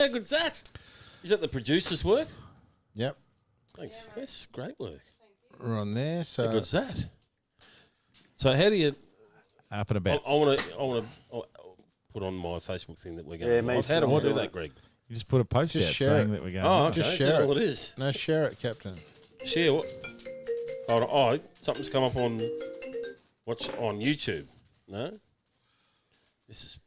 How good's that? Is that the producer's work? Yep. Thanks. That's great work. We're on there. So How good's that? So how do you? Up and about. I want to put on my Facebook thing that we're going. Yeah, to mate, How do I I'll do do that, it. Greg? You just put a post Just out share saying it. that we're going. Oh, okay. Just Is share that it. all it is? no, share it, Captain. Share what? Hold on. Oh, something's come up on. What's on YouTube? No. This is.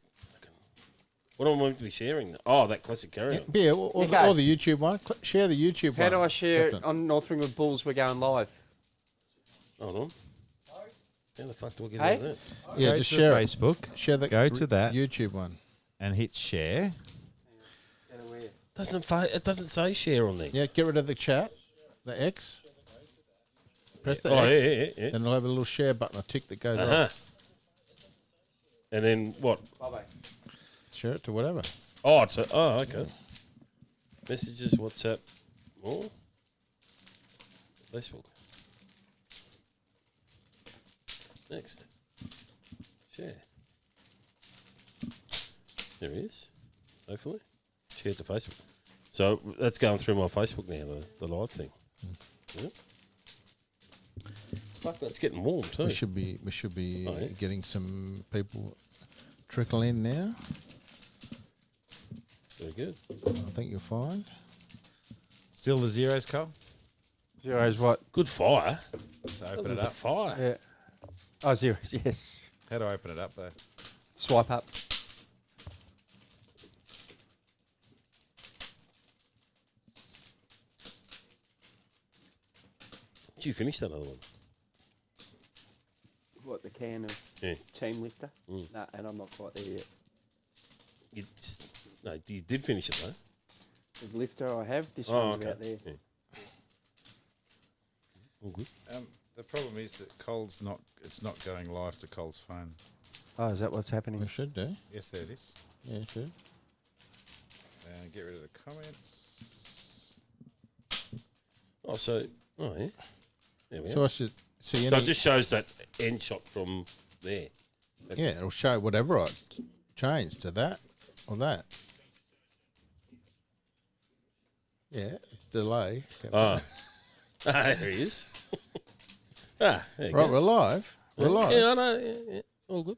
What am I meant to be sharing? Oh, that classic carry on. Yeah, or the YouTube one. Share the YouTube one. How do I share it Captain. on North Ringwood Bulls? We're going live. Hold on. How the fuck do I get Hey? out of that? Yeah, Go just to share it. Facebook. Share the Go to that. YouTube one. And hit share. It doesn't say share on there. Yeah, get rid of the chat, the X. Press the Oh, X. yeah. Then it'll have a little share button, a tick that goes Uh-huh. up. And then what? Bye-bye. Share it to whatever. Oh, okay. Messages, WhatsApp, more. Facebook. Next. Share. There he is. Hopefully. Share to Facebook. So that's going through my Facebook now, the live thing. Yep. Fuck, that's getting warm too. We should be Oh, yeah. getting some people trickle in now. Very good. I think you'll find. Still the zeros, Cole? Zeros what? Good fire. Let's open Look it at the up. fire. Yeah. Oh, zeros, yes. How do I open it up, though? Swipe up. Did you finish that other one? What, the can of Yeah. team lifter? Mm. Nah, and I'm not quite there yet. No, you did finish it though. The lifter I have, this Oh, one's okay. out there. Yeah. All good. The problem is that Cole's not. It's not going live to Cole's phone. Oh, is that what's happening? We should do. Yes, there it is. Yeah, it should. Get rid of the comments. Oh, so yeah. There we So are. I should see So any. it just shows that end shot from there. That's Yeah, it'll show whatever I change to that or that. Yeah, it's delay. Oh. There he is. There you Right, go. we're live. We're live. Yeah, I know. Yeah. All good.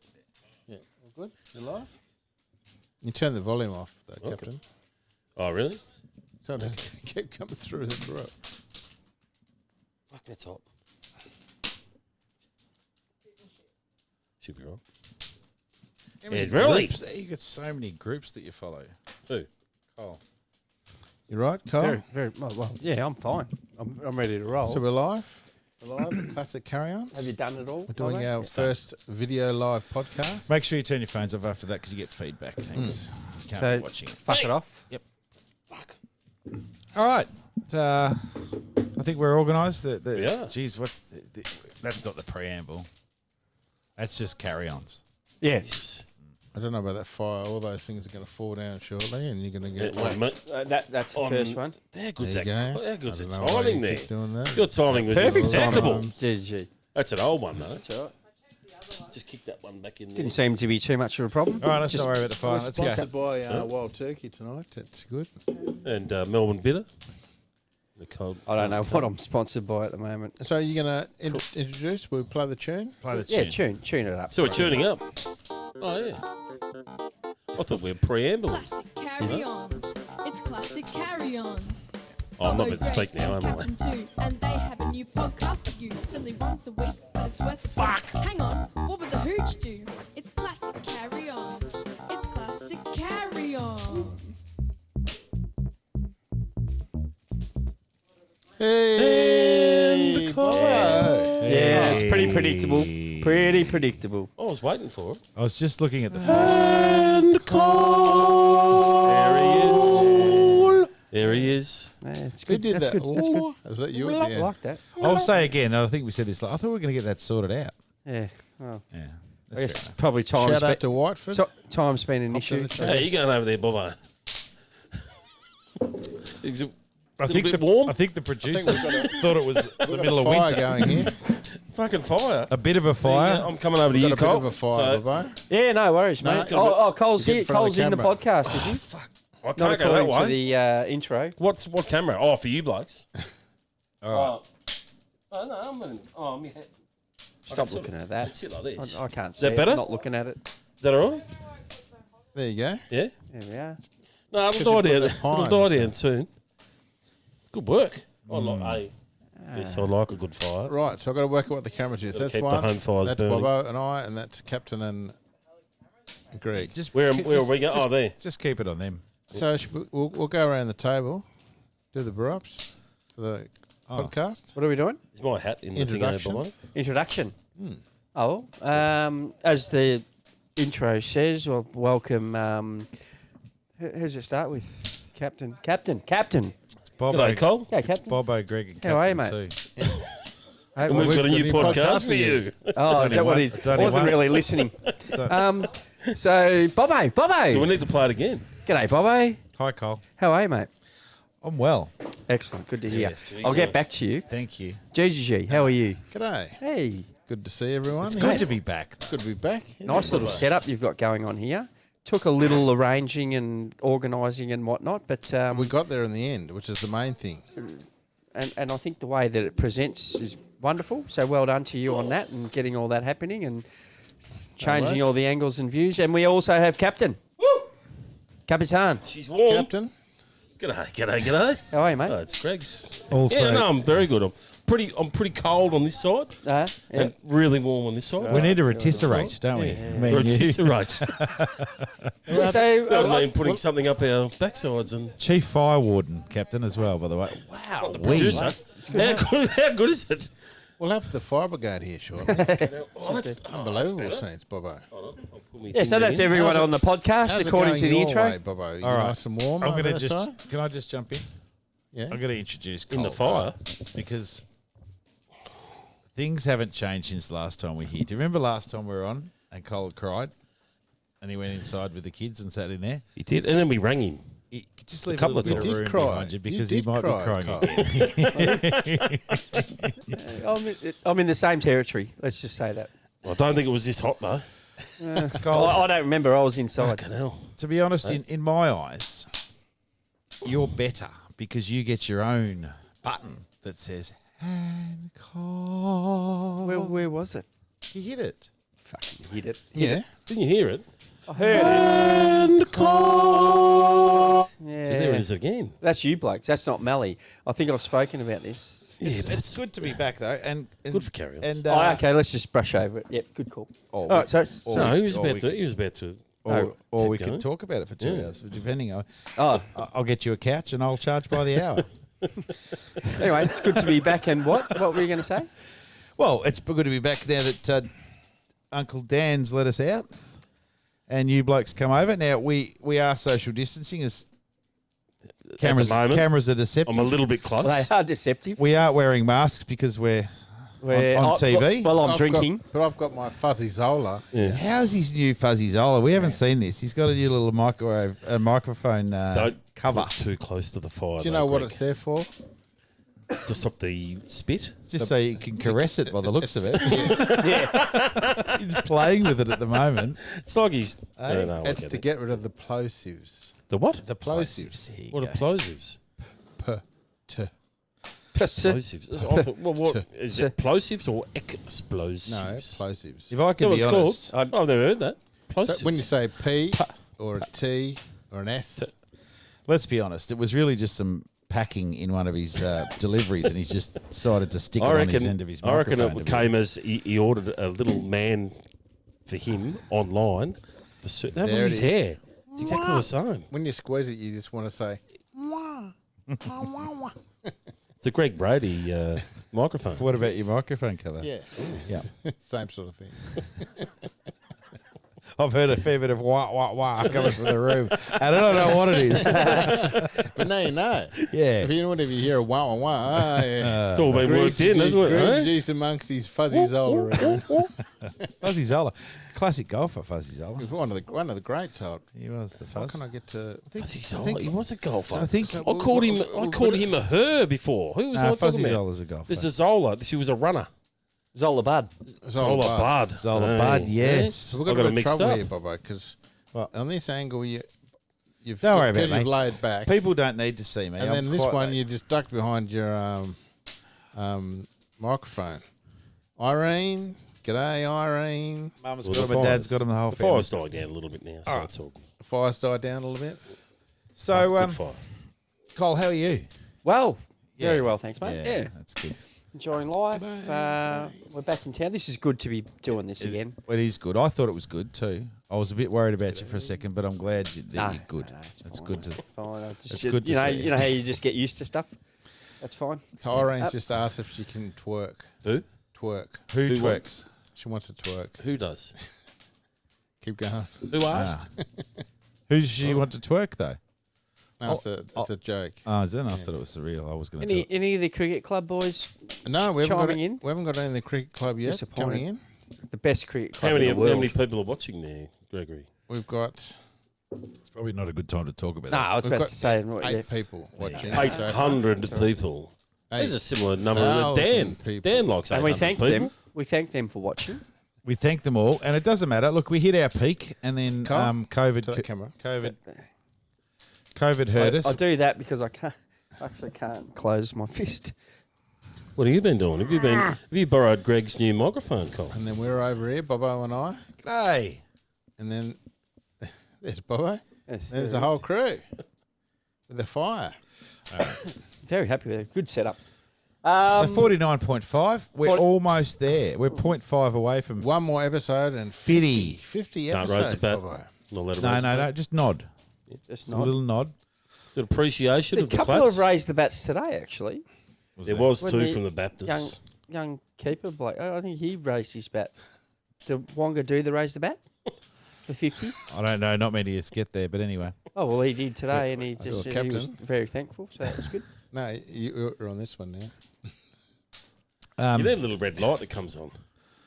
Yeah, all good. You're live. You turn the volume off, though, Okay. Captain. Oh, really? So it doesn't keep coming through the throat. Fuck, that's hot. Should be right. How many Yeah, really? groups- You got so many groups that you follow. Who? Cole. You right, Cole? Very, well, yeah, I'm fine. I'm ready to roll. So we're live. We're live at Classic Carry-Ons. have you done it all? We're doing Bobby? our first video live podcast. Make sure you turn your phones off after that because you get feedback. Thanks. You can't So- be watching it. Fuck it off. Fuck. All right. I think we're organised. We are. Geez, that's not the preamble. That's just carry-ons. Yeah. Jesus. I don't know about that fire. All those things are going to fall down shortly, and you're going to get Yeah, whacked. mate, That's the on- first one. How good's There you that? go. How good's I the don't know why timing you there? keep doing that. Your timing was Perfect impeccable. timing. GG. That's an old one, though. That's all right. Just kick that one back in there. Didn't seem to be too much of a problem. All right, let's Just- not worry about the fire. We're Let's sponsored go. by Wild Turkey tonight. That's good. And Melbourne Bitter. The cold. I don't know what I'm sponsored by at the moment. So you're going to introduce? We'll play the tune. Play the Yeah, tune. tune it up. So we're tuning up. Oh, yeah. I thought we were preambling. Classic carry-ons. It's classic carry-ons. Oh, I'm not going to Although speak Greg now, and am I? Captain too, and they have a new podcast for you. It's only once a week, but it's worth it. Fuck! Hang on, what would the hooch do? It's classic carry-ons. It's classic carry-ons. Hey, Bobo. Yeah, it's pretty predictable. Pretty predictable. I was waiting for it. I was just looking at the And the call. There he is. Yeah, it's Who good. did That's that? good. That's good. Was that you I at the end? like that. I'll say again, I think we said this. I thought we were going to get that sorted out. Yeah. Well, Yeah. I That's guess fair enough. probably time's Shout out been, to Whiteford. time's been an Hop to issue. the chat. Hey, you going over there, Bobo? Is it I little think bit warm? I think the producer thought it was the We've got middle a of fire winter. going here. fucking fire? A bit of a fire. I'm coming over to We've you, got a bit Cole. of a fire, So, Bobo. Yeah, no worries, No, mate. got a bit- Cole's get in here. front of Cole's the in the camera. podcast, is he? fuck. I can't Not go that according to way. the intro. What camera? Oh, for you blokes. Oh, no, I'm in head. Stop looking at that. Sit like this. I can't see that it. better? I'm not looking at it. Is that all right? There you go. Yeah? There we are. No, Because it'll die you down. put that high, It'll die so- down soon. Good work. I like, yes, I like a good fire. Right, so I've got to work out what the cameras is. Gotta That's keep the one. home fires That's burning. Bobo and I, and that's Captain and Greg. Just Where are just- we going? just- Oh, there. Just keep it on them. So we'll go around the table, do the props for the Oh. podcast. What are we doing? Is my hat in the thing over Introduction. below? Introduction. Oh, as the intro says, well, welcome. Who's it start with? Captain. It's Bobo. G'day, Cole. Yeah, It's Captain. Bobo, Greg, and How are you, Captain mate? too. Hey, And we've got a new podcast for you. oh, is that what one- he's? it's I only wasn't once. really listening. So, So, Bobo. So we need to play it again. G'day, Bobo. hi, Cole. How are you, mate? I'm well. Excellent. Good to hear. Yes. I'll get back to you. Thank you. GGG, how are you? G'day. Hey. Good to see everyone. It's Yeah. good to be back. Good to be back. Nice little setup you've got going on here. Took a little arranging and organising and whatnot, but We got there in the end, which is the main thing. and I think the way that it presents is wonderful. So well done to you on that and getting all that happening and changing worries. all the angles and views. And we also have Captain. Capitan. She's warm. Captain, G'day. How are you, mate? Oh, it's Greg's. Also, Yeah, no, I'm very good. I'm pretty cold on this side Yeah. and really warm on this side. we need to rotisserate, don't we? Me and you. Rotisserate. So, That would mean putting something up our backsides and Chief Fire Warden, Captain, as well, by the way. Wow. the producer. How good is it? we'll have the fire brigade here shortly. Oh, that's Unbelievable scenes, Bobo. yeah, so that's everyone How's it- on the podcast, How's it according going to the your intro. way, Bobo? You All right. nice and warm I'm over going to that side? just. Can I just jump in? Yeah. I'm going to introduce in the Cole, fire. because things haven't changed since the last time we were here. Do you remember last time we were on and Cole had cried and he went inside with the kids and sat in there? He did, and then we rang him. Just leave a couple little of bit of times. room You did cry. behind you You because he did might cry, be crying Cole. again. I'm in the same territory. Let's just say that. I don't think it was this hot though. Cole, I don't remember. I was inside. Fucking hell. to be honest, in my eyes, you're better because you get your own button that says Hancock. Where was it? You hit it. Fucking hit it. Yeah. Didn't you hear it? I heard So it. there it Yeah. is again. That's you blokes. That's not Melly. I think I've spoken about this. It's good to be back though, and Good for carry-ons. And Oh, okay, let's just brush over it. Yep, good call. All All right, so No, he was or we about to. could- He was about to. or we keep could going. talk about it for 2 Yeah. hours, depending on. oh, I'll get you a couch and I'll charge by the hour. anyway, it's good to be back. And what were you going to say? Well, it's good to be back now that Uncle Dan's let us out, and you blokes come over. Now we are social distancing as cameras. moment, Cameras are deceptive. I'm a little bit close. They are deceptive. We are wearing masks because we're on TV. Well, I'm I've drinking. but I've got my fuzzy Zola. Yes. How's his new fuzzy Zola? We haven't seen this. He's got a new little microphone Don't cover. look too close to the fire. Do you know what it's there for? To stop the spit? Just so you can caress it by the looks of it. Yeah. He's playing with it at the moment. It's like he's. Hey, No, I It's get to it. get rid of the plosives. The what? The plosives. Here you What go. are plosives? Plosives. I thought, well, what is it? Plosives or explosives? No, plosives. If I Is that can what be it's honest, called? I've never heard that. Plosives. So when you say P or a T or an S, let's be honest, it was really just some packing in one of his deliveries, and he's just decided to stick it on his end of his I reckon microphone. it came as he ordered a little man for him online. That There was his it is. hair. It's exactly the same. when you squeeze it, you just want to say, It's a Greg Brady microphone. What about your microphone cover? yeah, Yeah. same sort of thing. I've heard a fair bit of wah, wah, wah coming from the room. And I don't know what it is. But now you know. Yeah. If you hear a wah wah wah, yeah. It's all been worked in, hasn't it? Greg eh? Juice amongst his fuzzy Zola. around. Fuzzy Zola. Classic golfer, Fuzzy Zola. He's one of the greats. He was the How fuzz. can I get to? Fuzzy Zola. He was a golfer. I think I called him a her before. Who was I talking Fuzzy about? Zola's a golfer. This is Zola. She was a runner. Zola Bud. Zola Bud. Zola Hey. Bud, yes. So we've I got got a it bit of mixed trouble up. here, Bobo, because Well- on this angle, Don't worry about because it, you've mate. laid back. People don't need to see me. And I'm then this quite- one, you just ducked behind your microphone. Irene, g'day, Irene. Mum's Well, got the him and Dad's fire's- got him, the whole The family. fire's died down a little bit now, so it's all good. The fire's died down a little bit. So, Good fire. Cole, how are you? Well, Yeah. very well, thanks, mate. Yeah. That's good. Enjoying life. We're back in town. This is good to be doing this again. It is good. I thought it was good too. I was a bit worried about you for a second, but I'm glad that you're good. No, It's fine, good to. mate. Fine. I just, It's good to you know, see. you know how you just get used to stuff. That's fine. So Irene's just asked if she can twerk. Who? Twerk. Who Who twerks? She wants to twerk. Who does? Keep going. Who asked? Who does she want to twerk though? No, it's a joke. Oh, is that? I thought it was surreal. I was going to. Any of the cricket club boys, No, we haven't got chiming in? we haven't got any in the cricket club yet. Disappointed. Coming in, the best cricket club How many in the world? people are watching there, Gregory? we've got It's probably not a good time to talk about No, that. I was We've about got to say. What, 8 yeah. people watching. 800 people. There's a similar number that Dan. 1,000 people. Dan likes 800 And we thank people. them. We thank them for watching. We thank them all, and it doesn't matter. Look, we hit our peak, and then Carl, COVID. to the camera. COVID hurt us. I do that because I actually can't close my fist. What have you been doing? Have you borrowed Greg's new microphone, Cole? And then we're over here, Bobo and I, Hey, and then there's Bobo. There's the whole crew with the fire. Very happy with it. Good setup. so 49.5. We're almost there. We're 0.5 away from. One more episode and 50. 50 Can't episodes, raise the bat. Bobo. Not let it No, raise no, the no. bat. Just nod. Just Just a not. little nod. It's an appreciation There's of a the couple claps. of raised the bats today, actually. There was When two the from the Baptists. Young keeper, Blake. I think he raised his bat. Did Wonga do the raise the bat? The 50? I don't know. Not many of us get there, but anyway. Oh, well, he did today, and he you're just he was captain. very thankful, so that was good. No, you're on this one now. You need a little red light that comes on,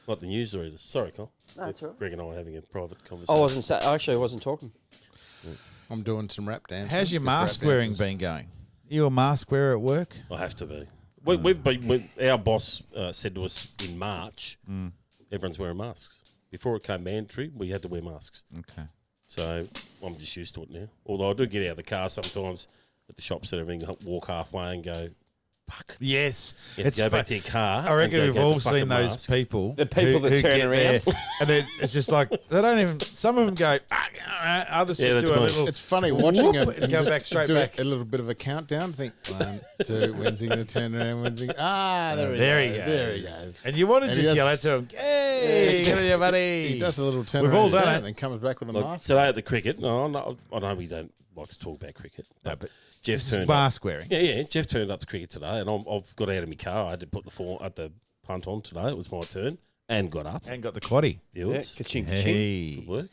like the newsreaders. Sorry, Cole. No, that's all right. Greg and I were having a private I conversation. actually wasn't talking. I'm doing some rap dancing. How's your Just mask rap wearing dances. been going? You a mask wearer at work? I have to be. We've been. Our boss said to us in March, everyone's wearing masks. Before it came mandatory, we had to wear masks. Okay. So I'm just used to it now. Although I do get out of the car sometimes at the shops and everything, walk halfway and go, fuck. Yes. You have to go back to your car. I reckon and we've go all get the fucking seen those mask. people. The people that turn get around. there and it's just like, they don't even, some of them go, others Yeah, just do that's a me. little. It's funny watching it and go just back straight do back. A little bit of a countdown. Think 1, 2. When's he going to turn around? When's he? There he There goes. he goes. There he goes. And you want to And he just does- yell out to him, hey, get here, buddy. He does a little turn We've around all done sound it. and then comes back with a Look, mask. today at the cricket, no, I know we don't like to talk about cricket, but Jeff This is turned up. mask wearing. Yeah. Jeff turned up to cricket today, and I've got out of my car. I had to put the punt on today. It was my turn, and got up. And got the quaddy. It was Ka-ching, ka-ching. Hey. good work.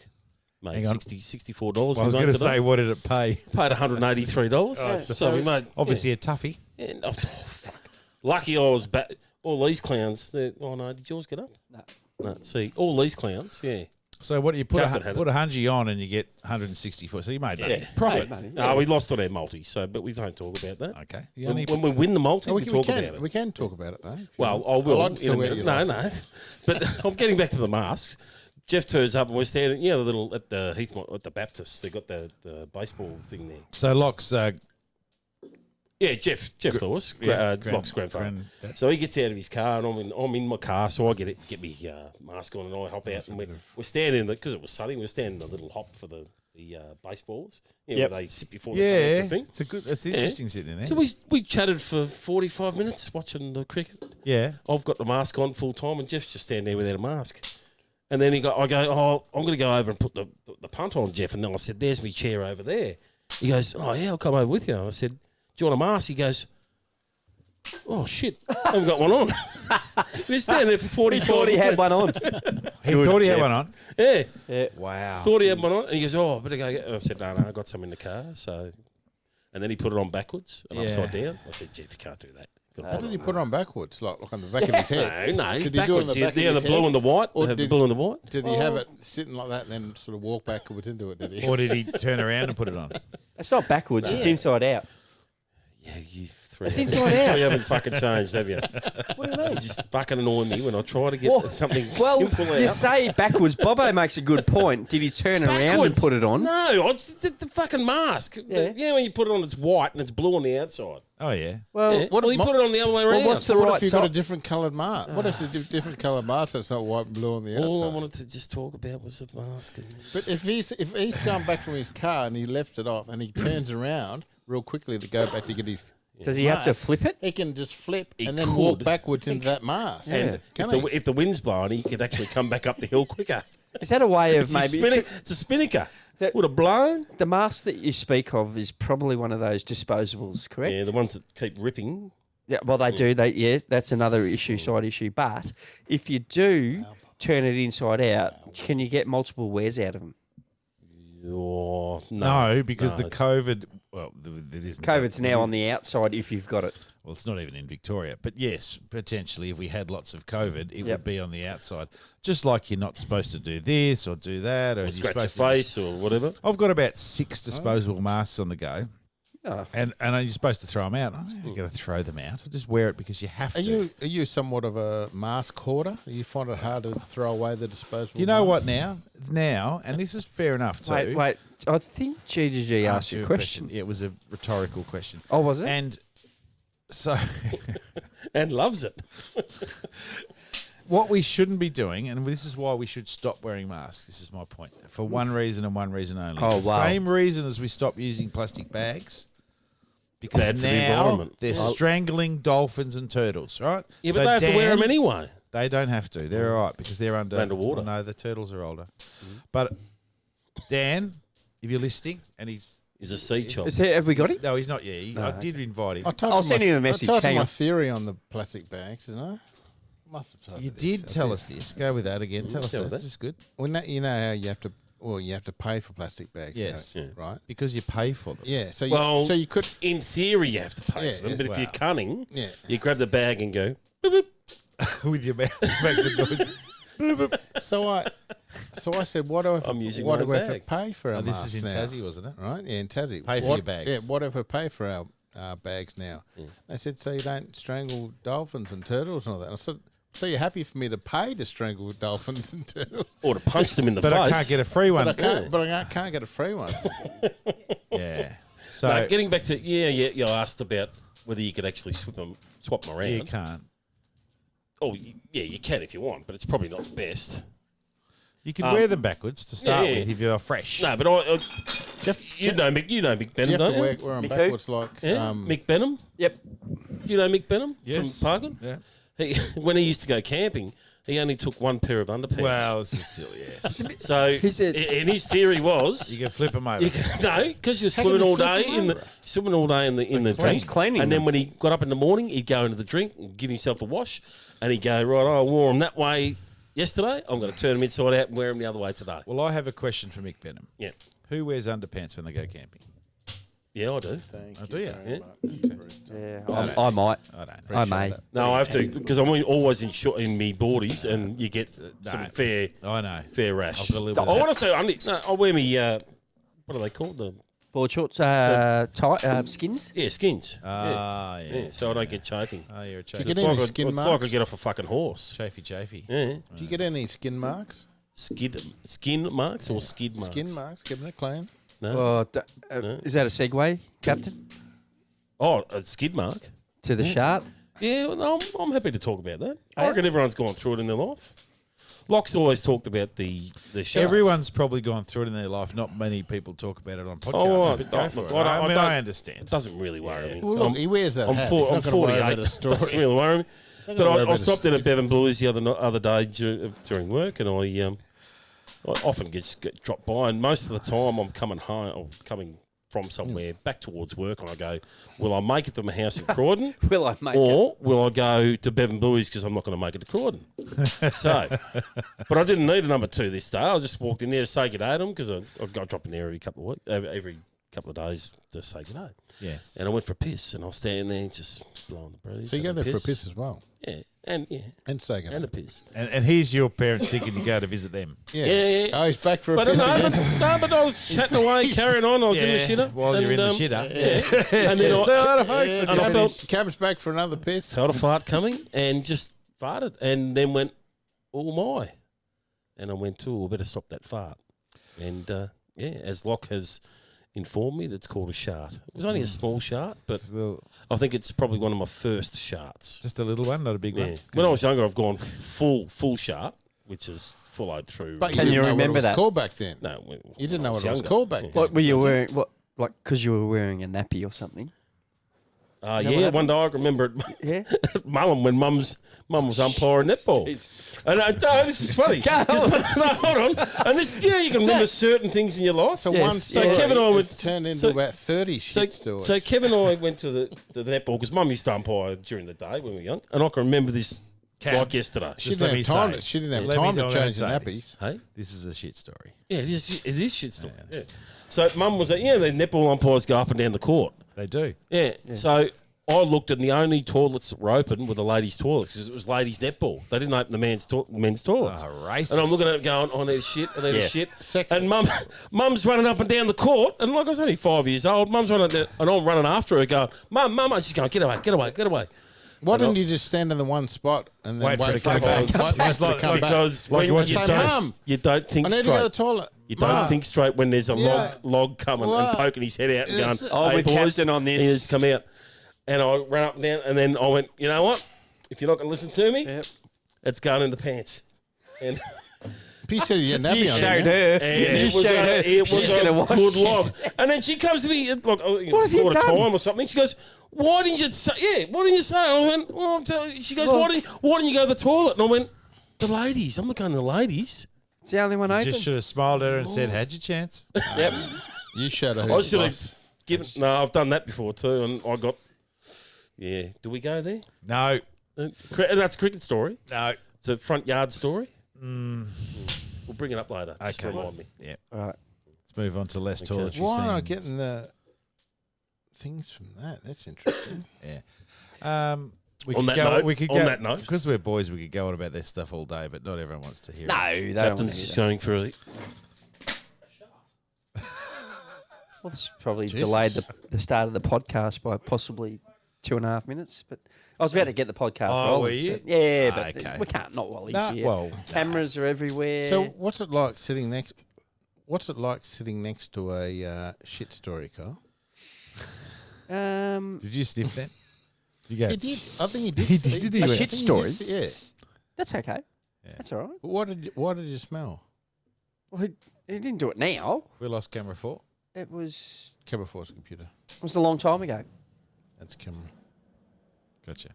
Made Hang on. $64. Well, I was going to say, what did it pay? paid $183. So we made Obviously a toughie. Yeah, oh, fuck. Lucky I was back. All these clowns. Oh no, did yours get up? No. See, all these clowns. Yeah. So what do you put Captain had put a hungy on and you get 164. So you made money. Yeah. Profit. Money. No, we lost on our multi. So, but we don't talk about that. Okay. You When, only- when we win the multi, Oh, we talk about it. we can talk about it though. if you Well, want. I will. I'd like to in a see where minute. your No, license- But I'm getting back to the masks. Jeff turns up and we're standing, the little at the Heathmont at the Baptist. They got the baseball thing there. So Locke's Yeah, Jeff Lewis, Locke's grandfather. So he gets out of his car and I'm in my car, so I get me mask on and I hop out and we're standing because it was sunny. We're standing in the little hop for the baseballs. Yep. Where they sit before the commercial yeah, thing. it's interesting sitting in there. So we chatted for 45 minutes watching the cricket. yeah. I've got the mask on full time, and Jeff's just standing there without a mask. And then I go, oh, I'm going to go over and put the punt on, Jeff. And then I said, there's my chair over there. He goes, oh, yeah, I'll come over with you. I said, do you want a mask? He goes, oh, shit, I haven't got one on. We're standing there for 45 Thought he had minutes. one on. He thought he had one on. Yeah, Wow. thought he had one on. And he goes, oh, I better go get it. And I said, no, I got some in the car. So, and then he put it on backwards and Yeah. upside down. I said, Jeff, you can't do that. Gotta How put did it he on. put it on backwards, like on the back of his head? No, Did he do it on backwards. the back of Yeah, the his blue head? and the white. Or They have the did- blue and the white. Did he have it sitting like that and then sort of walk backwards into it? Did he? Or did he turn around and put it on? It's not backwards. It's inside out. Yeah, you 3 It's hours. inside So out. you haven't fucking changed, have you? What do you mean? You just fucking annoy me when I try to get Well- something Well, simple you out. say backwards. Bobo makes a good point. Did he turn around and Backwards. put it on? No, it's the fucking mask. Yeah. When you put it on, it's white and it's blue on the outside. Oh, yeah. Well, Yeah. Well, you put it on the other way around. what's the What right if you've got a side? different coloured mask? What if it's a different coloured mask and it's not white and blue on the outside? All I wanted to just talk about was the mask. And But if he's come back from his car and he left it off and he turns around real quickly to go back to get his Does he have to mask, flip it? he can just flip He and then walk could. backwards into that mask. And Can if the wind's blowing, he could actually come back up the hill quicker. Is that a way of It's, maybe it's a spinnaker. That- Would have blown. the mask that you speak of is probably one of those disposables, correct? Yeah, the ones that keep ripping. Yeah, well, they do. Yes, that's another issue, side issue. But if you do turn it inside out, can you get multiple wears out of them? Oh, No, because no. the COVID, well, it isn't. COVID's that- now on the outside if you've got it. Well, it's not even in Victoria. But yes, potentially, if we had lots of COVID, it Yep. would be on the outside. Just like you're not supposed to do this or do that. Or you're Scratch your supposed to face or whatever. I've got about 6 disposable masks on the go. Oh. And you're supposed to throw them out. I'm not going to throw them out. Just wear it because you have to. Are you somewhat of a mask hoarder? You find it hard to throw away the disposable? You know what masks? now, and this is fair enough too. Wait. I think GGG asked you a question. Yeah, it was a rhetorical question. Oh, was it? And so And loves it. what we shouldn't be doing, and this is why we should stop wearing masks, this is my point, for one reason and one reason only. Oh, the wow. same reason as we stop using plastic bags. Because Bad for the now environment. they're Well- strangling dolphins and turtles, right? Yeah, but So they have to wear Dan- them anyway. They don't have to. They're all right because they're Underwater. No, the turtles are older. But Dan, if you're listening, and he's Is a sea chop. Have we got him? no, he's not yet. I did invite him. I told I'll you send my- him a message, I told you hang my on. theory on the plastic bags, didn't I? Must have told You this. did I tell us this. Go with that again. Tell us tell that. that. This is good Well, you know how you have to. Well, you have to pay for plastic bags. Yes. don't you? Right. because you pay for them. Yeah. So Well, you could. in theory, you have to pay Yeah, for them, yeah. but if you're Wow. cunning, Yeah. you grab the bag and go, boop, boop. with your mouth, make the noise. So I said, what do I? I'm using what my do we own have to bag. pay for our Oh, this masks is in now? Tassie, wasn't it? Right. Yeah, in Tassie. Pay for What- your bags. Yeah. What if we pay for our bags now? Mm. They said, so you don't strangle dolphins and turtles and all that. I said, so you're happy for me to pay to strangle dolphins and turtles? Or to punch them in the But face. I can't get a free one. But I can't get a free one. Yeah. So No, getting back to, you asked about whether you could actually swap them around. you can't. Oh, yeah, you can if you want, but it's probably not the best. You can wear them backwards to start yeah. with if you're fresh. No, but you know Mick Do Benham, you have don't to you? wear them Mick who? backwards like Yeah, Mick Benham. Yep. Do you know Mick Benham Yes. from Parkin? Yeah. When he used to go camping, he only took one pair of underpants. Well, this is still yes. So, Is it- and his theory was, You can flip them over. no, because you're How swimming can you all flip day them in the over? swimming all day in the drink, He's cleaning and them. then when he got up in the morning, he'd go into the drink and give himself a wash, and he'd go, right, I wore them that way yesterday. I'm going to turn them inside out and wear them the other way today. Well, I have a question for Mick Benham. Yeah, Who wears underpants when they go camping? yeah, I do. Oh, do you? Yeah. Yeah, I I might. I don't. I may. that. No, I have to because I'm always in me boardies, and you get some No. fair I know. rash. I've got a little bit I of want to say, I wear me. What are they called? The Board shorts, skins. yeah, skins. Ah, yeah. Yeah, so I don't get chafing. Oh, you're a you chafy. get It's any like, skin it's like I marks? get off a fucking horse. Chafy. Yeah, Do you get any skin marks? skin marks or skid marks. Skin marks, keeping it clean. No. Oh, No. is that a segue, Captain, Oh, a skid mark. to the shark? Yeah, well, I'm happy to talk about that. I reckon everyone's gone through it in their life. Locke's always talked about the sharks. Everyone's probably gone through it in their life. Not many people talk about it on podcasts. Oh, but go right. for Look, it. I don't- I mean, I don't- I It understand. doesn't really worry me. Well, look, he wears that I'm, hat. four, He's I'm not gonna worry 48. about a story. Doesn't really worry me. Not But gonna worry I about stopped a in at Bevan Blues the other day during work, and I often get dropped by, and most of the time I'm coming home or coming from somewhere back towards work, and I go, will I make it to my house in Croydon? Will I make it? Or will I go to Bevan Blues because I'm not going to make it to Croydon? So, but I didn't need a number 2 this day. I just walked in there to say good day to them because I drop in there every couple of days to say good day. Yes. And I went for a piss, and I was standing there just blowing the breeze. So you go having there for a piss as well. Yeah, And And second. and a piss. And here's your parents thinking you go to visit them. Yeah. Oh, he's back for a But piss no, again. but I was chatting away, carrying on. I was in the shitter. While you're in the shitter. Yeah. And then See you I later, folks. and I felt Cab's back for another piss. felt a fart coming and just farted and then went, oh my. And I went, I better stop that fart. And as Locke has informed me, that's called a shart. It was only a small shart, but Well, I think it's probably one of my first sharts. just a little one, not a big Yeah. one. When I was younger, I've gone full shart, which is followed through. But Can didn't you know what remember it was that? called back then. No, You didn't know what it was younger. called back then. What were you wearing? What, like, because you were wearing a nappy or something? that what Yeah, one day I remember it. Yeah. Mullen when mum was umpiring netball. Jesus. And no, this is funny. Go on. 'Cause- no, hold on. And this, you can remember certain things in your life. So Yes. one So story Kevin and I has went- turned into so- about 30 So, shit stories. so Kevin and I went to the netball because Mum used to umpire during the day when we were young, and I can remember this like yesterday. she just let didn't me have time. say- She didn't have let me time to know change the when I nappies. say Hey, This is a shit story. yeah, it is shit story. Yeah. So Mum was the netball umpires go up and down the court. They do. Yeah. So I looked, and the only toilets that were open were the ladies' toilets because it was ladies' netball. They didn't open the men's toilets. Racist. And I'm looking at it going, I need shit, I need Yeah. shit. Sexist. And Mum's running up and down the court, and like I was only 5 years old, Mum's running down, and I'm running after her going, Mum, and she's going, get away, get away, get away. Why didn't you just stand in the one spot and then Wait for it wait to for come the back. Wait Just for it like- to come back. Because Like when you want you, your say, don't, Mum, you don't think I need to go to the straight. toilet. You don't Mum. think straight when there's a Yeah. log coming Well, and poking his head out and yes. going, Oh, hey, with boys, Captain on this. he has come out. And I ran up and down, and then I went, you know what? If you're not going to listen to me, Yep. it's going in the pants. And He said he didn't have You me on showed it. her. And You it was showed her. it was She's a gonna watch good it. log. And then she comes to me, like, it What was have you quarter done? time or something. She goes, why didn't you say, why didn't you say it? I went, well, I'm telling you. She goes, Well- why didn't you go to the toilet? And I went, the ladies. I'm not going to the ladies. It's the only one open. Just should have smiled at her and said, "Had your chance." Yep. You showed her I who's should boss. have given, no, I've done that before too. And I got, do we go there? No, That's a cricket story. no. It's a front yard story. We'll bring it up later. Just Okay. remind me. Yeah. All right. Let's move on to less Okay. toiletry Why am I scenes. getting the things from that? That's interesting. Yeah. We On could that go. note- We could on go that note. because we're boys. We could go on about their stuff all day, but not everyone wants to hear No, it. they don't want Captain's to just hear that. going for Well, this probably Jesus. delayed the start of the podcast by possibly 2.5 minutes. But I was about to get the podcast Oh, rolling. were you? but- Yeah, but Okay. we can't not while he's Nah, here. well, Cameras are everywhere. So what's it like sitting next? What's it like sitting next to a shit story, Carl? Did you sniff that? Did you go? He did. I think he did. He did, did he? I A think shit he story? did, yeah. that's okay. That's all right. But what did you smell? Well, he didn't do it now. We lost camera 4. It was Camera Force computer. a long time ago. That's camera. Gotcha.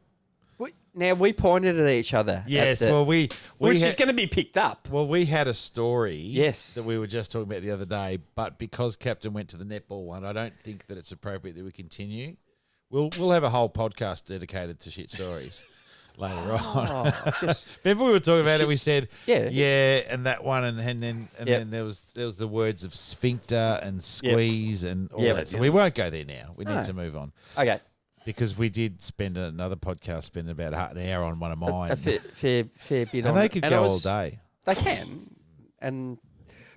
Now we pointed at each other. at Yes. the- Well, we which is had, going to be picked up. well, we had a story. Yes. That we were just talking about the other day, but because Captain went to the netball one, I don't think that it's appropriate that we continue. We'll have a whole podcast dedicated to shit stories later on. Oh, just Remember we were talking about it. We said, Yeah. and that one, and then Yep. there was the words of sphincter and squeeze and all Yep. that. So we won't go there now. We No. need to move on okay. because we did spend another podcast, spend about half an hour on one of mine, A fair bit on and they it. could And go I all was- day They can,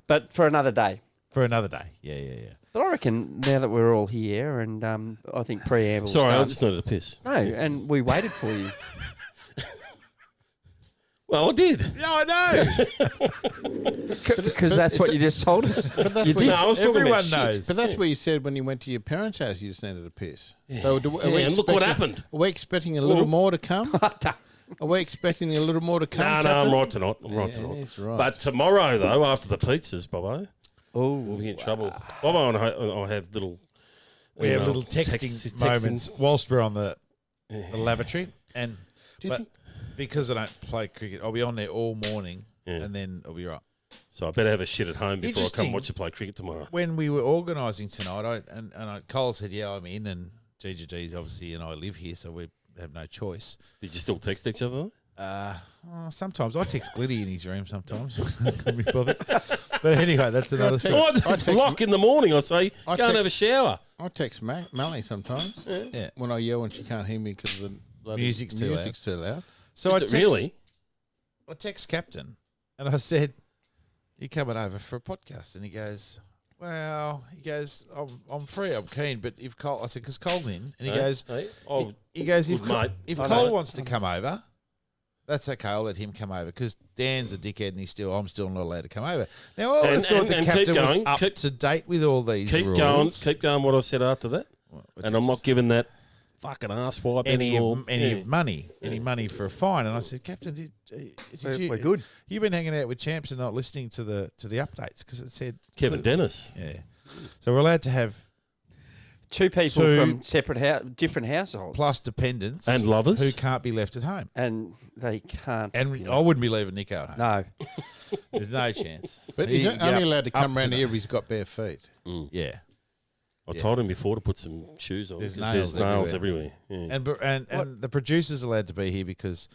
but for another day. for another day. Yeah. But I reckon now that we're all here, and I think preamble. Sorry, I just needed a piss. no, and we waited for you. Well, I did. No, I know. Because that's what you just told us. But that's You what did. No, I was talking Everyone about shit. knows. But that's what you said when you went to your parents' house. You just needed a piss. So are we and look what expecting- happened. Are we expecting a little more to come? But Are we expecting a little more to come? No, Captain? I'm right tonight. I'm right Yeah, tonight. he's right. But tomorrow, though, after the pizzas, Bobo, oh, we'll be in trouble. Bobo and I have little... We you have know, little texting moments whilst we're on the lavatory, and Do you but think- because I don't play cricket, I'll be on there all morning, Yeah. and then I'll be right. So I better have a shit at home before I come Interesting. watch you play cricket tomorrow. When we were organising tonight, Cole said, "Yeah, I'm in," and GGG's obviously, and I live here, so we have no choice. Did you still text each other? Sometimes I text Glitty in his room. Sometimes couldn't be bothered. But anyway, that's another text- story. Oh, I it's text lock in the morning. I say, I go and have a text- shower. I text Melanie sometimes Yeah. when I yell and she can't hear me because the bloody Music's too loud. So Is it really? I text Captain and I said, "You coming over for a podcast?" And he goes, "Well," I'm free, I'm keen, but if Cole, I said, because Cole's in, and he goes, Oh, he goes, if good mate. if I Cole know. wants to come over, that's okay. I'll let him come over because Dan's a dickhead and I'm still not allowed to come over. Now I always And- thought and- the and keep captain going, was up to date with all these keep rules. going. What I said after that, and I'm not giving that fucking ass wipe any anymore. of money, any money for a fine. And I said, Captain, did you, We're good. You've been hanging out with champs and not listening to the updates because it said Kevin Dennis. Yeah. So we're allowed to have Two people Two- from separate, different households, plus dependents And lovers. who can't be left at home. and they can't. And I wouldn't be leaving Nico at home. No, There's no chance. But He he's can get only up- allowed to up come around the- here if he's got bare feet. Yeah. I told him before to put some shoes on. There's 'cause nails nails everywhere. Yeah. And the producer's allowed to be here because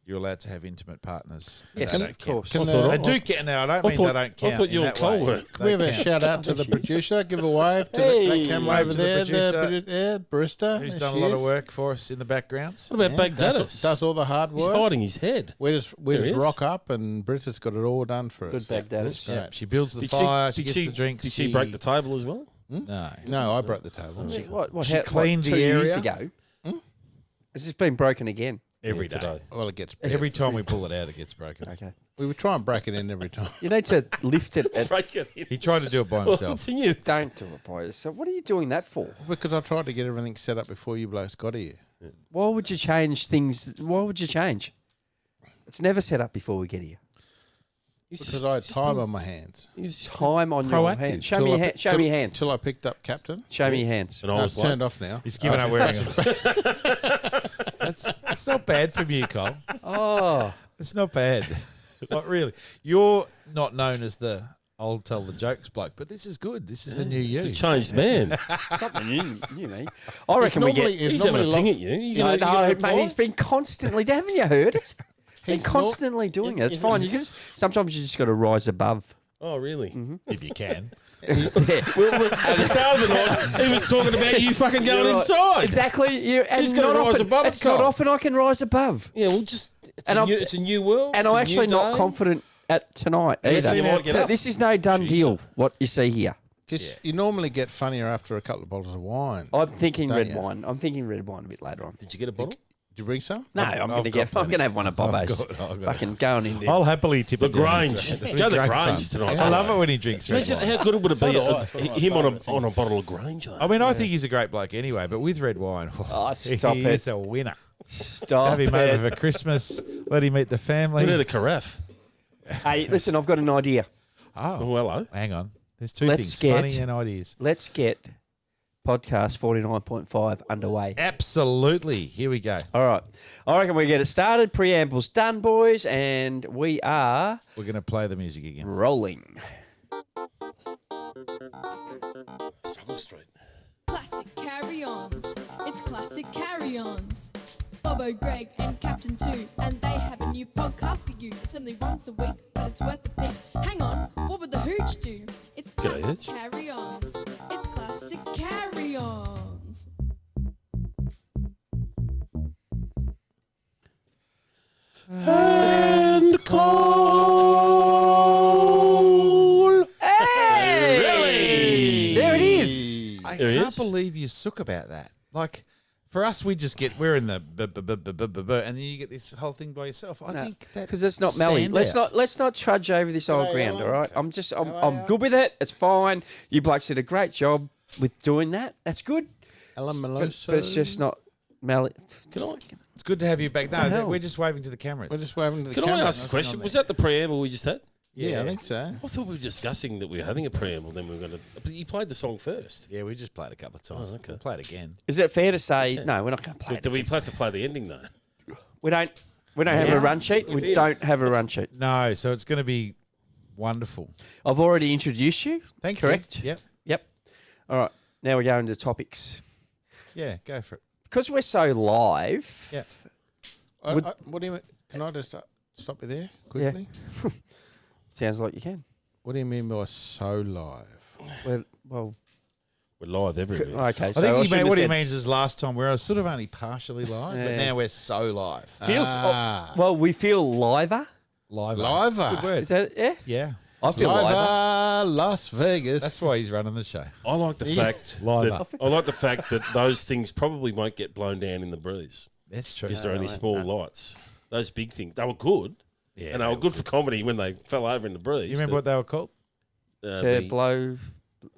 you're allowed to have intimate partners. yes, They don't of count. course. Can thought the- They do get now. I don't mean thought- they don't count. I thought you in and that Cole way. were. Can we have a count. shout out to the producer? Give a wave to Hey. that camera Wave over to the there. producer. The barista. Who's There done a she lot of is. work for us in the backgrounds. What about Yeah, Baghdadis? does all the hard He's work. hiding his head. We There just he is. rock up and Britta's got it all done for Good us. Baghdadis. Yeah, she builds the Did fire. She did gets the drinks. Did she break the table as well? No. No, I broke the table. She cleaned the 2 years area. ago. Has this been broken again? Every day. Today. Well, it gets Every time we pull it out, it gets broken. Okay. we would try and break it in every time. You need to lift it. Break it in. He tried to do it by Well, himself. continue. Don't do it by yourself. What are you doing that for? Because I tried to get everything set up before you blokes got here. Why would you change things? Why would you change? It's never set up before we get here. Because I had time on my hands. Time on your Proactive. hands. Show me your hands. Show me your hands. Till I picked up Captain. Show me your hands. And I No, was it's turned off now. He's given up wearing it. That's not bad from you, Cole. Oh, It's not bad. Not really. You're not known as the I'll tell the jokes bloke, but this is good. This is a new you. It's a changed man. not you me. I reckon we get. He's having a ping at you. You No, gonna no, reply? mate, he's been constantly. Haven't you heard it? Been He's not- constantly doing it. It's fine. You can just, sometimes you just got to rise above. Oh, really? If you can. Yeah. At the start of the night, he was talking about you fucking going You're right. inside. Exactly. And He's gotta not rise often, above it, it's not Carl. often I can rise above. Yeah, well, just And I'm- it's a new world. And it's I'm a actually new not day. confident at tonight You either. might get So up. this is no done deal, what you see here. You normally get funnier after a couple of bottles of wine. I'm thinking Don't red you? wine. I'm thinking red wine a bit later on. Did you get a bottle? Did you bring some? No, I'm going to got I'm going to have one of Bobbo's. Fucking going in there. I'll happily tip The it down. Grange. It's Go to the great Grange fun. tonight. I love it when he drinks red Imagine wine. how good it would have So been do I. It's one of my him on favourite a bottle of Grange. Though. I mean, I think he's a great bloke anyway, but with red wine, Oh, stop he it. is a winner. Stop Have him over it. for Christmas. Let him meet the We family. need a carafe. Hey, listen, I've got an idea. Oh, Oh, hello. hang on. There's two Let's things, get- funny and ideas. Let's get podcast 49.5 underway. Absolutely. Here we go. All right. I reckon we get it started. Preamble's done, boys, and we are We're going to play the music again. rolling. Struggle Street. Classic carry-ons. It's classic carry-ons. Bobo, Greg, and Captain too, and they have a new podcast for you. It's only once a week, but it's worth a peek. Hang on, what would the hooch do? It's G'day, classic Hooch. carry-ons. It's classic carry-ons. And Cole. Hey! Really? There it is. I There he can't is. believe you sook about that. Like, for us, we just get, we're in the, and then you get this whole thing by yourself. I think that Because it's not Melly. Let's not trudge over this old ground, all right? I'm good with it. It's fine. You blokes did a great job with doing that. That's good. Alan But Meloso. it's just not Melly. Can I It's good to have you back. No, hell? we're just waving to the cameras. We're just waving to the can camera. I ask a question? Was that the preamble we just had? Yeah, I think so. I thought we were discussing that we were having a preamble. Then we were going to. But you played the song first. Yeah, we just played a couple of times. Oh, okay. We'll play it again. Is it fair to say no? We're not going to play. Do we have to play the ending though? We don't have a run sheet. We don't have a run sheet. No, so it's going to be wonderful. I've already introduced you. Thank Correct. you. Yep. Yep. All right. Now we're going to topics Yeah, go for it. because we're so live. Yeah. What do you mean? Can I just stop you there quickly? Sounds like you can. What do you mean by so live? Well, We're live everywhere. Okay, so I think shouldn't have what he said- means is last time where I was sort of only partially live, but now we're so live. feels. Well, we feel liver. Live. Liver. Good word. Is that yeah? Yeah. I feel liver. Liver, Las Vegas. That's why he's running the show. I like the fact Live that up. I like the fact that those things probably won't get blown down in the breeze That's true. because they're only small lights. Those big things, they were good, Yeah, and they were good for comedy when they fell over in the breeze. You remember what they were called? The blow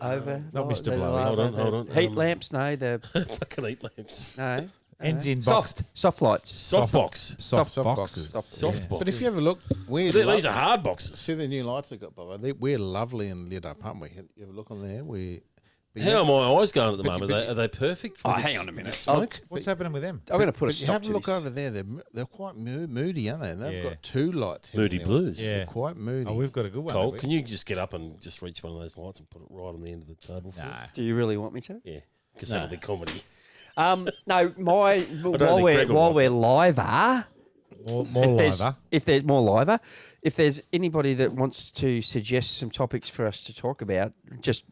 over. Not Mr. the Blowy. lava, Hold on. Heat lamps? No, the fucking heat lamps. no. Ends in box. Soft lights. Softbox. Soft Soft boxes. boxes. Soft Yeah. box. But if you ever look, These are hard boxes. see the new lights they've got, Bubba. We're lovely and lit up, aren't we? You ever look on there? How are my eyes going at the But- moment? but- Are they perfect for Oh, this, hang on a minute. this smoke? What's happening with them? I'm going to put a But you stop have a to look this. over there. They're quite moody, aren't they? And they've Yeah. got two lights. hanging Moody there. Blues. Yeah. They're quite moody. Oh, we've got a good one. Cole, haven't we? can you just get up and just reach one of those lights and put it right on the end of the table? For No. me? Do you really want me to? Yeah, because that'll be comedy. No, while think Greg will we're like liver, More liver. if there's more liver, if there's anybody that wants to suggest some topics for us to talk about, just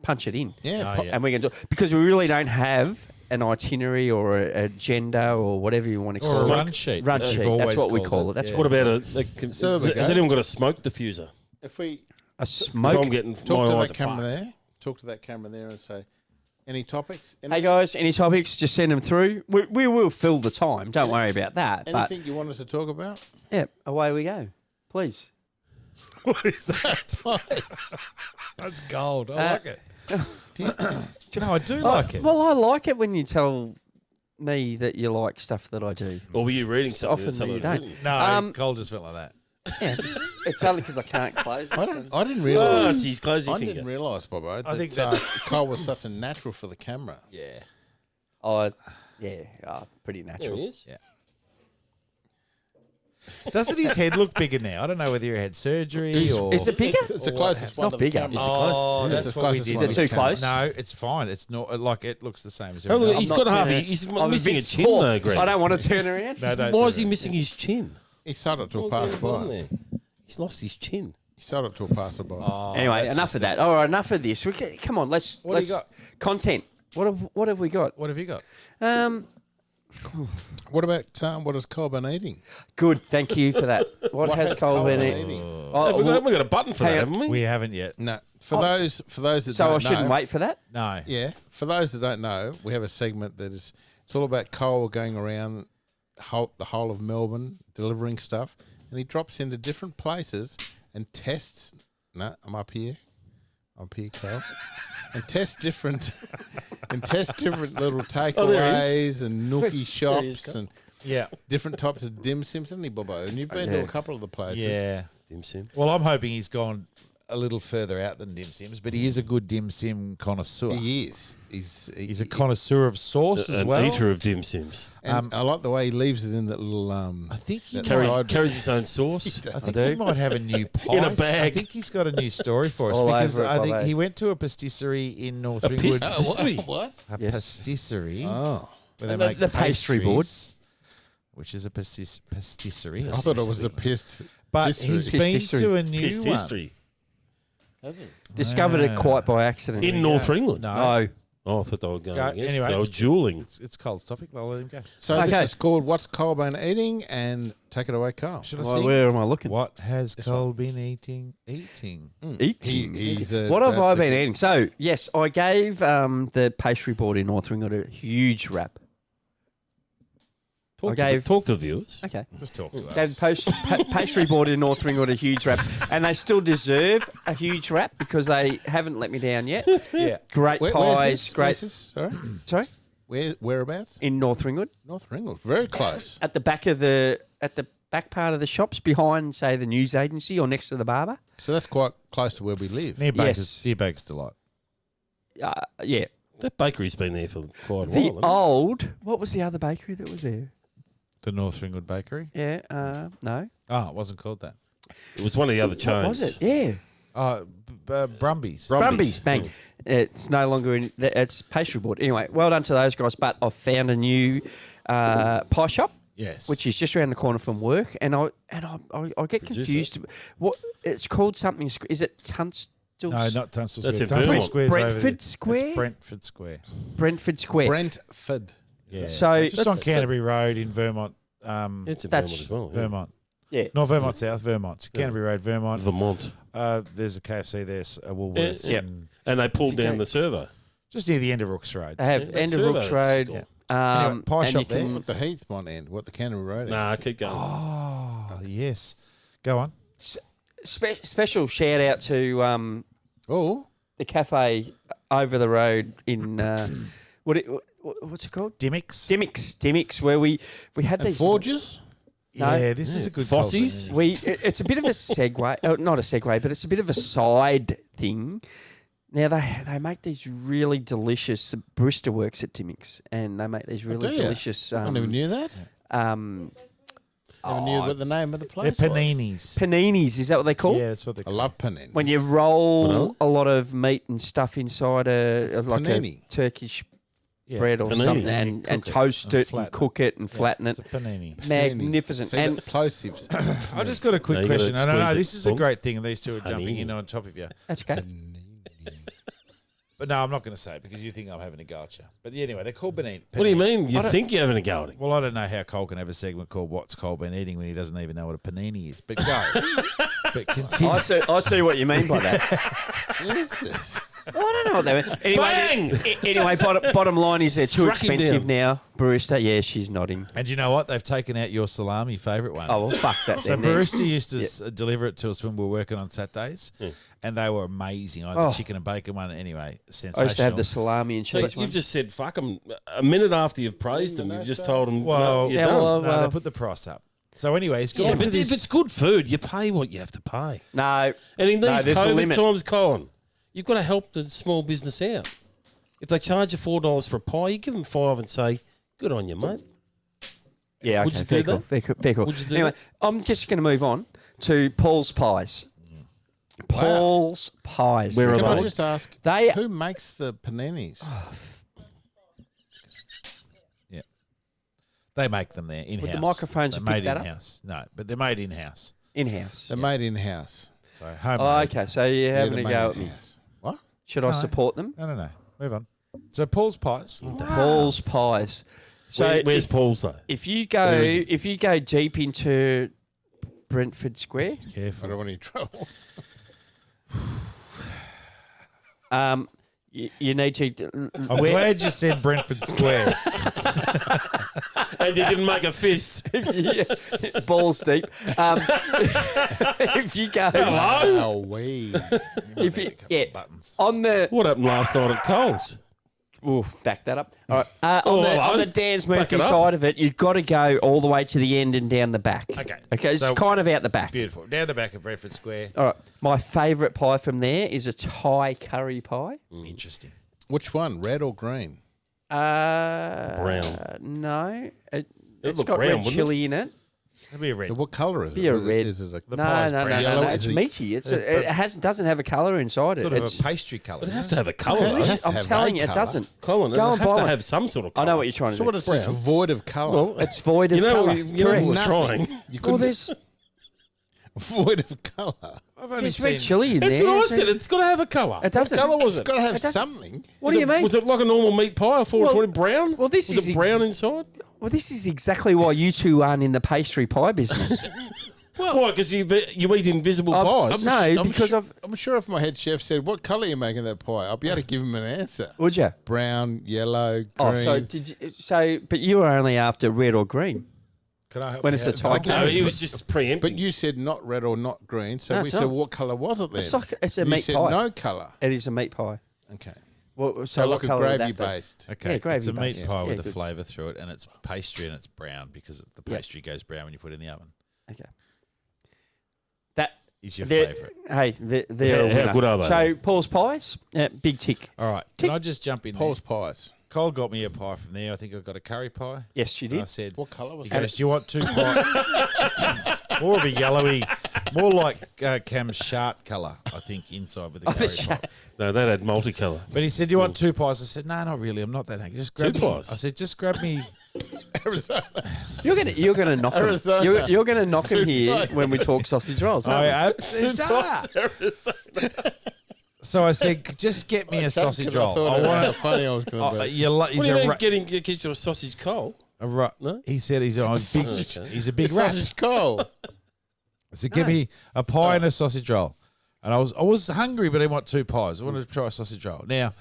punch it in. Yeah, Oh, yeah. And we can do because we really don't have an itinerary or a agenda or whatever you want to Or call a it. run sheet. Run We've sheet. always That's what we called call it. That's Yeah. What about So there we has go. anyone got a smoke diffuser? if we a 'Cause smoke. I'm getting talk my to eyes that are camera fucked. there, talk to that camera there, and say, any topics? Hey guys, any topics? Just send them through. We will fill the time. Don't worry about that. Anything you want us to talk about? But yeah, away we go. Please. What is that? That's gold. I like it. No, I do like it. Well, I like it when you tell me that you like stuff that I do. Or were you reading something? Often that someone you had don't. written? No, Cole just felt like that. Yeah, it's only because I can't close it. I didn't Oh, realise. geez, close your I finger. didn't realise, Bobo. I think that that- Cole was such a natural for the camera. Yeah. Pretty There natural. he is. Yeah. Doesn't his head look bigger now? I don't know whether he had surgery or. Is it bigger? It's the Or closest It's one not to bigger. the camera. Is it close? Oh, It's that's the what we closest did. one Is it to the too camera. close? No, it's fine. It's not like it looks the same as Oh, everything look, else. he's I'm got not half. turning- He's I'm missing a bit chin small. though, Greg. I don't want to turn around. No, don't Why do is he it. missing his chin? He sold it to a What's going on passerby. there? He's lost his chin. He sold it to a passerby. Oh, Anyway, that's enough just of that. nuts. All right, enough of this. Come on, let's. What do you let's- Content. What have we got? What have you got? What about what has Cole been eating? Good. Thank you for that. What has Cole been eating? Oh, Have we well, got a button for hang that, on. haven't we? We haven't yet. No, for those that so I don't shouldn't know, wait for that. No. Yeah, for those that don't know, we have a segment that is it's all about Cole going around the whole of Melbourne delivering stuff, and he drops into different places and tests. No, I'm up here, Cole, and tests different little takeaways and nookie shops and Yeah. different types of dim sims, isn't he, Bobo? And you've been to Yeah. a couple of the places. Yeah. Dim Sim. Well, I'm hoping he's gone a little further out than dim sims, but he is a good dim sim connoisseur. He is. He's a connoisseur of sauce as An well. eater of dim sims. And I like the way he leaves it in that little. I think he that might- side- Carries his own sauce. I think do. he might have a new pie. In a bag. I think he's got a new story for us All because over it, I think Bobo. he went to a pastisserie in North A Ringwood. pastisserie? What? A Yes. pastisserie Oh, where they The- make the pastry board. pastries, which is a pastisserie. I thought it was a pissed. But pastisserie. he's been Pastisserie. to a new Pissed one. history. Discovered it quite by accident. In North Ringland. No, No. Oh, I thought they were going Go- against. anyway, they were it's- dueling. it's Cole's topic. I'll let him go. So Okay. this is called "What's Cole been eating?" and take it away, Carl. Should I Well, sing? where am I looking? What has Cole been eating? Eating. He's What have about I to been get- eating? So, yes, I gave the pastry board in North Ringwood a huge rap. Talk to the viewers. Okay. Just talk to Gave us. the pastry board in North Ringwood a huge rap. And they still deserve a huge rap because they haven't let me down yet. Yeah. Great Where's pies. this? Great. Where's this? Sorry, Sorry? whereabouts? In North Ringwood. North Ringwood, very close. At the back of the back part of the shops behind, say, the news agency or next to the barber. So that's quite close to where we live. Near Baker's, Yes. near Baker's Delight. Yeah. That bakery's been there for quite a The while. old, what was the other bakery that was there? The North Ringwood Bakery. Yeah, no. Oh, it wasn't called that. It was one of the other chains. What was it? Yeah. Brumbies. Brumbies, bang. It's no longer in. It's pastry board. Anyway, well done to those guys. But I've found a new pie shop, Yes. which is just around the corner from work, and I get Producer. confused. What it's called something? Is it Tunstall? No, not Tunstall That's Square. in Tunstall Vermont. Square's over there. Brentford Square? It's Brentford Square. Brentford Square. Brentford. Yeah. So just on that's- Canterbury Road in Vermont. It's in That's- Vermont as well. Yeah. Vermont. Yeah. Not Vermont South, Vermont. Canterbury Road, Vermont. Vermont. There's a KFC, there's a Woolworths. Yeah. And And they pulled Okay. down the server. just near the end of Rooks Road. They have Yeah, end of that's Rooks Servo Road. School. Anyway, pie and shop you can- there. What the Heath one end? What the Canterbury Road end? Nah, keep going. Oh, yes. Go on. Special shout out to Oh, the cafe over the road in what's it called? Dimmicks. Dimmicks, where we had and these. Forges? No. Yeah, this is a good Fossies? compliment. It's a bit of a segue, not a segue, but it's a bit of a side thing. Now they make these really delicious. The barista works at Dimmicks, and they make these really do ya? delicious. I never knew that. Never knew what the name of the They're place was. paninis. Paninis, is that what they call? Yeah, that's what they I call love panini. When you roll a lot of meat and stuff inside like Panini. a Turkish yeah. bread or Panini. something, And and cook it toast and it and flatten cook it and flatten It's it. a panini. Magnificent. See, And the plosives. I just got a quick No, you gotta question. I don't know. squeeze it This is a full. great thing, and these two are Honey. jumping in on top of you. that's okay. But no, I'm not going to say it because you think I'm having a go at you. But anyway, they're called panini. What do you mean? You think you're having a go at him? Well, I don't know how Cole can have a segment called "What's Cole been eating" when he doesn't even know what a panini is. But go. But continue. I see what you mean by that. Jesus. Well, I don't know what they mean. Anyway, Bang! anyway, bottom line is they're too Struck him expensive down. now. Barista, yeah, she's nodding. And you know what? They've taken out your salami favourite one. Oh well, fuck that. So then, then. barista used to deliver it to us when we were working on Saturdays, and they were amazing. I had Oh. the chicken and bacon one. Anyway, sensational. I used to have the salami and So cheese one. you've just said fuck them. A minute after you've praised them, you've just told them, Well, no, you're yeah, done. well, No, they put the price up. So anyway, he's Yeah, gone to but this. if it's good food, you pay what you have to pay. No, And in No, these there's a COVID limit. times, Colin, you've got to help the small business out. If they charge you $4 for a pie, you give them $5 and say, good on you, mate. yeah, Would okay, you fair do cool, that? fair cool. Would you do Anyway, that? I'm just going to move on to Paul's Pies. Paul's Pies. Where are Can I they? just ask, They- who makes the paninis? Yeah, they make them there in house. Would the microphones they're pick made that in up? house? No, but they're made in house. In-house. They're made in-house. So homemade. Oh, okay, so you're Yeah, having they're a made go at me. in-house. What? Should I No. support them? No. Move on. So Paul's Pies. Paul's Pies. So Where's Paul's, though? if you go Where is it? if you go deep into Brentford Square, I Careful. don't want any trouble. you need to. I'm glad you said Brentford Square. And you didn't make a fist. Yeah, balls deep. If you go, Oh, we. if you, yeah, Buttons. on the. What happened last night at Coles? Ooh, back that up. All right. On, Oh, the, hello. on the Dan's Murphy it up. side of it, you've got to go all the way to the end and down the back. Okay. Okay, it's So- kind of out the back. Beautiful. Down the back of Brentford Square. All right. My favourite pie from there is a Thai curry pie. Interesting. Which one, red or green? Brown. No. It's look got brown, red wouldn't it? chili in it. It'll be a red. What colour is Be it? a red. Is it a The No, pie's no, no, brown. no, Yellow, no. is It's it- meaty. It doesn't have a colour inside it. Sort of It's, a pastry colour. It'd have to have a colour, It though. has to I'm have telling a you, it colour. doesn't. Colin, Go it'd and have buy to one. have some sort of I colour. know what you're trying to So do. what is this? Void of colour. Well, It's void of you know, colour. you know Correct. we're Nothing. trying. You Well, couldn't. there's Void of colour. I've only there's red seen chili in That's there. what I isn't said. it? It's got to have a colour. It doesn't. What colour was It's it? got to have It doesn't- something. What do you mean? Was it like a normal meat pie? I thought Well- it was brown. well, this was is it brown ex- inside? Well, this is exactly why you two aren't in the pastry pie business. Why? Because you eat invisible I've- pies. no, I'm because su- I've. I'm sure if my head chef said, "What colour are you making that pie?" I'll be able to give him an answer. Would you? Brown, yellow, green. Oh, so did you? So, but you were only after red or green. Can I help When you it's a out? type. No, he was just preempting. But you said not red or not green, so No, we it's said, not. "What colour was it then?" It's a you meat said pie. no colour. It is a meat pie. Okay, Well, so what like a colour would gravy that be? based. Okay, Yeah, gravy it's a meat based. pie Yeah, with a good. flavour through it, and it's pastry and it's brown because the Yeah. pastry goes brown when you put it in the oven. Okay. That Is your they're- favourite. Hey, they're a How winner. good are they? So Paul's Pies, big tick. All right, can I just jump in Paul's there? pies. Cole got me a pie from there. I think I got a curry pie. Yes, you And I did. said, What colour was he it? goes, do you want two pies? More of a yellowy, more like Cam's shart colour, I think, inside with the Oh, the curry pie. No, that had multicolour. But he said, do you want two pies? I said, no, not really. I'm not that hungry. Just grab Two me. pies? I said, just grab me. Arizona. You're gonna knock him. Arizona. You're gonna knock him Two here pies. when we talk sausage rolls. aren't I hope So I said, just get me a sausage roll. I thought I how want funny I was going to be. What do you mean get you a sausage cold? No? He said he's a big, Okay. he's a big rat. Sausage cold. So give me a pie and a sausage roll. And I was hungry, but I want 2 pies. I wanted to try a sausage roll. Now,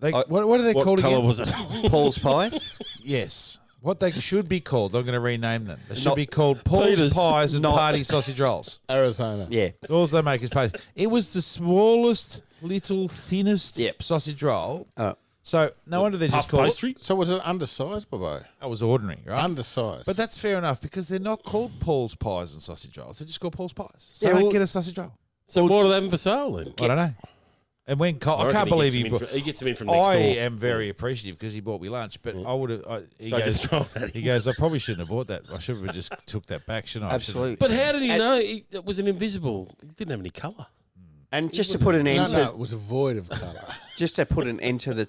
what are they What called colour again? was it? Paul's Pies. Yes. What they should be called, I'm going to rename them. They should Not be called Paul's Peter's, Pies and not- Party Sausage Rolls. Arizona. Yeah. All they make is pies. It was the smallest, little, thinnest Yep. sausage roll. Oh. So no wonder they just Puff called it. pastry? So was it undersized, Bobo? That was ordinary, right? Undersized. But that's fair enough because they're not called Paul's Pies and Sausage Rolls. They're just called Paul's Pies. So Yeah, don't well- get a sausage roll. So what are they having for sale then? I don't know. And when I reckon can't believe he gets them in from next I door. am very appreciative because he bought me lunch, but I would have. He So I just goes, throw it at him. he goes, I probably shouldn't have bought that. I should have just took that back, shouldn't I? Absolutely. But how did he And- know it was an invisible? It didn't have any colour. And just to put an end no, to it was a void of colour. just to put an end to the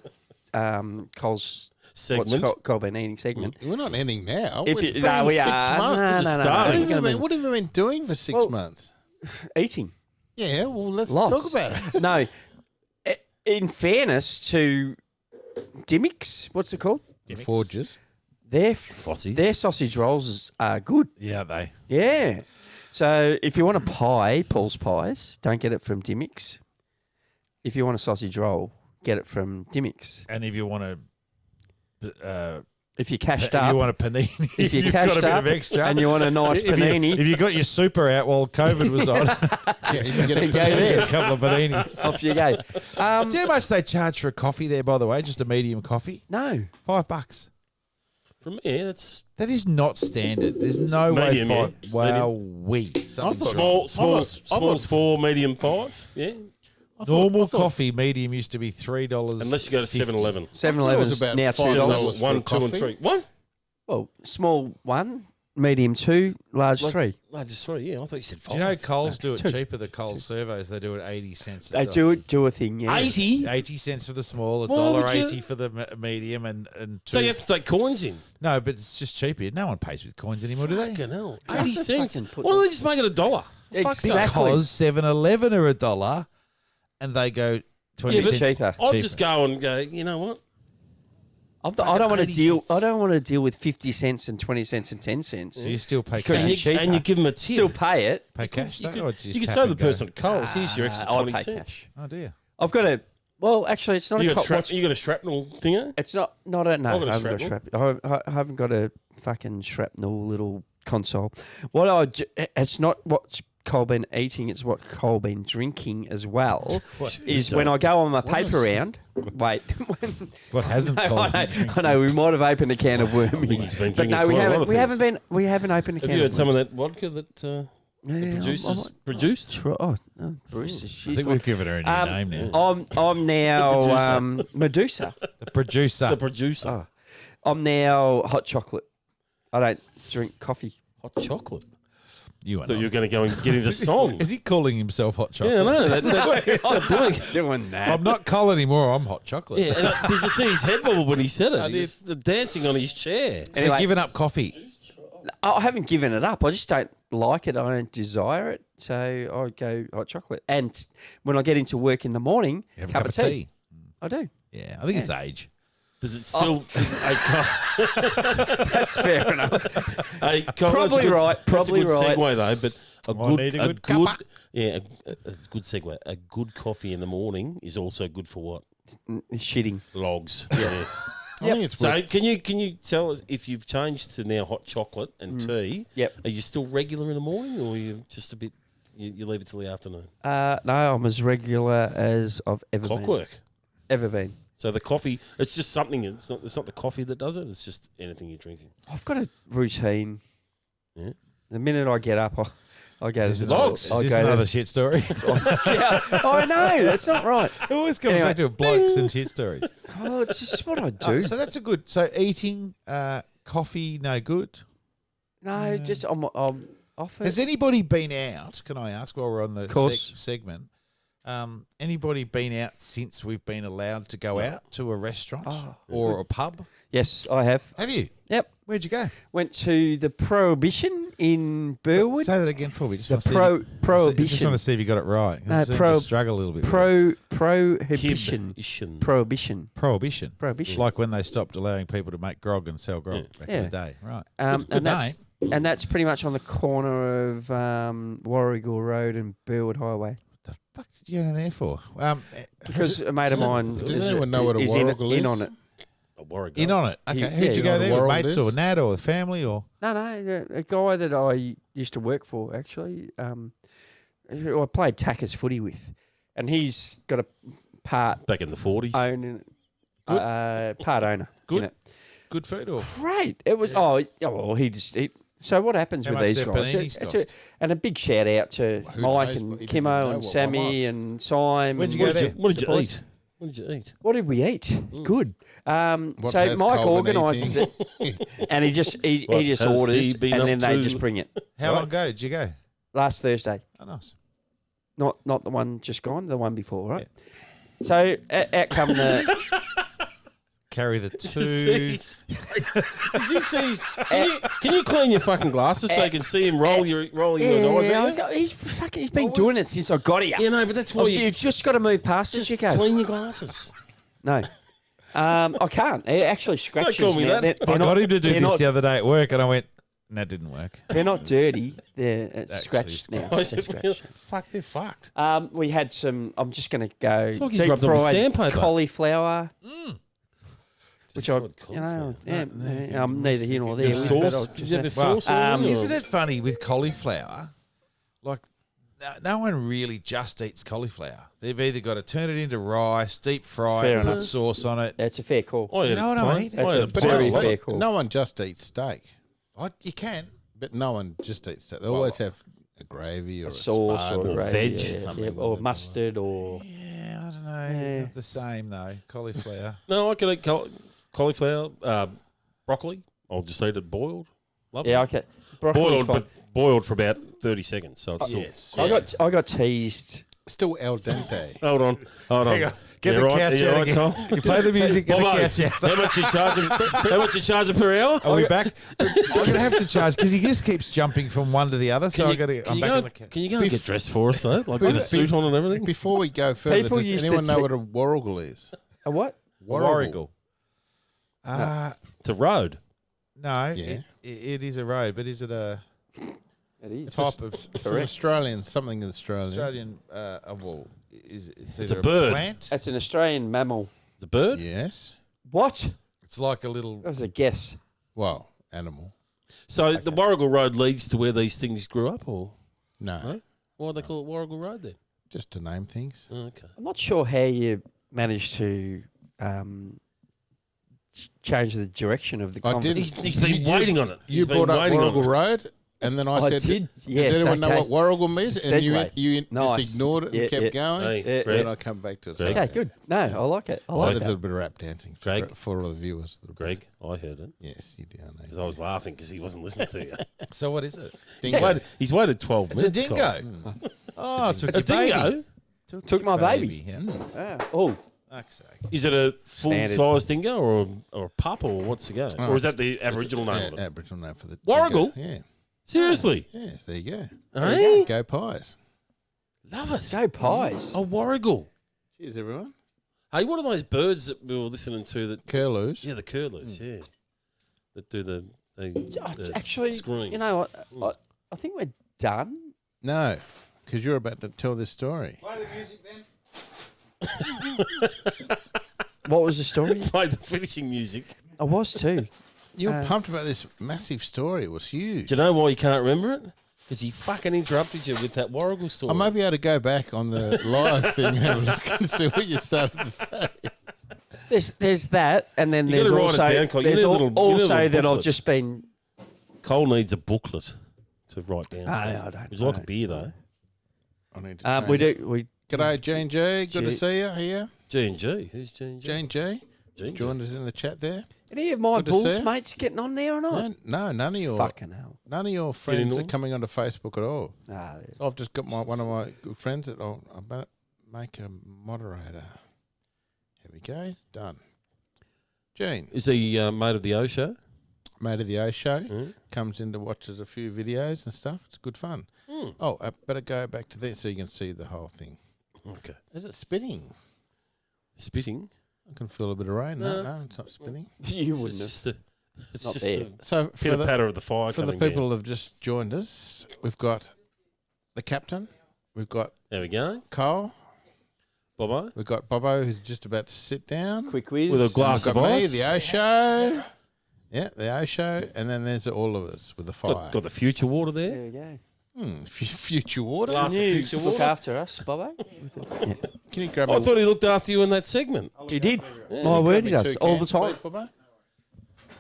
Cole's Segment. Cole been eating segment. We're not ending now. If It's you- been no, we 6 are. months. No, no, no, started. no, What, no, have no, you been, what have you been doing for 6 Well, months? Eating. Yeah, well, let's Lots. talk about it. No, in fairness to Dimmicks, what's it called? Forges. Their Fossies. sausage rolls are good. Yeah, they. Yeah. So if you want a pie, Paul's Pies, don't get it from Dimmicks. If you want a sausage roll, get it from Dimmicks. And if you want to, If you cashed if you up, want a panini, if you you've got cashed a bit up of extra, and you want a nice panini, if you got your super out while COVID was on, Yeah, you can get a Go there. a couple of paninis. off you go. Do you know how much they charge for a coffee there? By the way, just a medium coffee, No. $5. From here, it's That is not standard. There's no Medium, way. yeah. Wow, we something's thought- wrong. small's 4, medium 5. Yeah, Normal coffee medium used to be $3. unless you go to 7-Eleven. 7-Eleven's was about now $5 $2. for 1, a 2, and coffee. 3. What? Well, small 1, medium 2, large 3. Largest 3. Yeah, I thought you said 5. Do you know Coles do it two. cheaper? The Coles surveys they do it 80 cents. They do a thing, yeah. 80? 80 cents for the small, Why would you- $1.80 for the medium, and So two. you have to take coins in. No, but it's just cheaper. No one pays with coins anymore, do they? Fucking hell. 80 cents. fucking put Why don't they just make it $1? Fuck's sake. Exactly. Because 7-Eleven are $1, and they go 20 Yeah, but cents cheaper. I'll just go and go, you know what? I don't want to 80 deal. cents. I don't want to deal with 50 cents and 20 cents and 10 cents. So you still pay Because And cash. cheaper. you give them a tip. Still pay it. Pay cash, You though, could, or just you could tap say to and the go? person at Coles, here's your extra I 20 pay cents. cash. Oh, dear. I've got a. Well, actually, it's not You a. got, you got a shrapnel thinger? It's not a. No, I've got a I haven't got a shrapnel. I haven't got a fucking shrapnel little console. What I. It's not what Cole been eating. It's what Cole been drinking as well. Is when I go on my paper round. Wait. What hasn't No, Coles been I drinking? know we might have opened a can of he's been wormies, but drinking no, we quite a lot haven't. of We haven't things. been. We haven't opened a can. Have you had of some of wormies. that vodka that the Yeah, producers produced? Oh, no, Bruce. I think we've given her a new name now. I'm now Medusa. The producer. The producer. Oh. I'm now hot chocolate. I don't drink coffee. Hot chocolate. You are So not. you're going to go and get into song. Is he calling himself hot chocolate? Yeah, I know. That's I'm not doing that. I'm not Cole anymore. I'm hot chocolate. Yeah, and did you see his head wobble when he said it? I He was dancing on his chair. So Anyway. giving up coffee. I haven't given it up. I just don't like it. I don't desire it. So I go hot chocolate. And when I get into work in the morning, You have a cup of tea. I do. Yeah, I think it's age. Does it still? That's fair enough. Hey, Cole, Probably that's a good- right, probably that's a good right. segue though, but need a good cuppa. yeah, a good segue. A good coffee in the morning is also good for what? Shitting. Logs. Yeah. I think it's So worth, can you tell us if you've changed to now hot chocolate and tea? Yep. Are you still regular in the morning, or are you just a bit? You leave it till the afternoon. No, I'm as regular as I've ever been. Clockwork. Ever been. So the coffee, it's just something. It's not the coffee that does it. It's just anything you're drinking. I've got a routine. Yeah. The minute I get up, I go to Is the this logs. Is this another shit story? Yeah. Oh, no, that's not right. It always comes Anyway. back to blokes and shit stories. Oh, it's just what I do. Oh, so that's a good. So eating coffee, no good. No, just I'm off it. Has anybody been out? Can I ask while we're on the course. segment? Anybody been out since we've been allowed to go out to a restaurant Oh. or a pub? Yes, I have. Have you? Yep. Where'd you go? Went to the Prohibition in Burwood. Say that again for me. Just The want to see if you- Prohibition. Just want to see if you got it right. No, I seem to struggle a little bit. with it. Prohibition. Prohibition. Prohibition. Prohibition. Prohibition. Like when they stopped allowing people to make grog and sell grog back in Yeah. the day. Right. And Good that's pretty much on the corner of Warrigal Road and Burwood Highway. The fuck did you go down there for? Because a mate of mine Does anyone know what a Warrigal in is? on it. A Warrigal. in on it. Okay. Yeah, Who'd you you go know there what with? Warrigal Mates is? or Nat or the family or? No, a guy that I used to work for, actually, who I played tackers footy with. And he's got a part Back in the 40s. part owner Good. in it. Good food or? Great. It was, so what happens How with much these their guys? paninis It's cost? and a big shout out to Who Mike knows and what- he didn't know Kimmo what and one Sammy was. and Simon. Where'd you go there? What did you The boys. eat? What did you eat? What did we eat? Good. What So has Mike Cole been organises it, eating? and he just What has orders, he been and up then they to? just bring it. How long ago did you go? Last Thursday, Oh, nice. not the one just gone, the one before, right? So out come the Carry the two. Did you see? Can you clean your fucking glasses so you can see him rolling your eyes out? he's been doing it since I got here. Yeah, no, but that's why You've just got to move past it, you go. clean your glasses. No. I can't. It actually scratches. call me now. that. I got him to do they're this not- the other day at work, and I went, "That didn't work." They're not dirty. They're Actually scratched now. Oh, They're scratched. Fuck, they're fucked. We had some. I'm just going to go It's like he's deep rubbed on with fried sandpaper. cauliflower, which I, fried I'm neither here nor there. With but sauce? I'll Did just- you have the Well, sauce on it, or- Isn't it funny with cauliflower? Like, no one really just eats cauliflower. They've either got to turn it into rice, deep fry, Fair it, put enough. sauce on it. That's a fair call. I You ate know it what I plain. mean? That's ate a it But very plain. no, fair call. no one just eats steak. You can. But no one just eats steak. They always have a gravy or a Sauce spud or, or gravy, veg or something or like that. mustard or Yeah, I don't know. Yeah. Not the same though. Cauliflower. No, I can eat cauliflower, broccoli. I'll just eat it boiled. Love yeah. it. Okay, broccoli's Boiled, fine. but boiled for about 30 seconds. So it's still. Yes. I got teased. Still al dente. Hold on. Hang on. Get You the right? couch You out right, again. Cole? You play the music. Get the Bobo, couch out. how much you charging? How much you charging per hour? Are we back? I'm going to have to charge because he just keeps jumping from one to the other. So I got to. I'm back on the couch. Can you go and get dressed for us though? Like get a suit on and everything. Before we go further, People does used to anyone know take- what a Warrigal is? A what? Warrigal. It's a road. No, Yeah. it is a road, but is it a It is. type of It's an Australian, something Australian. Australian well, it's It's either a bird. plant. That's an Australian mammal. It's a bird. Yes. What? It's like a little. That was a guess. Well, animal. So the Warrigal Road leads to where these things grew up, or No, No? why do they call it Warrigal Road then? just to name things. Okay. I'm not sure how you managed to change the direction of the I did. conversation. He's been waiting on it. You He's been brought up waiting on Warrigal it. Road, and then I I said, did, yes, does anyone know okay. what Warrigal means? And Segue. you Nice. just ignored it and Yeah, kept yeah. going. Hey, Yeah, Greg, Then I come back to it. Greg. Okay, good. No, I like it. I So like there's a it. little bit of rap dancing Greg. for all the viewers. Greg, I heard it Yes, you do. I know. because I was laughing because he wasn't listening to you. So what is it? Dingo. He's waited 12 It's a minutes. dingo. Cole. Oh, it took It's a your baby. dingo. Took my baby. Yeah. Ah, oh, Fuck's sake. Is it a Standard. full-size dingo or a pup or what's the go? Oh, Or is that the Aboriginal name Yeah, of it? Aboriginal name for the Warrigal? dingo. Yeah. Seriously? Yes, there you go. Hey? Go Pies. Love it. go pies. A warrigal. Cheers, everyone. Hey, what are those birds that we were listening to that... Curlews. Yeah, the curlews, yeah. That do the Actually, screams. you know what? I think we're done. No, because you're about to tell this story. Play the music then. What was the story? Play the finishing music. I was too. You were pumped about this massive story. It was huge. Do you know why you can't remember it? Because he fucking interrupted you with that warrigal story. I might be able to go back on the live thing and have a look and see what you started to say. There's that, and then You there's gotta write also it down, Cole. You there's need a al- little- you need a also little that I've booklet. just been. Cole needs a booklet to write down. Ah, stuff. I don't- Would you like I a beer, though? I need to We change it. do. We G'day, Jane J. Good to G- see you here. G&G. Who's G&G? Jane J. G&G. Joined us in the chat there. any of my Good to see Bulls you. mates getting on there or not? No, none of your Fucking hell. none of your friends in are on? coming onto Facebook at all. Nah, I've just got one of my good friends that I'll better make a moderator. Here we go. Done. Gene. Is he mate of the O show? mate of the O show, comes in to watches a few videos and stuff. It's good fun. Oh, I better go back to this so you can see the whole thing. Okay. Is it spinning? Spitting. I can feel a bit of rain. No, it's not spinning. You wouldn't It's have. just it's Not just there. a So for pitter the, patter of the fire for the coming people down. who have just joined us, we've got the captain, we've got There we go. Cole, Bye-bye. we've got Bobo who's just about to sit down. Quick whiz. With a glass We've of got me, ice. the O show. Yeah, the O show, and then there's all of us with the fire. Got the future water there. There we go. Future water. Glass of You future look water. after us, Bobbo. Can you grab I thought he looked after you in that segment. He did. My word, he does. All the time.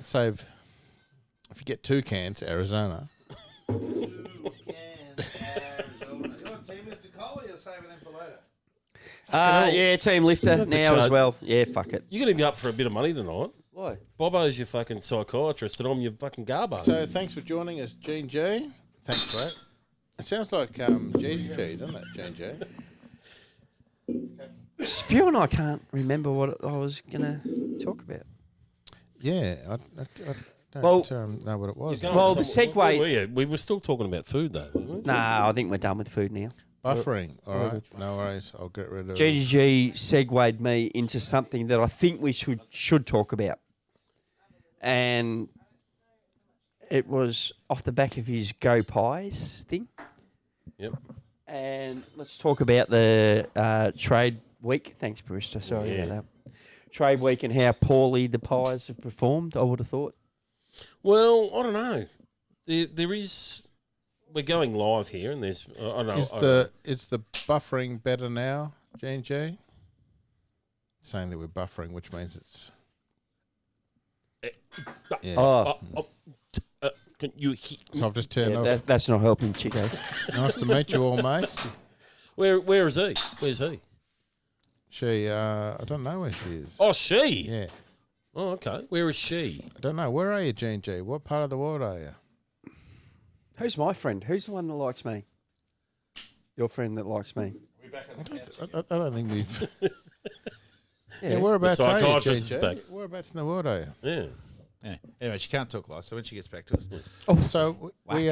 Save. If you get 2 cans, Arizona. Yeah, team lifter have to now as charge- well. Yeah, fuck it. You're going to be up for a bit of money tonight. Why? Bobo's your fucking psychiatrist and I'm your fucking garbo. So thanks for joining us, Gene G. Thanks for that. It sounds like GG, doesn't it, Gene G? Spew and I can't remember what I was going to talk about. Yeah, I don't Well- know what it was. You're going Well, the somewhere- segue- where were you? We were still talking about food though, weren't we? Nah, I think we're done with food now. Buffering. All right, no worries. I'll get rid of it. GGG segued me into something that I think we should talk about. And it was off the back of his Go Pies thing. Yep. And let's talk about the trade week. Thanks, Barista. Sorry about that. Trade week and how poorly the Pies have performed, I would have thought. Well, I don't know. There is. We're going live here, and there's. I don't know. Is the buffering better now, Gene G? Saying that we're buffering, which means it's. Yeah. Oh, Can you? So I've just turned yeah, off. that's not helping, Chico. Nice to meet you all, mate. Where is he? Where's he? She, I don't know where she is. Oh, she. Yeah, Oh, okay. Where is she? I don't know. Where are you, Gene G? What part of the world are you? Who's my friend? Who's the one that likes me? Your friend that likes me. I don't think we've. Yeah. Yeah, whereabouts are you, Gene psychiatrist G? is back. Whereabouts in the world are you? Yeah. Yeah. Anyway, she can't talk live, so when she gets back to us, So we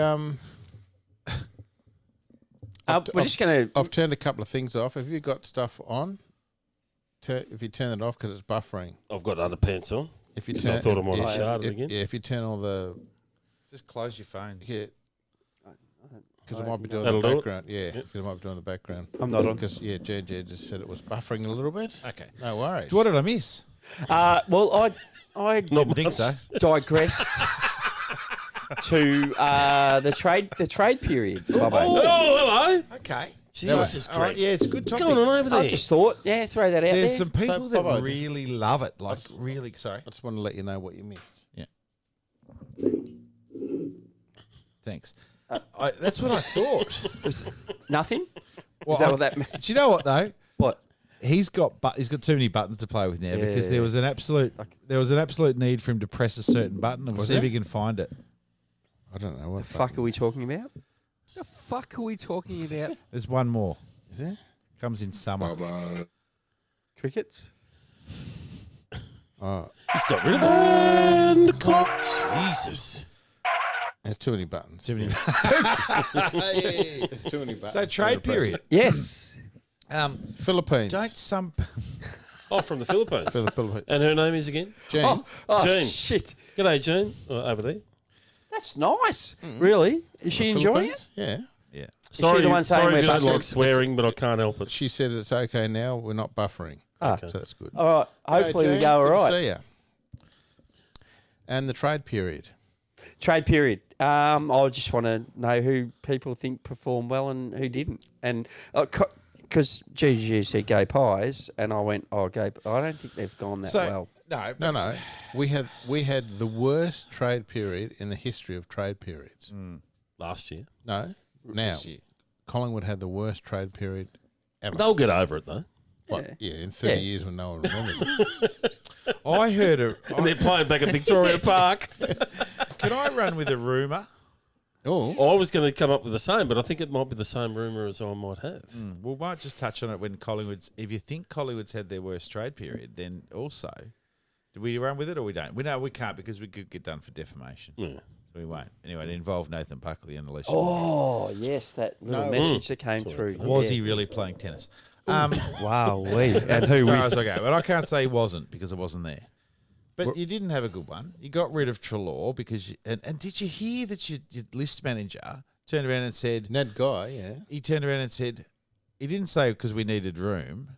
We're just going to... I've turned a couple of things off. Have you got stuff on? If you turn it off because it's buffering. I've got underpants on. If you 'Cause turn, I thought I might have if- sharded if- again. Yeah, if you turn all the just close your phone. because it might be doing That'll the do it. background. Yeah, because it might be doing the background. I'm not on. Because JJ just said it was buffering a little bit. Okay. No worries. What did I miss? Well, I Not Think much. so. digressed to the trade period, Bobbo. Oh, hello. Okay. Jesus All right. Christ. Yeah, it's a good What's topic. going on over there? I just thought, yeah, throw that out There's there. some people So, that Bobo, just- really love it. Like, really. Sorry. I just want to let you know what you missed. Thanks. That's what I thought. Nothing? Well, Is that what that meant? Do you know what though? What? He's got too many buttons to play with now because there was an absolute need for him to press a certain button, and we'll Was see if there? he can find it. I don't know what The fuck are we talking about? The fuck are we talking about? There's one more. is there. Comes in summer. Crickets? Oh, He's got rid of it. The clock. Jesus. there's too many buttons. Too many- There's too many buttons. So trade period. Yes. Philippines. Don't some Oh, from the Philippines. Philippines. And her name is again? Jane. Oh, Jane. shit. G'day, Jane. Over there. That's nice. Really? Is she enjoying it? Philippines? Yeah. yeah. Sorry, the one saying sorry we're if you don't buffering? like swearing, but I can't help it. She said it's okay now. We're not buffering. Ah. So that's good. All right. Hopefully Hey, we Jane, go all good to right. See ya. And the trade period. Trade period. I just want to know who people think performed well and who didn't. And because GG said Go Pies, and I went, I don't think they've gone that well. No. We had the worst trade period in the history of trade periods. Last year. No. Now, This year. Collingwood had the worst trade period ever. They'll get over it, though. What? Yeah, in 30 Yeah. years when no one remembers it. I heard a. And they're playing back at Victoria Park. Can I run with a rumour? Oh, I was going to come up with the same, but I think it might be the same rumour as I might have. We might just touch on it when Collingwood's. If you think Collingwood's had their worst trade period, then also Do we run with it or we don't? We know we can't because we could get done for defamation. Yeah. So we won't. Anyway, it involved Nathan Buckley and Alicia. Oh, yes, that little message that came through. Was Yeah. he really playing tennis? Wow, and That's who as we far as I go. But I can't say he wasn't because I wasn't there. But you didn't have a good one. You got rid of Treloar because and did you hear that your list manager turned around and said Ned Guy, yeah. he turned around and said he didn't say because we needed room.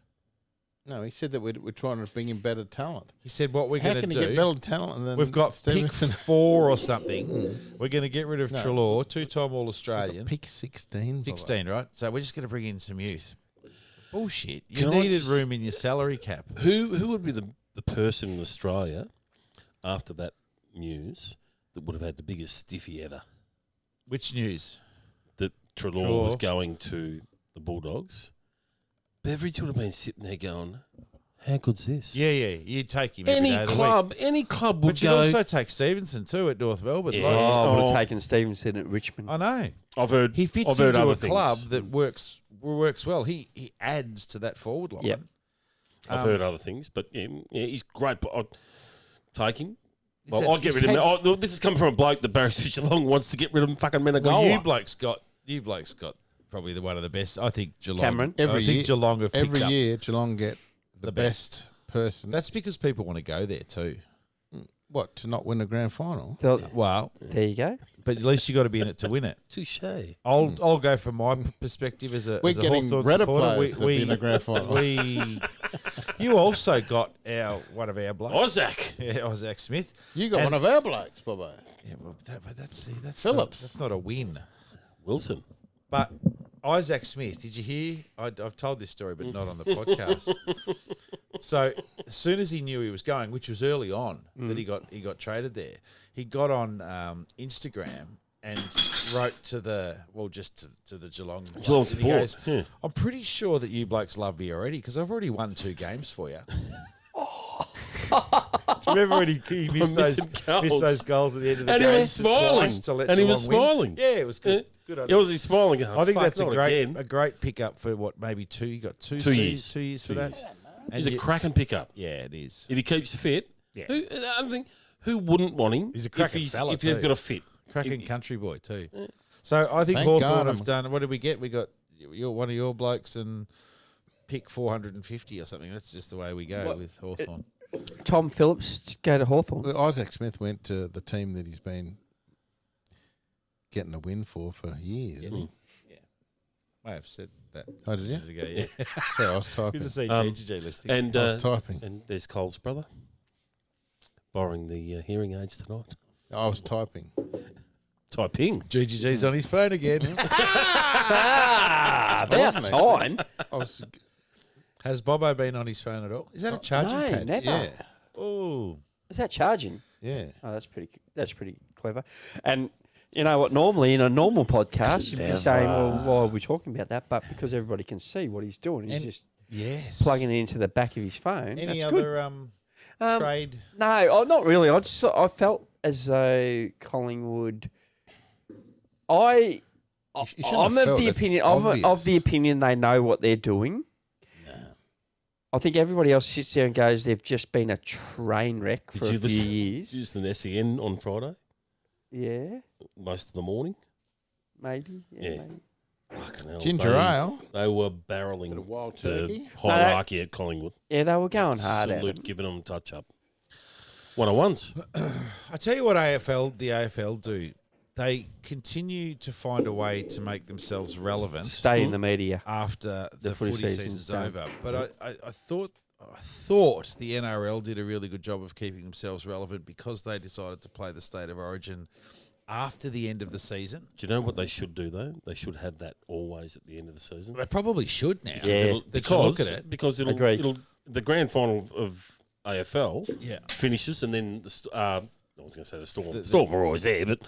No, he said that we're trying to bring in better talent. He said what we're How going to can do. he get better talent? And then We've got pick Stevenson? 4 or something. We're going to get rid of Treloar, 2-time All Australian. Pick 16. 16, right? So we're just going to bring in some youth. Bullshit. You Can I needed just- room in your salary cap. Who would be the person in Australia after that news that would have had the biggest stiffy ever? Which news? That Treloar was going to the Bulldogs. Beveridge would have been sitting there going, how good's this? Yeah. You'd take him every Any day of the week. any club would But you'd go. also take Stevenson too at North Melbourne. Yeah. Like, I would Oh. have taken Stevenson at Richmond. I know. I've heard He fits I've heard into other a club things. that works well. He adds to that forward line. Yep. I've heard other things, but yeah, he's great. But I'd take him. Well, He's I'll get rid of him. This is coming from a bloke that Barry Geelong wants to get rid of him. Fucking Menegola. Well, you blokes got probably one of the best. I think Geelong. Cameron? I think Geelong have picked Every up. year, Geelong get the best. best person. That's because people want to go there too. What, to not win a grand final? Well, There you go. but at least you got to be in it to win it. Touche. I'll go from my perspective as a We're as a getting Hawthorn Redder supporter. players to be in the grand final. You also got one of our blokes, Isaac. yeah, Isaac Smith. You got And- one of our blokes, Bobo. Yeah, well, that's Phillips. That's not a win. Wilson. But Isaac Smith, did you hear? I've told this story, but not on the podcast. So as soon as he knew he was going, which was early on, that he got traded there, he got on Instagram and wrote to the Geelong blokes, and he support, goes, yeah. I'm pretty sure that you blokes love me already because I've already won 2 games for you. Do you remember when he missed those goals at the end of the And game? he was smiling. twice to let And he was Geelong win? smiling. Yeah, it was good. Good on Yeah, him. was he smiling? Oh, I think fuck, that's not a again. great pickup for what, maybe 2. You got 2 2 years, years. 2 years for 2 that. years. And He's a you- cracking pickup. Yeah, it is. If he keeps fit. Yeah. Who, I don't think, who wouldn't want him? He's a cracking fella if he's too. got a fit. Cracking country boy too. So I think Thank Hawthorn God have I'm- done. What did we get? We got one of your blokes and pick 450 or something. That's just the way we go with Hawthorn. Tom Phillips go to Hawthorn. Well, Isaac Smith went to the team that he's been getting a win for years. Yeah. I have said that. Oh, did you? a minute ago, yeah. Sorry, I was Good typing. to see GGG listing. And I was typing. and there's Cole's brother borrowing the hearing aids tonight. I was typing. Typing. GGG's on his phone again. About wasn't time. I was, Has Bobo been on his phone at all? Is that a charging No, pad? never. yeah, Oh, Is that charging? yeah. Oh, that's pretty clever. And you know what? Normally in a normal podcast, you'd be saying, "Well, why are we talking about that?" But because everybody can see what he's doing, he's And- just yes. plugging it into the back of his phone. Any That's good. other trade? No, not really. I felt as though Collingwood. I'm shouldn't have of felt the it's opinion. I'm of obvious. the opinion they know what they're doing. I think everybody else sits there and goes, they've just been a train wreck for a few years. Used an SEN on Friday, Yeah, most of the morning. maybe. Yeah. Maybe. Fucking hell. Ginger ale. They were barreling Bit of wild the turkey. hierarchy at Collingwood. Yeah, they were going hard at Salute, it. giving them touch up. 101s. I tell you what, the AFL do. They continue to find a way to make themselves relevant Stay in the media. after the footy footy season's season's done. over. But I thought the NRL did a really good job of keeping themselves relevant because they decided to play the State of Origin after the end of the season. Do you know what they should do, though? They should have that always at the end of the season. They probably should now. Yeah. They should look at Because, it. because Agreed. it'll the grand final of AFL Yeah. finishes, and then I was going to say the Storm. Storm were always there, but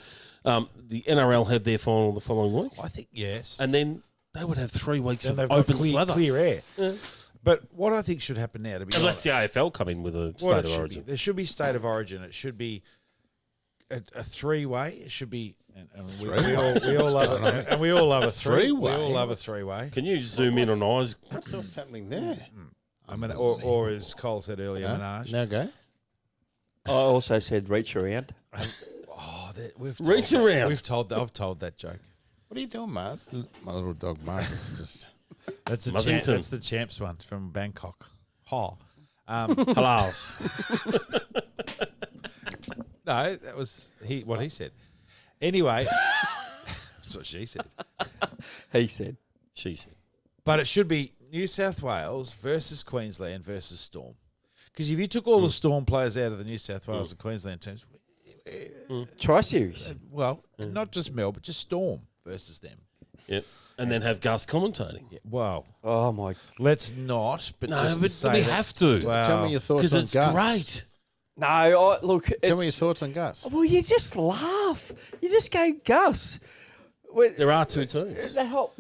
the NRL have their final the following week, I think yes. and then they would have 3 weeks Then of they've got open slather. clear air. But what I think should happen now, to be Unless honest, the AFL come in with a what state it of should origin. be, there should be State of Origin. It should be a 3-way. It should be, and we all love it, and we all love a Three-way? We all love a 3-way. Can you zoom in on eyes? What's happening there? I mean, or as Cole said earlier, Menage. Now go. I also said reach around. Oh, we've Reach told that- around. I've told that joke. What are you doing, Mars? My little dog Mars is just. That's Muzzington. that's the champs one from Bangkok. Ha. Halas. No, that was what he said. Anyway, that's what she said. He said. She said. But it should be New South Wales versus Queensland versus Storm. Because if you took all the Storm players out of the New South Wales and Queensland teams, Tri-series. well, not just Melbourne, but just Storm versus them. Yep. And then have Gus commentating. Yeah, well, Oh, my. let's not. But No, just but to say we that- have to. Well, Tell me your thoughts Because on it's Gus. great. No, look. Tell me your it's- thoughts on Gus. Well, you just laugh. You just go Gus. Well, There are two teams. the whole,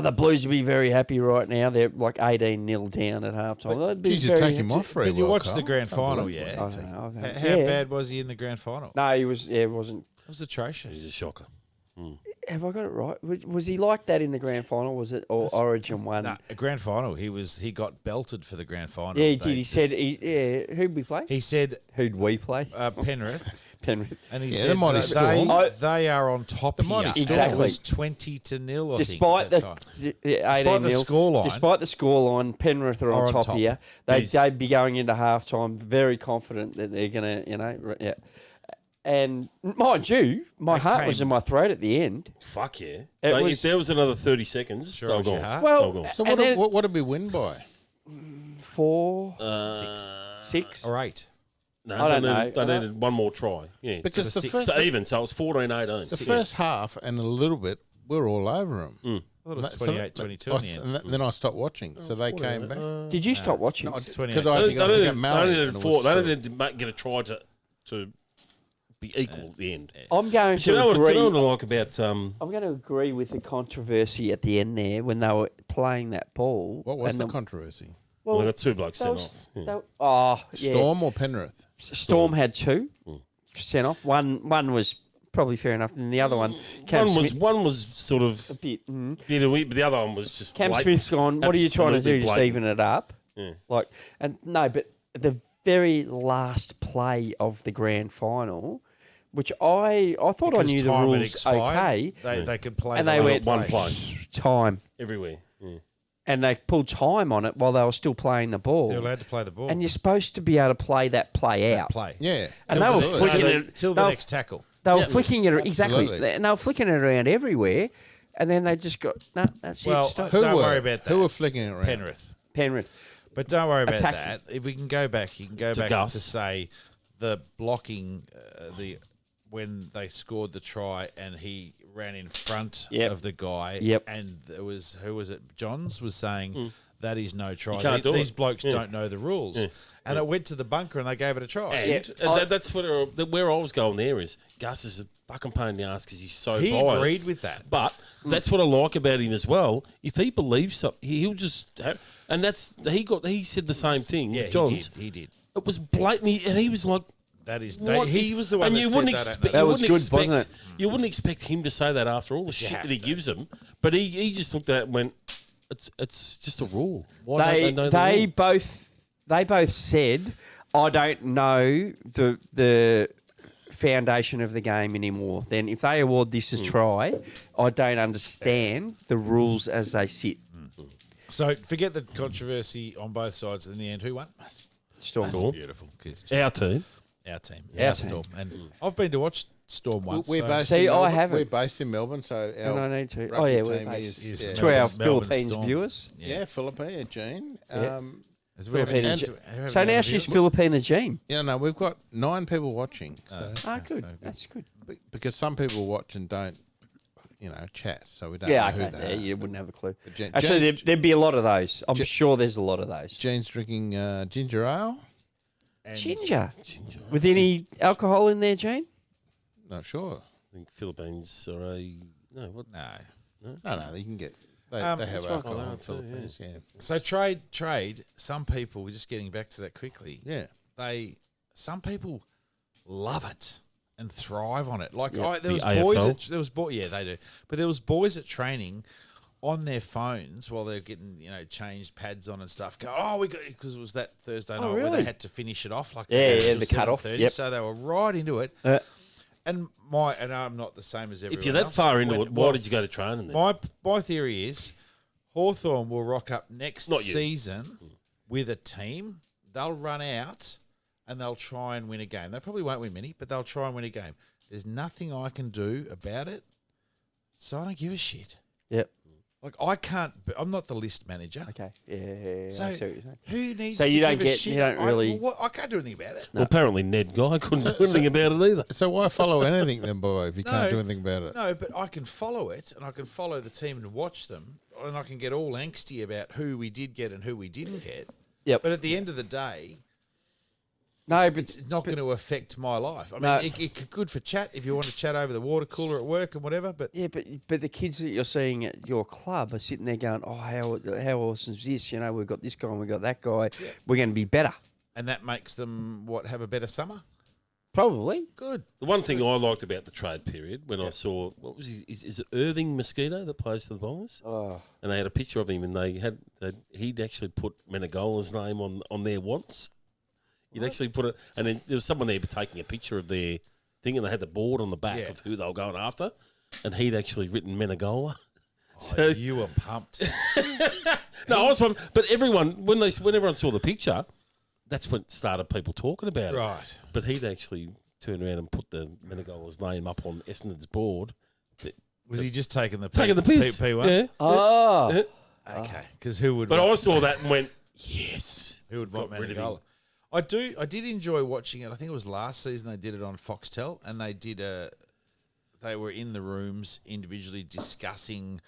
the Blues would be very happy right now. They're like 18-0 down at halftime. They'd be Geez, you very take him happy. off very Did you well, watch Carl. the grand It's final? unbelievable. Yeah. I don't know. How Yeah. bad was he in the grand final? No, he was. Yeah, it wasn't. It was atrocious. He's a shocker. Have I got it right? Was he like that in the grand final? Was it or Origin one? No, a grand final. He got belted for the grand final. Yeah, he They did. He just- said, who'd we play? he said Who'd we play? Penrith, Penrith. and he Yeah, said the mighty that Storm. they are on top The here. mighty And Storm. It was Exactly. 20-0. Despite the 18-0, scoreline. despite the scoreline, Penrith are on top here. Geez. They'd be going into halftime very confident that they're going to, yeah. And mind you, my They heart was came- in my throat at the end. Fuck yeah. It Mate, was- if there was another 30 seconds, Sure they'll was go your on. heart. Well, They'll go on. So and then what did we win by? 4, Uh, 6. Or 8. No, I don't they know. needed, they needed one more try. Yeah. Because So the six. first, so even, so it was 14-18. the first half and a little bit, we were all over them. I thought it was 28-22 in the end. And then I stopped watching, so they came back. Did you stop watching? Because 28. I They had to go needed, pick up Mallory. they needed and it four. was They sort of- needed to get a try to be equal at the end. I'm going Do you to know agree. what I like about I'm going to agree with the controversy at the end there when they were playing that ball. What was and the controversy? well, they got two blokes they sent was- off. Yeah. they- oh, yeah. Storm or Penrith? Storm had 2 sent off. One was probably fair enough, and the other one, Cam Smith, One was sort of a bit. bit of wheat, but the other one was just Cam blatant. Smith's gone. What are you trying to do? Absolutely Just blatant. even it up? Yeah. Like, and no, but the very last play of the grand final, which I thought Because I knew the time had rules expired, okay, They could play. and the they last went one play. play. time, everywhere. Yeah. and they pulled time on it while they were still playing the ball. They're allowed to play the ball. And you're supposed to be able to play that play out. play. Yeah. And they were Absolutely. flicking Till it. till they the were- next tackle. They were Yeah, flicking it exactly, absolutely. and they were flicking it around everywhere, and then they just got no. That's Well, it. Stop. Who Don't were, worry about Who that. were flicking it around? Penrith. Penrith. But don't worry about Attacking. that. If we can go back, you can go To back Gus. to say the blocking, when they scored the try and he ran in front Yep. of the guy. Yep. And there was who was it? Johns was saying that is no try. You can't do These it. blokes Yeah. don't know the rules. And it went to the bunker and they gave it a try. And Yeah. that's where I was going there is Gus is a fucking pain in the ass because he's so He biased. agreed with that. But that's what I like about him as well. If he believes something, he'll just and he said the same thing. Yeah, with Johns. he did. It was blatantly, and he was like, That is, what he is- was the one and that you said wouldn't that. expect, That you was wouldn't good, expect, wasn't it? You wouldn't expect him to say that after all the you shit have that he to. gives him. But he just looked at it and went, it's just a rule. Why don't they know the They rule? both said, I don't know the foundation of the game anymore. Then if they award this a try, I don't understand the rules as they sit. So forget the controversy on both sides. In the end, who won? Storm. Storm. Beautiful. 'Cause Our team. Our team. Our Our team. Storm. And I've been to watch Storm once. We're so- based See, in I Melbourne. haven't. We're based in Melbourne, so our And I need to. rugby Oh yeah, we're team based. is Yeah. To our Melbourne Philippines Storm. viewers. yeah, Philippine, Jean. Yeah. As we have any- Filipina do- Jean. have So any now other she's viewers? Filipina Jean. Yeah, no, we've got 9 people watching. So Ah, good. so good. That's good. because some people watch and don't, chat, so we don't Yeah, know who okay. they Yeah, are. you wouldn't have a clue. Jen- Actually, Jane's- there'd be a lot of those. I'm sure there's a lot of those. Jean's drinking ginger ale. And Ginger. With any alcohol in there, Jane? Not sure. I think Philippines are a no. What? No. No, you can get. They have right. alcohol Oh, in they are too, Philippines. Yeah, So trade. Some people, just getting back to that quickly. yeah. Some people love it and thrive on it. Like Yeah. there was The boys. AFL? There was yeah, they do. But there was boys at training on their phones while they're getting, changed pads on and stuff. Go, oh, we got, because it was that Thursday night where really? they had to finish it off. Like Yeah, till the cut-off, 7:30, yep. So they were right into it. And I'm not the same as everyone If you're that else. far into it, why did you go to training then? My theory is Hawthorn will rock up next Not you. season with a team. They'll run out and they'll try and win a game. They probably won't win many, but they'll try and win a game. There's nothing I can do about it, so I don't give a shit. Yep. Like, I can't. I'm not the list manager. Okay. Yeah. So I see what you're saying. who needs So to you don't give a get- shit? you don't really- I can't do anything about it. Well, apparently Ned Guy couldn't do anything about it either. So why follow anything then, boy, if you can't No. do anything about it? No, but I can follow it, and I can follow the team and watch them, and I can get all angsty about who we did get and who we didn't get. Yep. But at the end of the day, No, it's not going to affect my life. I mean, No. it's good for chat if you want to chat over the water cooler at work and whatever. But yeah, but the kids that you're seeing at your club are sitting there going, "Oh, how awesome is this? We've got this guy and we've got that guy. We're going to be better." and that makes them have a better summer. Probably. Good. The one thing I liked about the trade period when I saw what was he? Is it Irving Mosquito that plays for the Bombers? Oh, And they had a picture of him, and he'd actually put Menegola's name on their wants. He'd actually put it, and then there was someone there taking a picture of their thing, and they had the board on the back Yeah. of who they were going after, and he'd actually written Menegola. So you were pumped. No, I was one, but everyone when everyone saw the picture, that's when started people talking about it. Right. But he'd actually turned around and put the Menegola's name up on Essendon's board. Was he just taking the Taking the piss. P1? Yeah. oh. Okay. Because who would? But want, I saw that and went, yes. who would want got rid of Menegola? I did enjoy watching it. I think it was last season they did it on Foxtel, and they were in the rooms individually discussing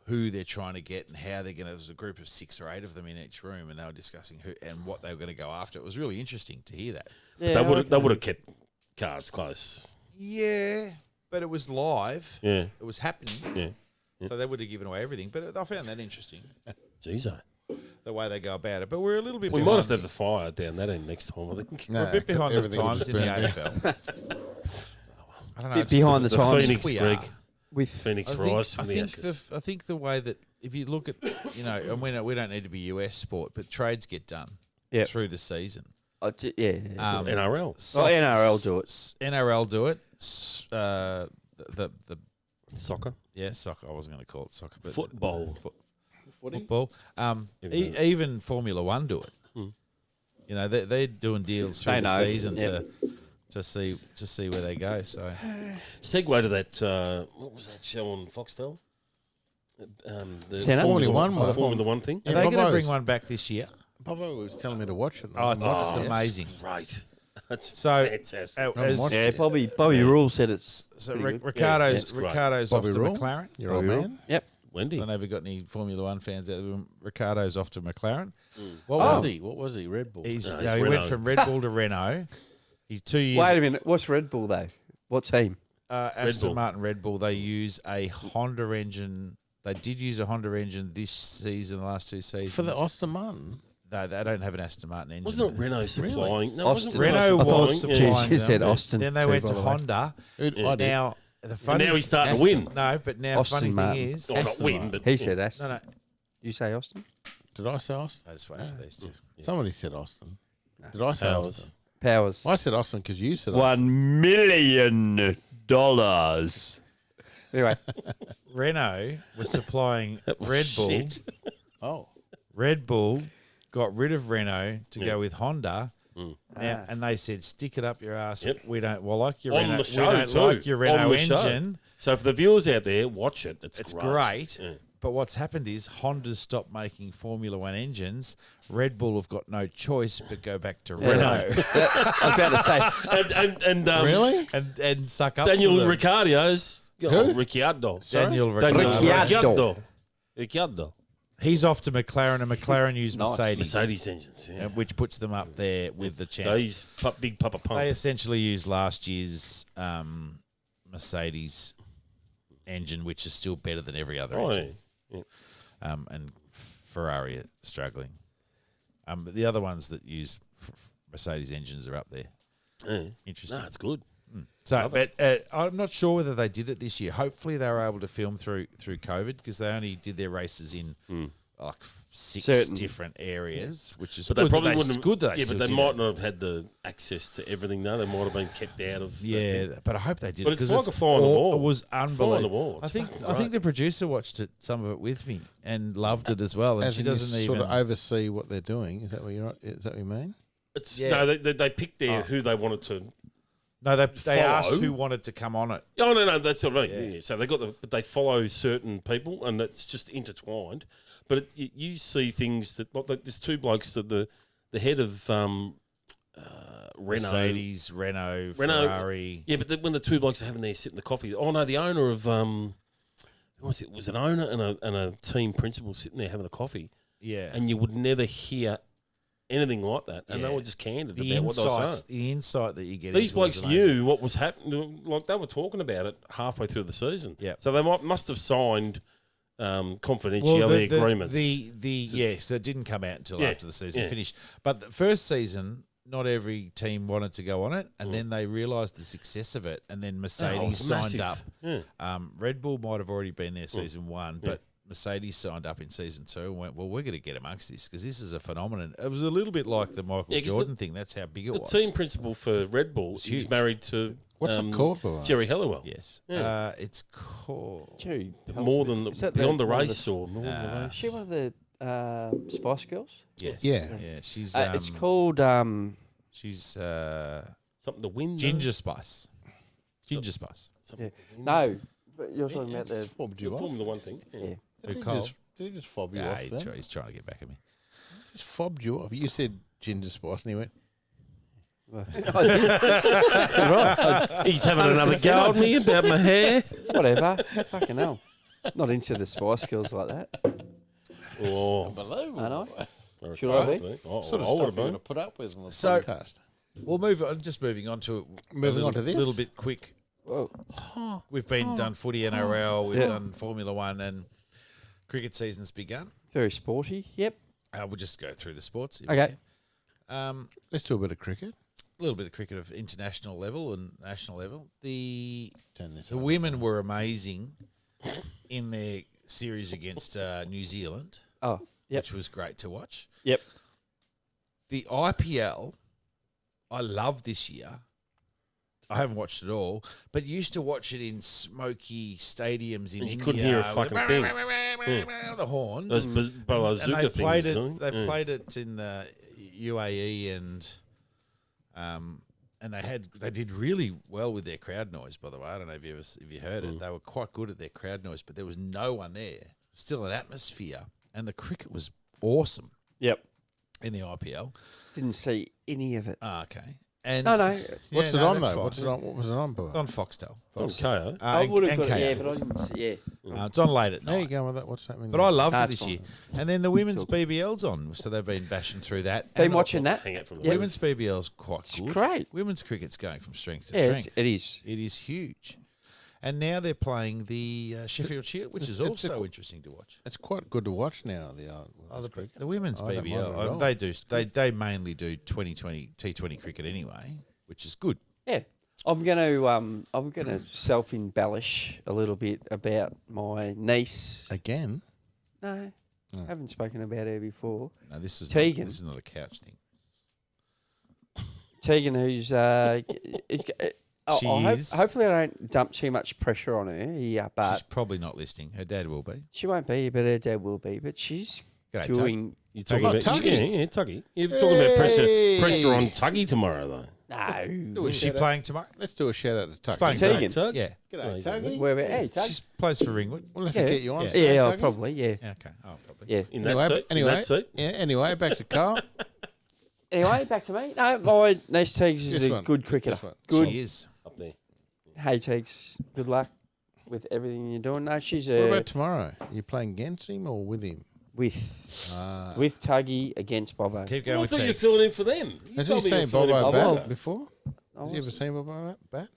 who they're trying to get and how they're going to. There was a group of 6 or 8 of them in each room, and they were discussing who and what they were going to go after. It was really interesting to hear that. Yeah, They would have kept cards close. Yeah, but it was live. Yeah. It was happening. Yeah. So they would have given away everything. But I found that interesting, Jeez, the way they go about it. But we're a little bit we behind. might have to have the fire down that end next time, I think. We're a bit behind the everything will times just in the burn down. AFL. I don't know. Bit just behind the The times. Phoenix, we Greg. are. with Phoenix I rise think, from the ashes. I think the way that if you look at, and we don't need to be US sport, but trades get done Yep. through the season. Yeah. NRL. NRL do it. NRL do it. The Soccer. soccer. I wasn't going to call it soccer, but Football. football. Even Even Formula One do it. They're doing deals through They the know. season Yep. to see where they go. So Segue to that, what was that show on Foxtel? The Senna? Formula One one. Formula One thing. are Yeah, they going to Bobo's- bring one back this year? Bobo was telling me to watch it. Oh, it's Yes. amazing. Great. That's So, fantastic. As- watched Yeah, it. Bobby Rule said it's So pretty good. Ricardo's it's great. Ricardo's Bobby off to Rule? McLaren. Your old Bobby Rule. man. Yep. I Wendy. don't know if we've got any Formula One fans out there. Ricardo's off to McLaren. What was he? What was he? Red Bull. He it's went Renault. from Red Bull to Renault. He's 2 years. Wait a minute. What's Red Bull though? What team? Aston Bull. Martin Red Bull. They use a Honda engine. They did use a Honda engine this season, the last 2 seasons. For the Aston Martin. No, they don't have an Aston Martin engine. Wasn't it Renault supplying? No, it wasn't Austin. Renault Renault was supplying. supplying She them. said Austin Then they too, went by to the way. Honda. Who- I did. Now the And funny. now he's starting to Aston. win. No, but now Austin funny Martin. thing is, Oh, not Aston win, Martin. but He said Aston. no. You say Austin? Did I say Austin? I just wait for these two. Somebody said Austin. Did I say Powers. Austin? Powers. I said Austin because you said Austin. $1 million. Anyway, Renault was supplying was Red Bull. shit. Oh. Red Bull got rid of Renault to Yeah. go with Honda. Mm. Now, and they said, "Stick it up your ass. Yep. We don't like your On Renault. the show, we don't too. like your On Renault the show. engine." So for the viewers out there, watch it. It's It's great. great. Yeah. But what's happened is Honda's stopped making Formula One engines. Red Bull have got no choice but go back to Renault I was about to say, And Really? and suck up Daniel to them. Ricciardo's Ricciardo. Daniel Ricciardo. Ricciardo. He's off to McLaren, and McLaren use Nice. Mercedes, Mercedes engines. Yeah. which puts them up there with the So chance. he's big Papa Pump. They essentially used last year's Mercedes engine, which is still better than every other Oh, engine. yeah. And Ferrari are struggling. But the other ones that use Mercedes engines are up there. Yeah. Interesting. No, it's good. So, but I'm not sure whether they did it this year. Hopefully, they were able to film through COVID because they only did their races in like 6 Certain. different areas, which is But good. they probably that wouldn't. It's good that they yeah, still but they did might it. not have had the access to everything. though. They might have been kept out of. that Yeah, thing. but I hope they did. But it it's 'cause like a fly on the wall. It was It's a fly on the unbelievable. wall. I It's think fucking I think great. the producer watched some of it with me and loved it as well. And As she in you doesn't even sort of oversee what they're doing. Is that what you mean? It's Yeah. no, they picked who they wanted to. No, they asked follow. who wanted to come on it. Oh no, that's what I mean. Yeah. Yeah. So they got but they follow certain people, and it's just intertwined. But you see things that like there's 2 blokes that the head of Renault. Mercedes, Renault, Ferrari. Yeah, but when the 2 blokes are having their sit in the coffee, oh no, the owner of who was it? It was an owner and a team principal sitting there having a coffee, Yeah, and you would never hear anything like that, and Yeah. they were just candid the about what they were saying. insight that you get. These into it blokes is amazing. knew what was happening. Like they were talking about it halfway through the season. Yep. So they must have signed confidentiality agreements. Yes, it didn't come out until Yeah, after the season yeah. finished. But the first season, not every team wanted to go on it, and then they realised the success of it, and then Mercedes it's signed massive. up. Yeah. Red Bull might have already been there season 1, but Mercedes signed up in season 2 and went, well, we're going to get amongst this because this is a phenomenon. It was a little bit like the Michael 'cause Jordan thing. That's how big it The was. team principal for Red Bull is huge. married to What's it called, by the way? Jerry Halliwell. Yes. Yeah. It's called... Jerry, More than Is that beyond the one of race or more than the race. Is she one of the Spice Girls? Yes. Yeah. Yeah. She's... It's called. She's Something to win. Ginger Spice. Ginger Spice. Something to win. No, but you're talking about the. Just fobbed you off. Formula One thing. Yeah. Yeah. Did he Cole? did he just fob you Yeah, off he's, then? he's trying to get back at me. Just fobbed you off. You said ginger spice, and he went, Right. He's having another go at me about my hair. Whatever. Fucking hell. Not into the Spice Girls like that. Oh, unbelievable. I know. or Should I be? Oh, Sort of I would stuff have you're going been. to put up with on the So- podcast. We'll move on. Just moving on to this? A little bit quick. Whoa. We've been done footy, NRL. We've Yeah. done Formula One, and cricket season's begun. Very sporty. Yep. We'll just go through the sports. if we Okay. can. Let's do a bit of cricket. A little bit of cricket of international level and national level. The Turn this the on. women were amazing in their series against New Zealand, Oh. Yep. which was great to watch. Yep. The IPL, I love this year. I haven't watched it all, but used to watch it in smoky stadiums in And you India. couldn't hear a with fucking thing. The horns. Those and bazooka they played things. it. They yeah. played it in the UAE, and they did really well with their crowd noise. By the way, I don't know if you heard it. They were quite good at their crowd noise, but there was no one there. Still an atmosphere, and the cricket was awesome Yep. in the IPL. Didn't see any of it. Okay, and No, no. What's Yeah, it no, on, that's though? fine. What's it on? What was it on, boy? on Foxtel. It's on KO. I would have and got KO. it, yeah, but I didn't see. Yeah. It's on late at How you night. going with that? What's happening? But I loved it That's this fine. year. And then the women's BBL's on, so they've been bashing through that. Been And watching that. Hang out from the Yeah. Women's BBL's quite It's good. great. Women's cricket's going from strength to Yeah, strength. it is. It is huge. And now they're playing the Sheffield Shield, which is It's also interesting to watch. It's quite good to watch now. The women's I don't mind it at BBL, all. they mainly do 2020 T20 cricket anyway, which is good. Yeah. I'm gonna self embellish a little bit about my niece. Again, No, No. haven't spoken about her before. No, this is Tegan. This is not a couch thing. Tegan, who's She is. hopefully I don't dump too much pressure on her here, but She's probably not listening. Her dad will be. she won't be. But her dad will be. But she's G'day, Tug. doing You're talking Oh, about Tuggy. Yeah, Tuggy. You're talking about pressure Hey. on Tuggy tomorrow, though. no. Is she playing tomorrow? let's do a shout out to Tuck. playing Tegan. Tug? Yeah. G'day, he's Tuggy. Where we? Hey, Tug. She plays for Ringwood. We'll have Yeah. to get you on. Yeah. soon, Yeah, Tuggy. probably. Yeah, Yeah, okay. Oh, probably. yeah. In that Anyway, seat? anyway, In that seat? yeah. Anyway, back to Carl. Anyway, back to me. No, my niece Tegs is This a one. good cricketer. This one. Good. She is. Up there. Hey, Tegs. Good luck with everything you're doing. No, she's What about tomorrow? Are you playing against him or with him? with Tuggy against Bobo. Keep Well, going I with thought you were Tex. filling in for them. You Has he told me you seen were filling in Bobo for bat them. before? Has he ever seen Bobo bat?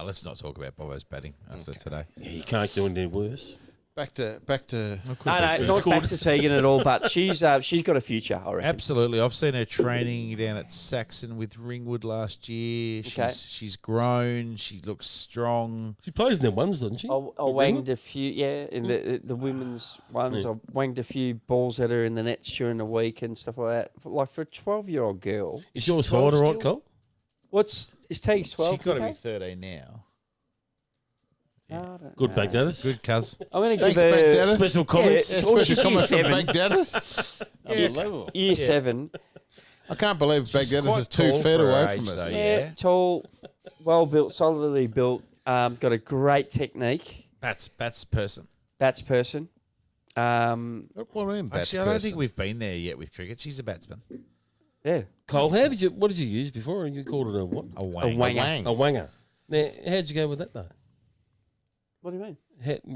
Let's not talk about Bobo's batting after today. Yeah, you can't do anything worse. Back to. No, not back to Tegan at all. But she's got a future, I reckon. Absolutely. I've seen her training down at Saxon with Ringwood last year. Okay. She's grown. She looks strong. She plays in them ones, doesn't she? I wanged a few, in the women's ones. I wanged a few balls at her in the nets during the week and stuff like that. Like for a 12-year-old girl. Is your side all right, still? Cole? Is Teague's 12? She's got to okay? be 13 now. I don't Good know. Baghdadis. Good, cuz. I'm going to Thanks, give her Baghdadis. Special comments. Yeah, Yeah, Well, special she's comments from year seven. Baghdadis. Unbelievable. year 7. I can't believe Baghdadis quite is 2 tall feet for her away age, from us. though. Yeah, tall, well built, solidly built. Got a great technique. Bats person. Bats person. What do you mean, bats Actually, I don't person? think we've been there yet with cricket. She's a batsman. Yeah. Cole, what did you use before? You called it a what? A wang. wanger. A wanger. Now, how'd you go with that though? What do you mean?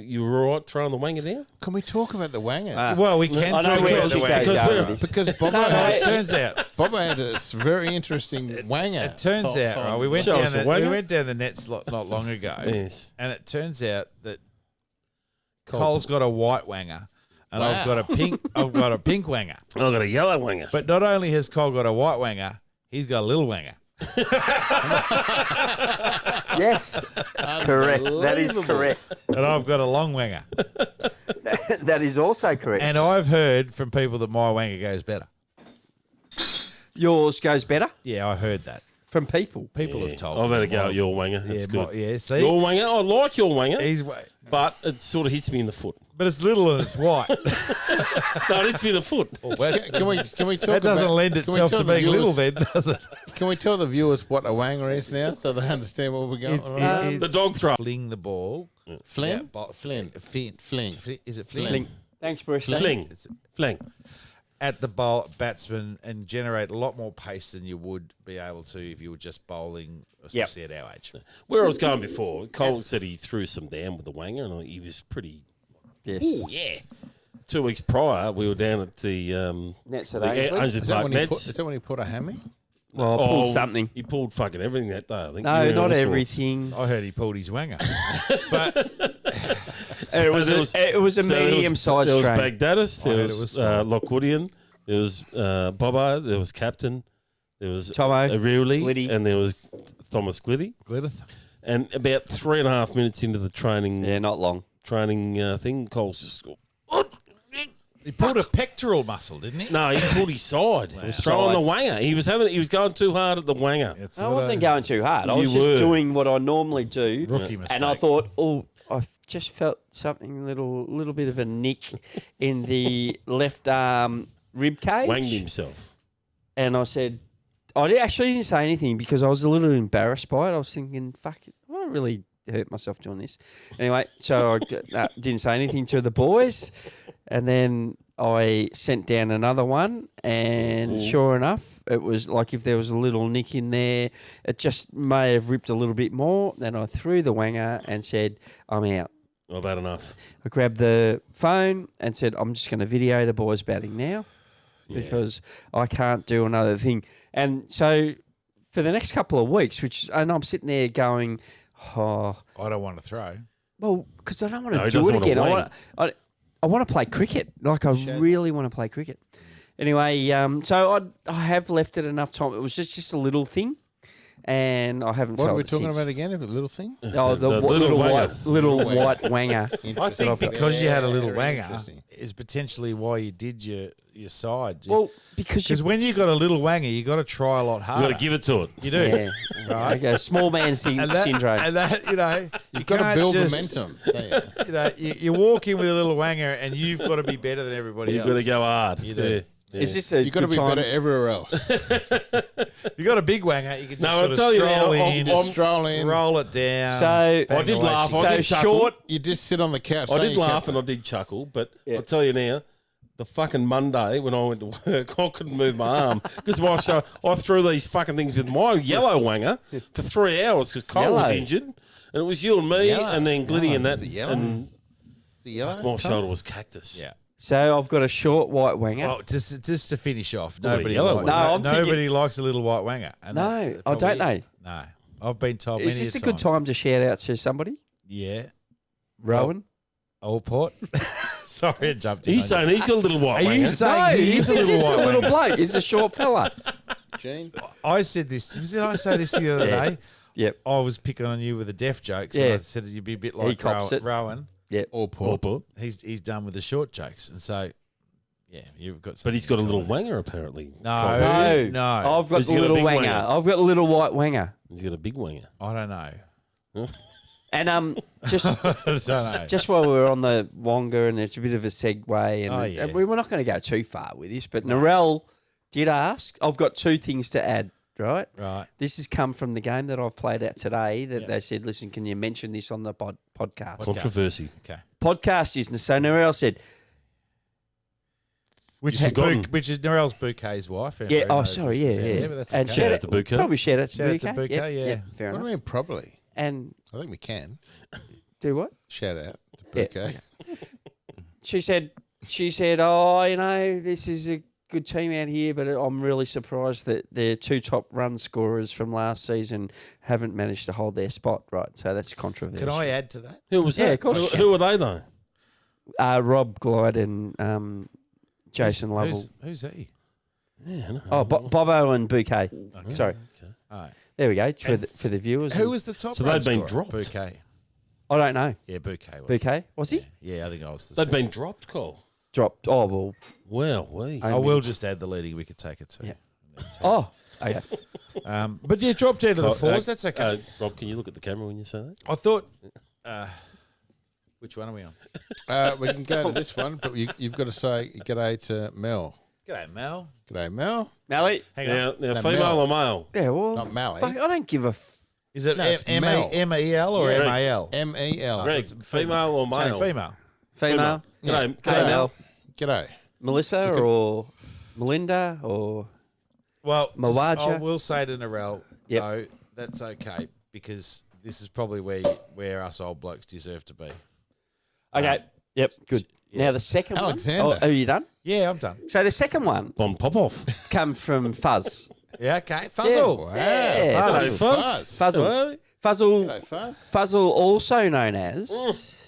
You were all right throwing the wanger down? Can we talk about the wanger? Well, we can I know talk where about she the goes wang. out with this. Because Bob, No, So no, it turns out, had a very interesting wanger. it turns out, right? We went Show down us a the, we wanger. went down the nets not long ago, Yes. and it turns out that Cole's got a white wanger, and Wow. I've got a pink wanger. I've got a yellow wanger. But not only has Cole got a white wanger, he's got a little wanger. Yes. Correct. That is correct. And I've got a long wanger. That is also correct. And I've heard from people that my wanger goes better. Yours goes better Yeah, I heard that. from people. People have told I've me. had a go at your wanger. That's Yeah, good. yeah, see? Your wanger, I like your wanger, He's, but it sort of hits me in the foot. but it's little and it's white. No, it hits me in the foot. Can we talk That doesn't about, lend can we itself tell to the being little viewers- then, does it? Can we tell the viewers what a wanger is now so they understand what we're going on? The dog throw. Fling the ball. Flynn? Yeah, but Flynn. Fling. Fling. Is it fling? Fling. Thanks, Bruce. Fling. Fling. At the batsman and generate a lot more pace than you would be able to if you were just bowling, especially at our age. Where I was going before, Cole said he threw some down with the wanger, and he was pretty. Yes. Yeah. 2 weeks prior, we were down at the Nets at the Ainsley? Ainsley Is that, Park when he Nets. put, is that when he put a hammy? Well, I pulled something. He pulled fucking everything that day, I think. No, Yeah, not all sorts. everything. I heard he pulled his wanger. It was a medium-sized There was strain. Baghdadis, I there heard it was was small. Lockwoodian, there was Bobo, there was Captain, there was Tomo, Ariuli, Gliddy. and there was Thomas Gliddy. Glidith. And about 3.5 minutes into the training Yeah, not long. thing, Cole's just what? He pulled a pectoral muscle, didn't he? No, he pulled his side. He was throwing the wanger. He was going too hard at the wanger. It's I wasn't going too hard. I was You just were. doing what I normally do. Rookie mistake. And I thought, I just felt something little bit of a nick in the left arm rib cage. Wanged himself. And I said, actually didn't say anything because I was a little embarrassed by it. I was thinking, fuck it, I don't really hurt myself doing this. Anyway, so I didn't say anything to the boys. And then I sent down another one. And sure enough, it was like if there was a little nick in there, it just may have ripped a little bit more. Then I threw the wanger and said, I'm out. I've had enough. I grabbed the phone and said, I'm just going to video the boys batting now because I can't do another thing. And so for the next couple of weeks, and I'm sitting there going, oh, I don't want to throw. well, because I don't want No, to he do doesn't it wanna again. wang. I want to play cricket. Like I really want to play cricket. Anyway, so I have left it enough time. It was just a little thing. And I haven't What felt are we it talking since. about again? A little thing? Oh, the, The little little wanger. white wanger. I think because you had a little Very wanger interesting. is potentially why you did your side. Well, because when you got a little wanger, you got to try a lot You've harder. got to give it to it. You do. yeah, Right. okay, small man And that, syndrome. and that, you You've got to can't build just- momentum. You walk in with a little wanger and you've got to be better than everybody You've else. got to go hard. You do. Yeah. Is this a You've got to good be time? better everywhere else. You got a big wanger, you can just No, sort I'll of tell you now, stroll I'm- in, Just stroll in. roll it down. So- I bang did away. laugh. So I did chuckle. short. You just sit on the couch. I don't did you, laugh Captain? and I did chuckle, but Yeah. I'll tell you now, the fucking Monday when I went to work, I couldn't move my arm because I threw these fucking things with my yellow wanger for 3 hours because Cole was Yellow. injured, and it was you and me, Yellow. and then Gliddy and that, Is it yellow? and The yellow? my shoulder was cactus. Yeah. So I've got a short white wanger. Well, just to finish off, Well, nobody yellow likes, one. No, I'm nobody thinking- likes a little white wanger. And No, that's I don't probably- know. No, I've been told Is many this a a good time to shout out to somebody? Yeah. Rowan? Allport. Sorry, I jumped in. He's saying he's got a little white Are you winger. saying he is a little just white a little winger? bloke. He's a short fella. Gene? I said this. Did I say this the other Yeah. day? Yep. I was picking on you with the deaf jokes. Yeah. And I said you'd be a bit like cops it. Rowan. Yep. Or Port. Allport. He's done with the short jokes, and so yeah, you've got. But he's got a little wanger apparently. No. No, No. I've got He's the got a little big wanger. winger. I've got a little white winger. He's got a big winger. I don't know. And just I don't know. just while we're on the Wonga, and it's a bit of a segue, and, Oh, yeah. and we're not going to go too far with this, but Narelle did ask. I've got two things to add. Right. Right. This has come from the game that I've played out today. That Yep. they said, "Listen, can you mention this on the podcast?" Controversy. Okay. Podcast is so Narelle said, Which You've is forgotten. which is Narelle's Bouquet's wife. "Yeah, Everybody oh, knows sorry, this yeah, is- yeah." but that's And okay. Shout out to Bouquet. Probably shout out to Shout out Bouquet. to Bouquet, Yep, yeah. yep, fair What do enough. you mean, probably? And I think we can. do what? Shout out to Yeah, Bouquet. She said, "Oh, you know, this is a good team out here, but I'm really surprised that their two top run scorers from last season haven't managed to hold their spot." Right, so that's controversial. Can I add to that? Who was Yeah, that? of course. Who are they though? Rob Glide and Jason Lovell. Who's he? Yeah, I know. Oh, Bobo and Bouquet. Sorry, All right. there we go for And for the viewers. Who was the top? So run they'd been scorer? dropped. Bouquet. I don't know. Yeah, Bouquet. Was. Bouquet was he Yeah, I think I was the They've second. been dropped, Cole. dropped? Oh well. Well, we. I will just add the leading wicket taker too. Yeah. Oh, okay. But yeah, dropped out of the Cole, fours. That's okay. Rob, can you look at the camera when you say that? I thought. Which one are we on? We can go to this one, but you've got to say g'day to Mel. G'day, Mel. G'day, Mel. Mally. Hang on. Now, No, female Mel. or male? Yeah, well, Not Mally. fuck, I don't give a. Is it No, it's Mel. M-E-L or Yeah. M-A-L? M-E-L. Greg, female or male? Female. Female. Yeah. G'day, G'day, Mel. G'day. Melissa or Melinda or Well, Mawaja. I will say to Narelle, Yep. no, that's okay because this is probably where us old blokes deserve to be. okay. Yep, good. Yeah. Now the second Alexander. one. Oh, are you done? Yeah, I'm done. So the second one Bon Popoff. come from Fuzz. Yeah, okay. Fuzzle. Wow. Yeah, Fuzz. Fuzz. Fuzz. Fuzzle. Hello. Fuzzle. G'day, Fuzz. Fuzzle, also known as.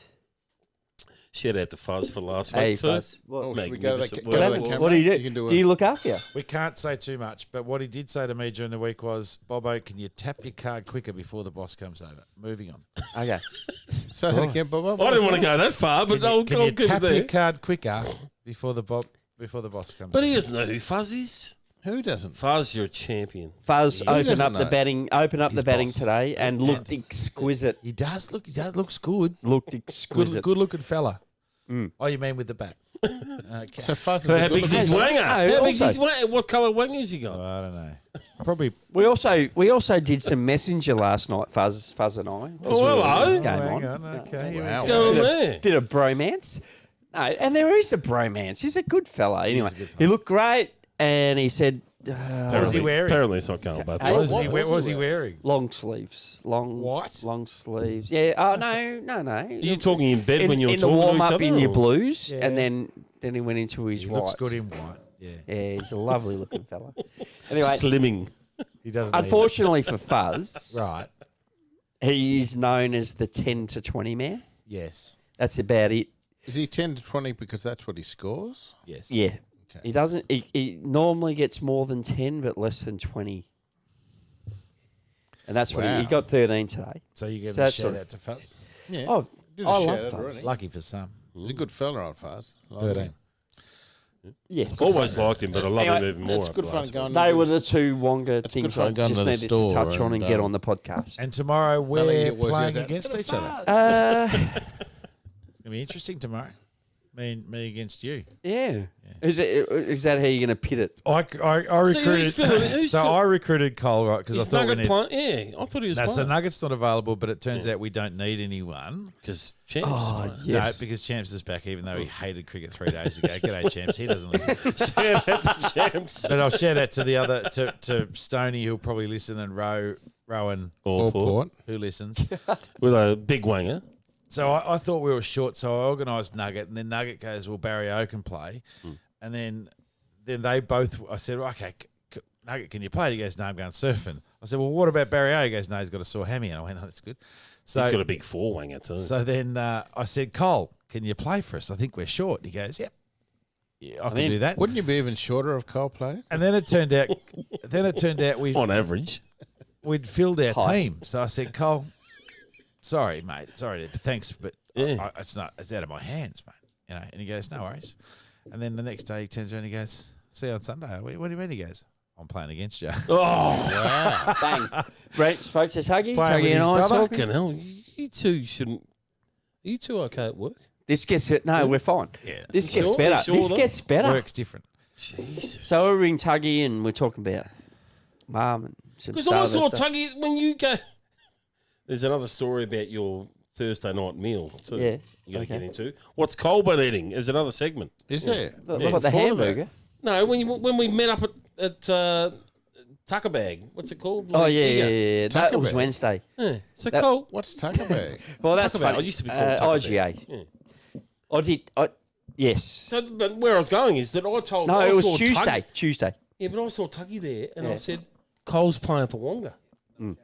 Shout out to Fuzz for last Hey, week too. Fuzz. Oh, What, should we go to Magnificent that, work. go to what, that camera? what do you do? can do, do you look after you? We can't say too much, but what he did say to me during the week was, Bobo, can you tap your card quicker before the boss comes over? Moving on. Okay. Say that again, Bob. I didn't want to go that far, but I'll Can you keep it tap your there. card quicker before the boss comes But over? he doesn't know who Fuzz is. Who doesn't? Fuzz, you're a champion. Fuzz He opened doesn't up the know. batting. Opened up the His batting boss. today and looked exquisite. He does looks good. Looked exquisite. Good looking fella. Oh, you mean with the bat? Okay. So Fuzz is How a good big's his looking- wanger? How big's his also- wanger? What colour wanger has he got? I don't know. Probably. We also did some messenger last night. Fuzz and I. 'cause Oh, we were hello. this game hang on. on. Okay. here we Wow. What's go. going on there? Bit of bromance. No, and there is a bromance. He's a good fella. Anyway, a good fella. he looked great, and he said, What was he wearing? Apparently it's not going both Hey, ways. What was he wearing? long sleeves, long What? long sleeves. Yeah. Oh no. Are you talking in bed when you're in the talking warm to each up other? in your or- blues, Yeah. and then he went into his He white. looks good in white. Yeah. Yeah, he's a lovely looking fella. Anyway, Slimming. He doesn't. need unfortunately for Fuzz, it. Right. he is known as the 10 to 20 man. Yes. That's about it. Is he 10 to 20 because that's what he scores? Yes. Yeah. Okay. He doesn't. He normally gets more than 10, but less than 20. And that's what Wow. he got 13 today. So you give So him a that's shout sort of- out to Fuzz. Yeah. Oh, Did a I shout love out Fuzz. already. Lucky for some. He's a good fella on Fuzz. Like 13. him. Yes. Always liked him, but I love him Anyway, even more. It's good after fun last going. They to were the- the two Wonga good things fun I going just to the needed to store touch on and and, get on the podcast. And tomorrow Telling we're you what playing was against that? each other. Uh, It's gonna be interesting tomorrow. Me against you. yeah. Is that how you're going to pit it? I See, who's filling- who's So fill- I recruited Cole, right? Because I Is thought we Nugget need. playing? Yeah, I thought he was No, so playing. Nugget's not available, but it turns out we don't need anyone. Because Champs is Oh, playing. yes. No, because Champs is back, even though he hated cricket 3 days ago. G'day, Champs. He doesn't listen. Shout out to Champs. But I'll shout out to the other to Stoney, who'll probably listen, and Rowan, All port. who listens. With a big wanger. So I thought we were short, so I organised Nugget, and then Nugget goes, "Well, Barry O can play," and then they both. I said, "Okay, Nugget, can you play?" He goes, "No, I'm going surfing." I said, well, what about Barry O? He goes, no, he's got a sore hammy. And I went, oh, that's good. So He's got a big four-wanger too. So then I said, Cole, can you play for us? I think we're short. He goes, yep. Yeah, I can do that. Wouldn't you be even shorter of Coldplay? And then it turned out On average. we'd filled our Hi. team. So I said, Cole, sorry, mate. Sorry, thanks, but Yeah. it's out of my hands, mate. You know. And he goes, no worries. And then the next day he turns around and he goes, see you on Sunday. What do you mean? He goes, I'm playing against you. Oh, Bang. Brent spoke to Tuggy. Playing with Tuggy and his I brother. talking. fucking hell. You two shouldn't. Are you two okay at work? This gets it. No, we're fine. Yeah. This gets Sure? better. Sure This then? gets better. Works different. Jesus. So we ring Tuggy and we're talking about Mum and some Because I saw stuff. Tuggy when you go. There's another story about your Thursday night meal too. Yeah, You got to okay. get into. What's Colburn eating? Is another segment. Is there? What Yeah, about the thought of that. hamburger? No, when we met up at Tucker Bag. What's it called? Oh, Like, yeah, Eager. yeah, yeah. Tucker That was Bag. Wednesday. Yeah. So That- Cole. What's Tucker Bag? Well, that's Tucker Bag. funny. I used to be called Tucker IGA. Bag. Yeah. I did. Yes. So, but where I was going is that I told. No, I it was saw Tuesday. Tuggy. Tuesday. Yeah, but I saw Tuggy there, and I Yeah. said, Cole's playing for Wonga. Mm.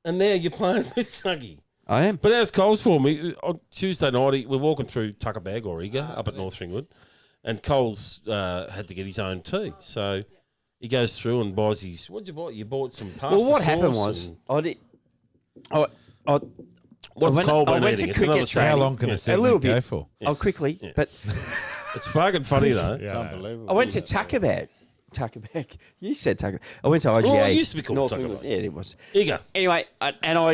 And now you're playing with Tuggy. I am. But as Cole's for me, on Tuesday night, we're walking through Tucker Bag or Eager up at North Ringwood, and Cole's had to get his own tea. So he goes through and buys his. What'd you buy? You bought some pasta Well, what sauce happened was and- I did. I What's went- Cole I been went eating? to It's cricket another training. How story. long can Yeah. a segment little go bit. for? I'll quickly, Yeah. but It's fucking funny though. It's unbelievable. I went to Tucker Bag. Tucker Bag. You said Tucker. I went to IGA. Oh, it used to be called North Tucker England. Bag. Yeah, it was. Eager. Anyway, I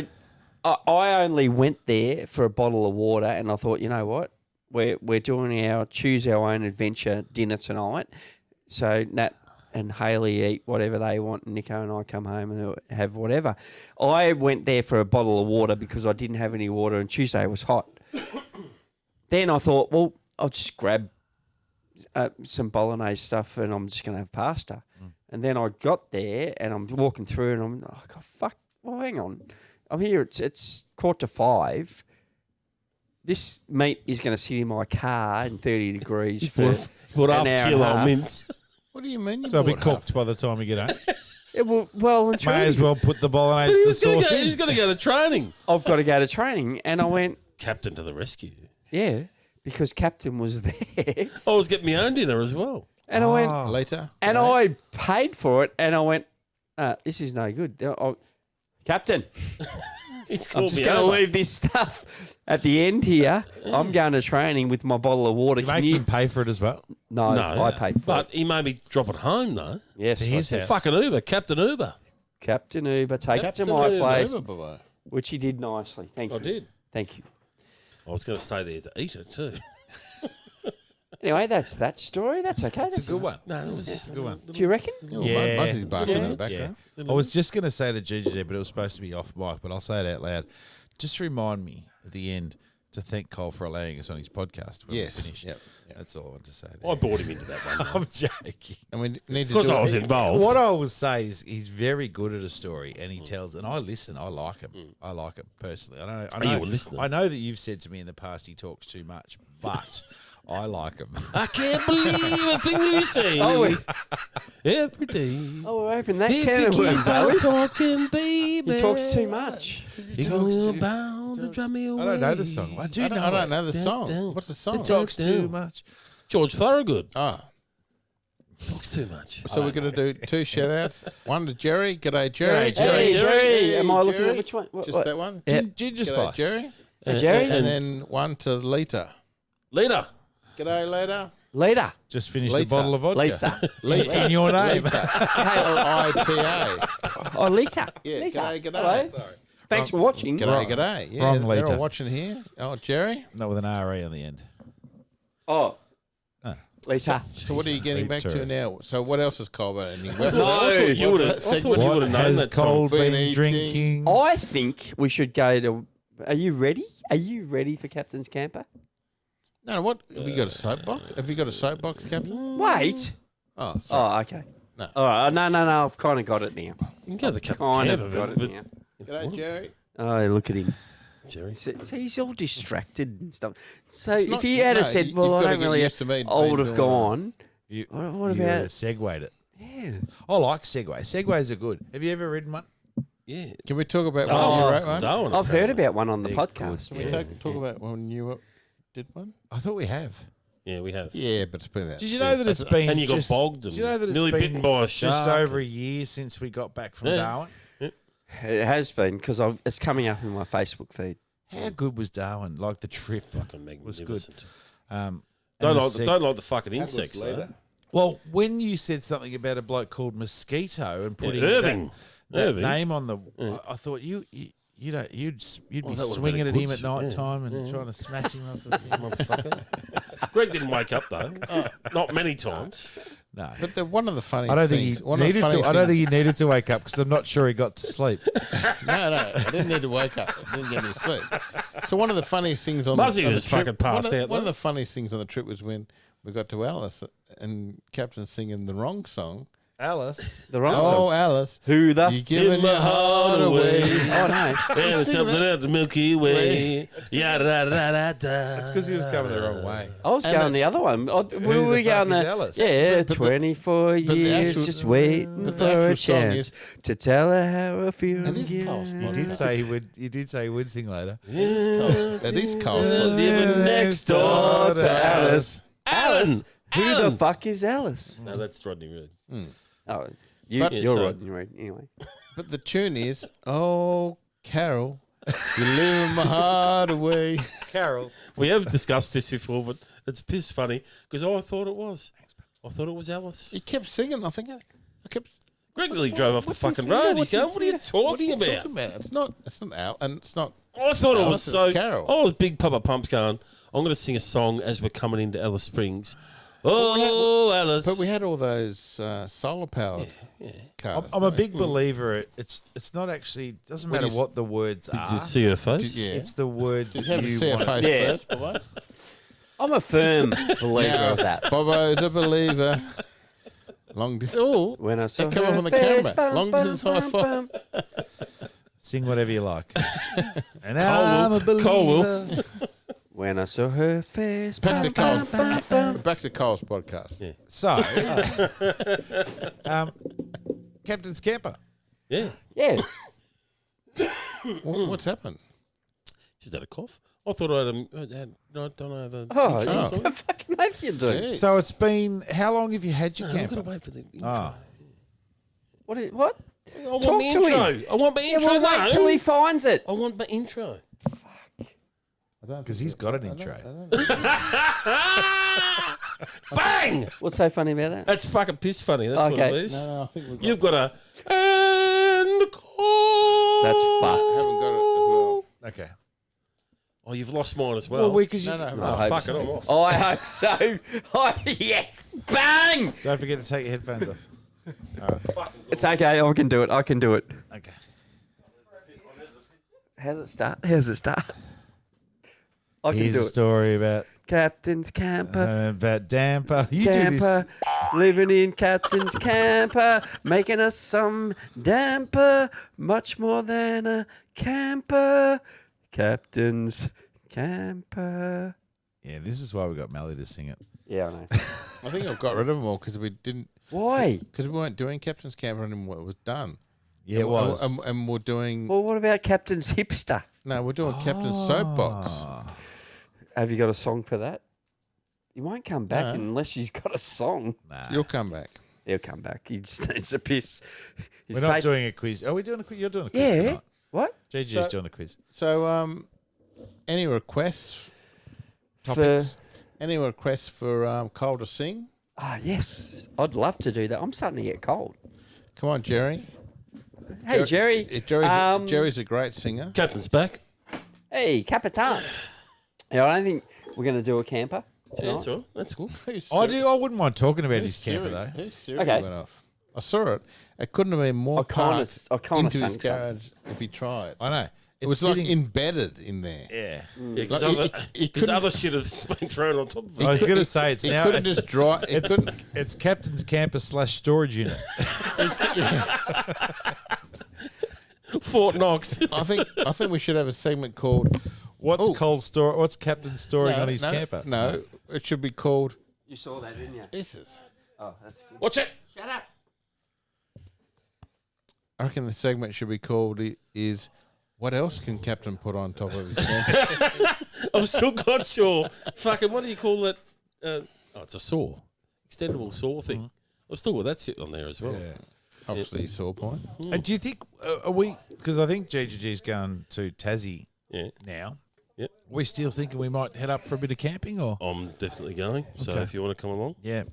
only went there for a bottle of water, and I thought, you know what, we're doing our choose our own adventure dinner tonight. So Nat and Haley eat whatever they want, and Nico and I come home and have whatever. I went there for a bottle of water because I didn't have any water, and Tuesday it was hot. Then I thought, well, I'll just grab some bolognese stuff, and I'm just going to have pasta. And then I got there, and I'm walking through, and I'm like, oh, fuck, well, hang on. I'm here, it's 4:45. This meat is going to sit in my car in 30 degrees for Bought an half hour and a kilo half. mince. What do you mean? You So it'll be bought cooked by the time you get home. Well, and May as well put the bolognese the sauce in. He's got to go to training. I've got to go to training. And I went, Captain to the rescue. yeah, because Captain was there. I was getting my own dinner as well. And I went, Later. and I paid for it, and I went, this is no good. Captain, He's I'm called just me going to over. leave this stuff at the end here. I'm going to training with my bottle of water. You make him pay for it as well. No, No, I paid for but it. he made me drop it home though. Yes, To I his said, house. Fucking Uber, Captain Uber. Captain Uber, take Captain it to my Uber. place, Unbelievable. which he did nicely. Thank I you. did. Thank you. I was going to stay there to eat it too. Anyway, that's that story. That's okay. That's a good one. No, that was just a good one. Do you reckon? Yeah. Muzzy's barking in the Yeah. background. I was just going to say to Gigi, but it was supposed to be off mic, but I'll say it out loud. Just remind me at the end to thank Cole for allowing us on his podcast when Yes. we finish. Yep. That's all I want to say. There. I bought him into that one. I'm joking. And we need to Because do I was it. involved. What I will say is he's very good at a story, and he tells. And I listen. I like him. I like him personally. I know. you were listening. I know that you've said to me in the past he talks too much, but I like him. I can't believe a thing that you say every day. Oh, we're opening that If can you of keep worms, on are we? talking, baby. He talks too much. You're bound to drive me away. I don't know the song. I do know. I don't it. know the Dun, song. dun. What's the It song? talks too Dun. much. George Thorogood Ah, talks too much. so we're going to do two shout outs. One to Jerry. G'day, Jerry. G'day, Jerry. Hey, Jerry. Hey, Am I looking Jerry. at which one? Just that one? Yeah. Ginger G'day, Spice. Jerry. Jerry? And then one to Lita. Leader. G'day, Lita. Leader. Just finished Lisa. a bottle of vodka. Lisa. Lita. In your name. Lita. Oh, Lisa. Yeah, Lisa. g'day, g'day. Hello. Sorry. Thanks for watching. G'day, g'day. Yeah, Wrong they're Lita. all watching here. Oh, Jerry. Not with an RE on the end. Oh, Ah. Lisa. So what are you getting back to Lita. now? So what else is Colbert? And I thought you would have. I thought you would have known has that Cole song. been Been drinking? I think we should go to. Are you ready? Are you ready for Captain's Camper? No, what? Have you got a soapbox? Have you got a soapbox, Captain? Wait. Oh, sorry. Oh, okay. No. All right. No. I've kind of got it now. You can go to the Captain's Kind Camper, of got it but- now. G'day, Jerry. Oh, look at him. Jerry. So he's all distracted and stuff. So It's if not- he had no, said, you've "Well, gotta I don't get really," used to me I would being have doing gone. You, What you about? segued it. Yeah. I like Segway. Segways are good. Have you ever ridden one? Yeah. Can we talk about when Oh, you wrote one? Darwin, I've heard about one on the They're podcast. Can we talk about when you did one? I thought we have. Yeah, we have. Yeah, but it's been that. Did you know that it's been And you got just, bogged Did and you know that it's nearly been bitten by a just shark. over a year since we got back from Yeah. Darwin? It has been because it's coming up in my Facebook feed. How good was Darwin? Like the trip. Fucking Was good. magnificent. Um, Don't and like, the don't like the fucking insects, though. Well, when you said something about a bloke called Mosquito and putting Irving. that Irving. name on the, Yeah. I thought you'd be Well, that would've swinging been at a him good at night time and yeah. trying to smash him off the thing. Motherfucker. Greg didn't wake up, though. Not many times. No. But one of the funniest I don't think things. he One of the needed to. funniest I don't think things- he needed to wake up because I'm not sure he got to sleep. No, I didn't need to wake up. I didn't get any sleep. So one of the funniest things on Muzzy the, on was the trip, fucking passed one of, out, One of though. the funniest things on the trip was when we got to Alice and Captain singing the wrong song. Alice. The wrong Oh, song. Alice, Who the? you giving your heart away. Oh no. Yeah, sing something that. out the Milky Way. Yeah, da da da da. That's because he was coming the wrong way. I was And going the it's- other one. Oh, we the were fuck going is the Alice? yeah, But the- 24 the years actual- just waiting but the for a actual song chance is- to tell her how I feel. It is again. Cole's He did say he would. He did say he would sing later. It is cold. Living next door to Alice. Alan! Who the fuck is Alice? No, that's Rodney Reed. Oh, But- you're Yeah, so- Rodney Reed anyway. But the tune is, oh, Carol, you're leaving my heart away. Carol. We have discussed this before, but it's piss funny because I thought it was. I thought it was Alice. He kept singing. I think I kept. Greg nearly drove off the What's he fucking singing? road. He's What's he going, what are you singing? talking about? Talking about? It's not Al, and it's not. I thought it was Alice is so. Carol. I was big Papa Pumps going, I'm going to sing a song as we're coming into Alice Springs. Oh, Alice. But we had all those solar powered cars. I'm a don't big believer. It's not actually doesn't When matter you- what the words Did are. you see her face? Did- yeah. It's the words we? that You have to you see her want. face Yeah. first, Bobo. I'm a firm believer Now, of that. Bobo's a believer. Long distance. Oh, When I saw that come up her on the face, camera. bum, Long bum, distance high bum, five. bum. Sing whatever you like. And Cole I'm will. a believer. Cole will. When I saw her face. Back to bum, Cole's. bum, bum, bum. Back to Cole's podcast. Yeah. So, Captain's Camper. Yeah. Yeah. What's happened? She's had a cough. I thought I had no, don't I have a. Oh, intro you song? the fucking make you do. Yeah. So it's been how long have you had your No, I've camper? got to wait for the intro. Ah, What? I want Talk my to intro. him. I want my Yeah, intro well, now. wait till he finds it. I want my intro. because he's got an intro. Bang! What's so funny about that? That's fucking piss funny. That's what Okay. it is. No, I think we've got. You've got a and call. That's I fucked. haven't got it as well. Okay. Oh, you've lost mine as Well, well. because you No, no. oh, I hope fuck so. it, I'm off. Oh, I hope so. Oh, yes. Bang! don't forget to take your headphones off. It's okay. I can do it. I can do it. Okay. How's it start? How's it start? I can Here's do a it. story about Captain's camper. about damper. You do Camper, this. living in Captain's camper, making us some damper, much more than a camper. Captain's camper. Yeah, this is why we got Melly to sing it. Yeah, I know. I think I've got rid of them all because we didn't. Why? Because we weren't doing Captain's Camper anymore. It was done. Yeah, it was. And we're doing. Well, what about Captain's hipster? No, we're doing Captain's Soapbox. Ah. Have you got a song for that? He won't come back No. unless you've got a song. Nah. You'll come back. He'll come back. He just needs a piss. He's We're not safe- doing a quiz. Are we doing a quiz? You're doing a quiz Yeah. tonight. What? JJ's So- doing a quiz. So, any requests? Topics. Any requests for Cole to sing? Ah, yes. I'd love to do that. I'm starting to get cold. Come on, Jerry. Hey, Jerry. Jerry's a great singer. Captain's back. Hey, Capitan. Yeah, I don't think we're going to do a camper Yeah, tonight. that's all right. That's cool. I wouldn't mind talking about his camper though. Whose Siri Okay. went off? I saw it. It couldn't have been more I kinda- parts I kinda into his sung some. garage if he tried. I know. It was like embedded in there. yeah. Yeah, because Like, he couldn't- other shit has been thrown on top of I it. was going to say it's He now. couldn't It's, just dry. It it's, couldn't. it's Captain's Camper / storage unit. Fort Knox. I think we should have a segment called. What's Oh. Cole's story? What's Captain's story on his no, camper? No, it should be called. You saw that, didn't you? This is. Oh, that's good. Watch it. Shut up. I reckon the segment should be called is what else can Captain put on top of his tent? I'm still not sure. Fucking, what do you call that? It's a saw. Extendable saw thing. I've still got that sitting on there as well. Obviously, sore point. And do you think are we? Because I think GGG's going to Tassie now. Yep. We still thinking we might head up for a bit of camping, or I'm definitely going. So if you want to come along, yeah.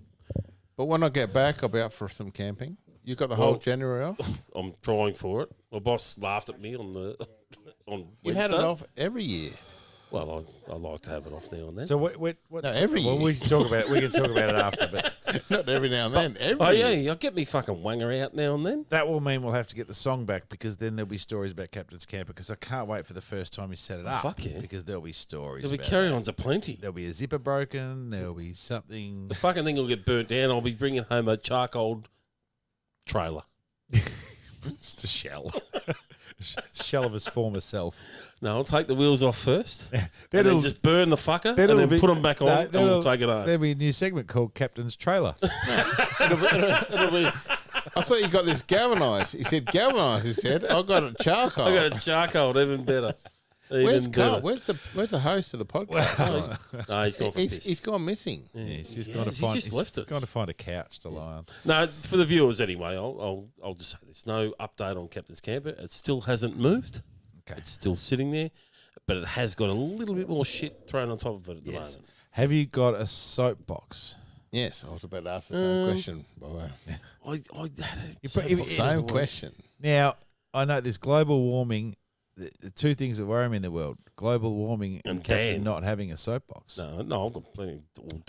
But when I get back, I'll be out for some camping. You got the whole January off? I'm trying for it. My boss laughed at me on You Wednesday. had it off every year. Well, I like to have it off now and then. So what? No, every well, year. we can talk about it. We can talk about it after, but Not every now and then. Every Oh year. yeah, I'll get me fucking wanger out now and then. that will mean we'll have to get the song back because then there'll be stories about Captain's Camper. Because I can't wait for the first time you set it up. Fuck yeah. Because there'll be stories. There'll be about carry-ons aplenty. There'll be a zipper broken. There'll be something. The fucking thing will get burnt down. I'll be bringing home a charcoal trailer. Just a shell. Shell of his former self. No, I'll take the wheels off first. and then That'll- just burn the fucker and that'll then be- put them back on no, and we'll take it home. There'll be a new segment called Captain's Trailer. It'll be, I thought you got this galvanised. He said galvanised. He said, I got it charcoal. I got a charcoal, even better. Where's Even Carl? better. Where's the host of the podcast? No, he's gone for piss. He's gone missing. Yeah, he's just Yeah, got to he's find. just left us. Got to find a couch to lie on. No, for the viewers anyway, I'll just say there's no update on Captain's Camper. It still hasn't moved. Okay. It's still sitting there, but it has got a little bit more shit thrown on top of it at the moment. Have you got a soapbox? Yes, I was about to ask the same question. By the way. I had a Same question. Now I know there's global warming. The two things that worry me in the world: global warming and And Captain Dan. not having a soapbox. No, I've got plenty. Well,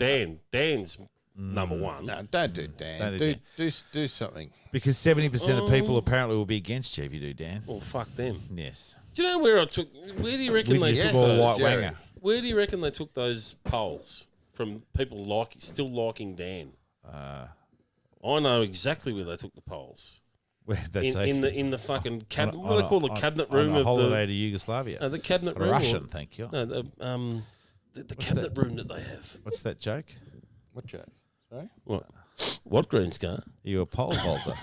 Dan's number one. No, don't do Dan. Don't do Do something. Because 70% of people apparently will be against you if you do, Dan. Well, fuck them. Yes. Do you know where I took? Where do you reckon With they your took small those? white Yeah. wanger. Where do you reckon they took those polls from? People still liking Dan. I know exactly where they took the polls. Where they take In the fucking cabinet. on What do they call the on- cabinet on room a of holiday to Yugoslavia. the cabinet room. Russian, or- thank you. No, the cabinet room that they have. What's that joke? What joke? Sorry? What green scar? You a pole vaulter?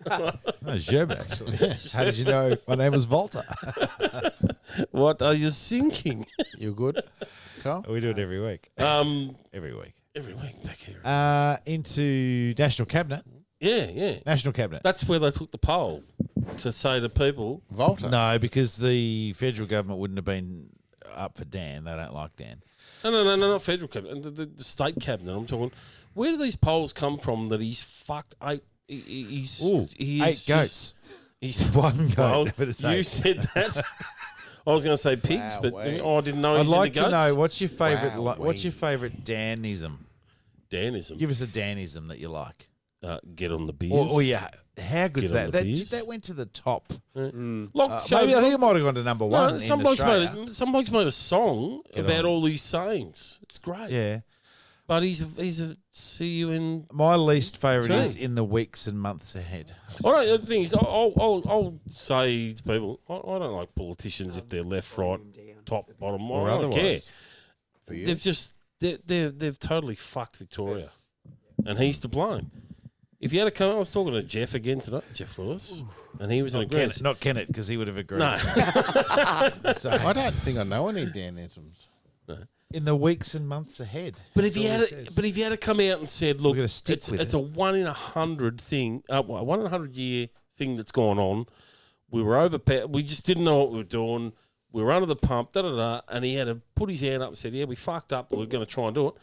No, it's German actually. How did you know my name was Volta? What are you thinking? You good, Carl? We do it every week. Every week. Every week back here. Into National Cabinet. Yeah. National Cabinet. That's where they took the poll to say to people. Volta. No, because the federal government wouldn't have been up for Dan. They don't like Dan. No, not federal cabinet, the state cabinet. I'm talking. Where do these polls come from that he's fucked eight? He's Ooh, he is 8 just- goats. He's One goat. well, but it's you 8. said that. I was going to say pigs, Wow, but wait. I didn't know. I'd He's like into to goats. know what's your favorite. Wow, What's your favorite Danism? Danism. Give us a Danism that you like. Get on the beers. Or yeah, how good's Get on that? the That, beers. that went to the top. Maybe Maybe I think it might have gone to number one. no, in some bloke's Australia. made a song Get about on. all these sayings. It's great. Yeah. But he's a CUN. My least favourite True. is in the weeks and months ahead. I don't. The thing is, I'll say to people, I don't like politicians if they're left, right, top, bottom, Or I don't care. otherwise. For you? They've just they've totally fucked Victoria, and he's to blame. If you had to come, I was talking to Jeff again today, Jeff Lewis, and he was in agreement. Not Kennett, because he would have agreed. No, So, I don't think I know any Danisms. in the weeks and months ahead. but if That's you all had, he says. but if you had to come out and said, look, We're gonna stick it's with it's it. a 1 in 100 thing, 1 in 100 year thing that's gone on. We were overpowered. We just didn't know what we were doing. We were under the pump, and he had to put his hand up and said, "Yeah, we fucked up. We're going to try and do it."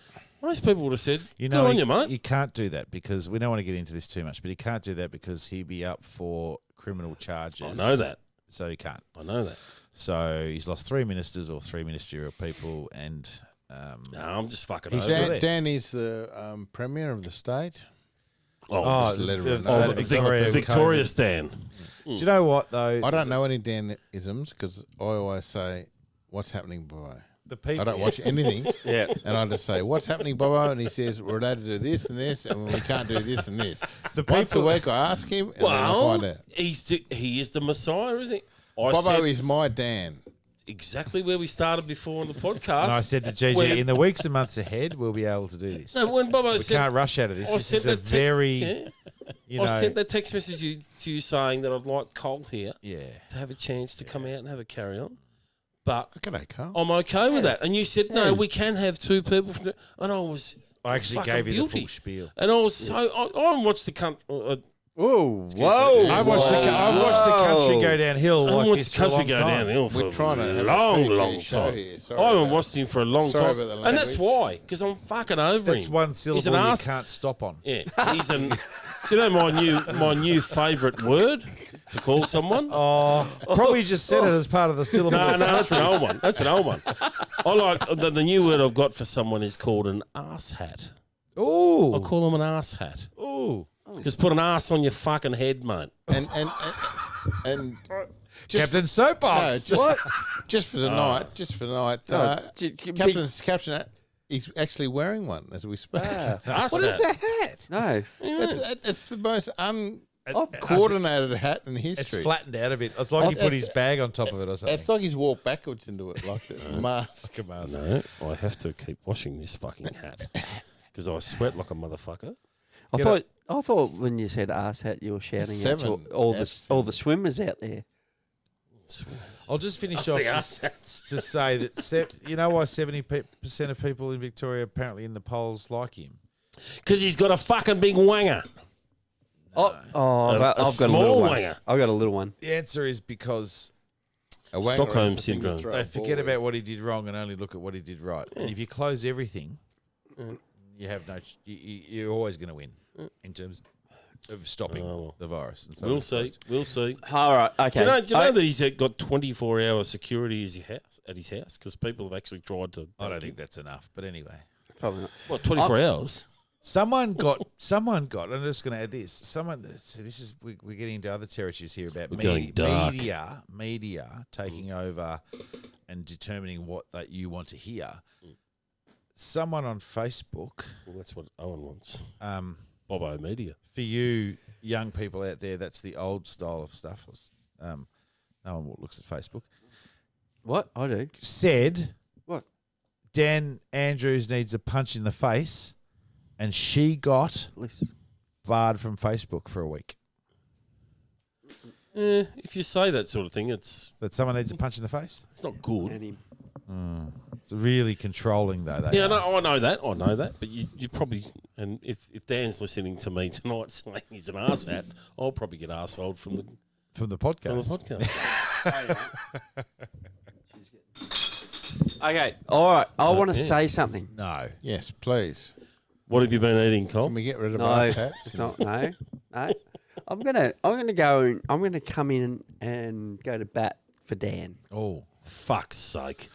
Most people would have said, You "Good know, on you, mate." you can't do that because we don't want to get into this too much, but he can't do that because he'd be up for criminal charges. I know that. So he can't. I know that. So he's lost 3 ministers or 3 ministerial people, and No, I'm just fucking He's over Dan- it. Dan is the premier of the state. oh, letter the- of the note. Victoria, Victoria Stan. Do you know what though? I don't know any Danisms because I always say, "What's happening, Bobo?" The people. I don't watch anything, Yeah. and I just say, "What's happening, Bobo?" And he says, "We're allowed to do this and this, and we can't do this and this." Once a people- week, I ask him, and then I Well, find out. he is the Messiah, isn't he? I Bobo said is my Dan. exactly where we started before on the podcast. And I said to GG, When- in the weeks and months ahead, we'll be able to do this. No, when Bobo We said, can't rush out of this. I This said is a that very yeah. You I know, sent that text message to you saying that I'd like Cole here yeah. to have a chance to come out and have a carry on. But G'day, Carl. I'm okay with that. And you said, no, we can have two people. And I actually fucking gave you the guilty. full spiel. And I was so... I watched the cunt... Whoa, whoa! I watched the country go downhill I like watched this the for a country long go time. downhill for We're trying to a have long, PG long show time. here. I Sorry haven't about watched him for a long Sorry time. about the And that's language. why, because I'm fucking over That's him. one He's syllable an you arse. can't stop on. Yeah, he's an... Do you know my new favourite word to call someone? Oh, probably just said it as part of the syllable. No, that's an old one. That's an old one. I like the new word I've got for someone is called an arse hat. Ooh. I'll call them an arse hat. Ooh. Just put an arse on your fucking head, mate. And just Captain Soapbox. just for the night. Just for the night. Captain, he's actually wearing one as we speak. Arse What is hat. that hat? No. It's the most uncoordinated hat in It's history. flattened out a bit. It's like he put his bag on top of it or something. It's like he's walked backwards into it, like the mask. Like a mask. No, I have to keep washing this fucking hat because I sweat like a motherfucker. I thought when you said arse hat, you were shouting out to all the swimmers out there. I'll just finish off to say that you know why 70% of people in Victoria apparently in the polls like him? Because he's got a fucking big wanger. I've got a small little one. wanger. I've got a little one. The answer is because Stockholm syndrome. they forget about what he did wrong and only look at what he did right. And if you close everything, you have no. You're always going to win in terms of stopping the virus. And so We'll see. We'll see. All right, okay. Do you know that he's got 24-hour security at his house? Because people have actually tried to. I don't think that's enough. But anyway, Probably not. What, 24 hours? someone got. I'm just going to add this. So this is we're getting into other territories here about going dark. media taking over and determining what that you want to hear. Someone on Facebook. Well, that's what Owen wants. Bobo Media. For you young people out there, that's the old style of stuff. No one looks at Facebook. What? I do. Said What? Dan Andrews needs a punch in the face, and she got Listen. barred from Facebook for a week. If you say that sort of thing, it's That someone needs a punch in the face? not good. And him. It's really controlling, though. They Yeah, are. no, I know that. But you probably, and if Dan listening to me tonight saying he's an arse hat, I'll probably get arseholed from the From the podcast. podcast. Okay. All right. I want to yeah. say something. No. Yes, please. What have you been eating, Cole? Can we get rid of No, ass hats? it's not. No. I'm gonna go. I'm gonna come in and go to bat for Dan. Oh. Fuck's sake.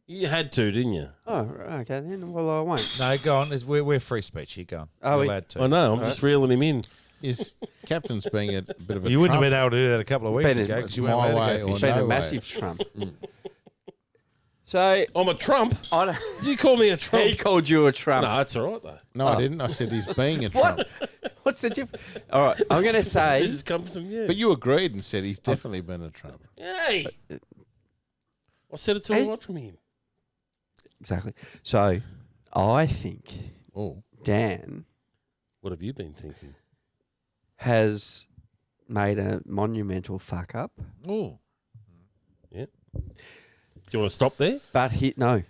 You had to, didn't you? Oh, okay then. Well, I won't. No, go on. We're free speech here. Go on. Are You're we? allowed to. I know, I'm just reeling him in. Is Captain's being a bit of a You wouldn't have Trump. been able to do that a couple of weeks Been a- ago. 'cause you my weren't allowed way to go or It's fishing. been no a way. massive Trump. So I'm a Trump. I don't, Did you call me a Trump? he called you a Trump. No, that's all right, though. No, I didn't. I said he's being a Trump. What's the difference? All right, I'm gonna say. This has come from you. But you agreed and said he's definitely been a Trump. Hey! I said it's all Hey. right from him. Exactly. So I think Oh, Dan What have you been thinking? has made a monumental fuck up, Oh. Yeah. Do you want to stop there? but Yeah.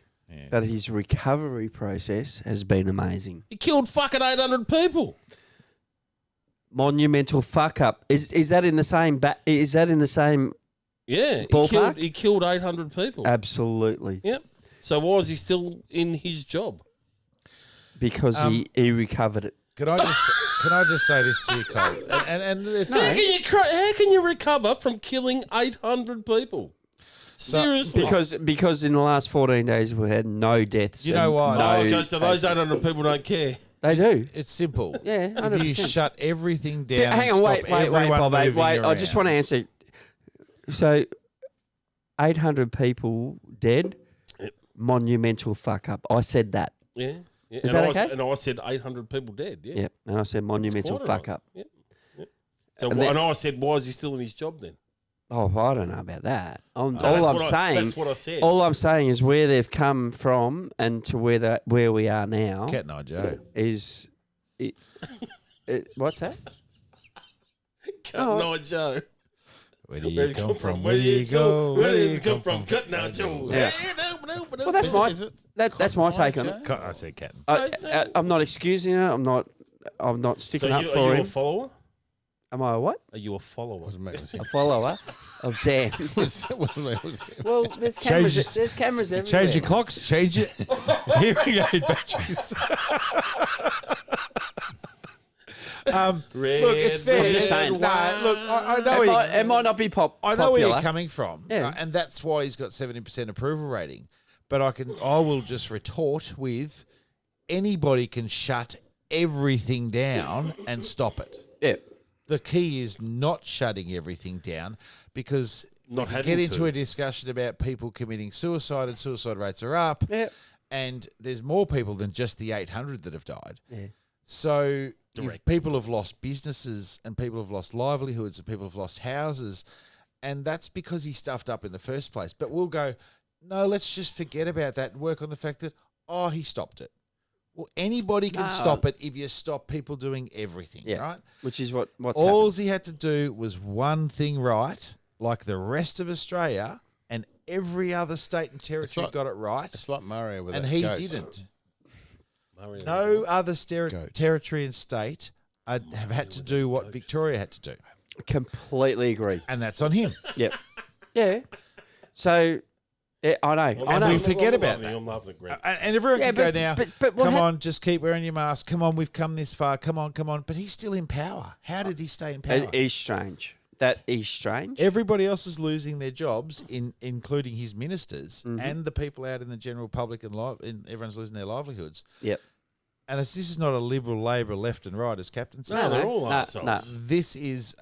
but his recovery process has been amazing. He killed fucking 800 people. Monumental fuck up. Is that in the same is that in the same Yeah. Ballpark? He killed 800 people. absolutely Yep. So why is he still in his job? because he recovered it. Can I just say this to you, Cole? And it's How can you recover from killing 800 people? Seriously. Because in the last 14 days we had no deaths. You know and why? No, Oh, okay, so those 800 people don't care. they do. It's simple. Yeah, If you 100%. shut everything down, Hang and on, stop wait, everyone Bob, wait. moving I just want to around. answer. So, 800 people dead, Yep. monumental fuck up. I said that. Yeah. Is and that okay? And I said 800 people dead. Yeah. Yep. And I said monumental Quite fuck right. up. Yep. So, And then- I said, why is he still in his job then? Oh, I don't know about that. All That's I'm what saying, that's what I said. all I'm saying is where they've come from and to where we are now Cat and I, Joe. is What's that? Cutting Eye Joe. Where do you come from? Where do you go? Where do you come from? Cutting Eye Joe. Yeah. Well, that's my that's my take on it. I said cat. I'm not excusing it. I'm not sticking So up are for you him. a follower? Am I a what? Are you a follower? A follower of Dan. Well, there's cameras. There's cameras everywhere. Change your clocks. Change it. Hearing aid batteries. Red, Look, it's fair. I'm just saying. No, look, I know It might not be I know popular. where you're coming from, Yeah. and that's why he's got 70% approval rating. But I will just retort with, anybody can shut everything down and stop it. Yeah. The key is not shutting everything down, because Not you having get into to. a discussion about people committing suicide, and suicide rates are up. Yeah. And there's more people than just the 800 that have died. Yeah. So if Direct. people have lost businesses, and people have lost livelihoods, and people have lost houses, and that's because he stuffed up in the first place. But we'll go, no, let's just forget about that and work on the fact that, he stopped it. Well, anybody can stop it if you stop people doing everything, Yeah. right? Which is what's All happened. he had to do was one thing right, like the rest of Australia, and every other state and territory got it right, It's like Mario with and that he goat. didn't. Mario. No other Goat. territory and state have had to do what Victoria had to do, Completely agree. and that's on him. Yep. Yeah. So, yeah, I know. I And know. we forget about that. I'm loving the Greg. And everyone Yeah, can go but- now, but what come hap- on, just keep wearing your mask. Come on, we've come this far. Come on. But he's still in power. How did he stay in power? It is strange. That is strange. Everybody else is losing their jobs, including his ministers Mm-hmm. and the people out in the general public, and everyone's losing their livelihoods. Yep. And this is not a Liberal, Labor, left and right, as Captain says. No, they're all no, arseholes. no. This is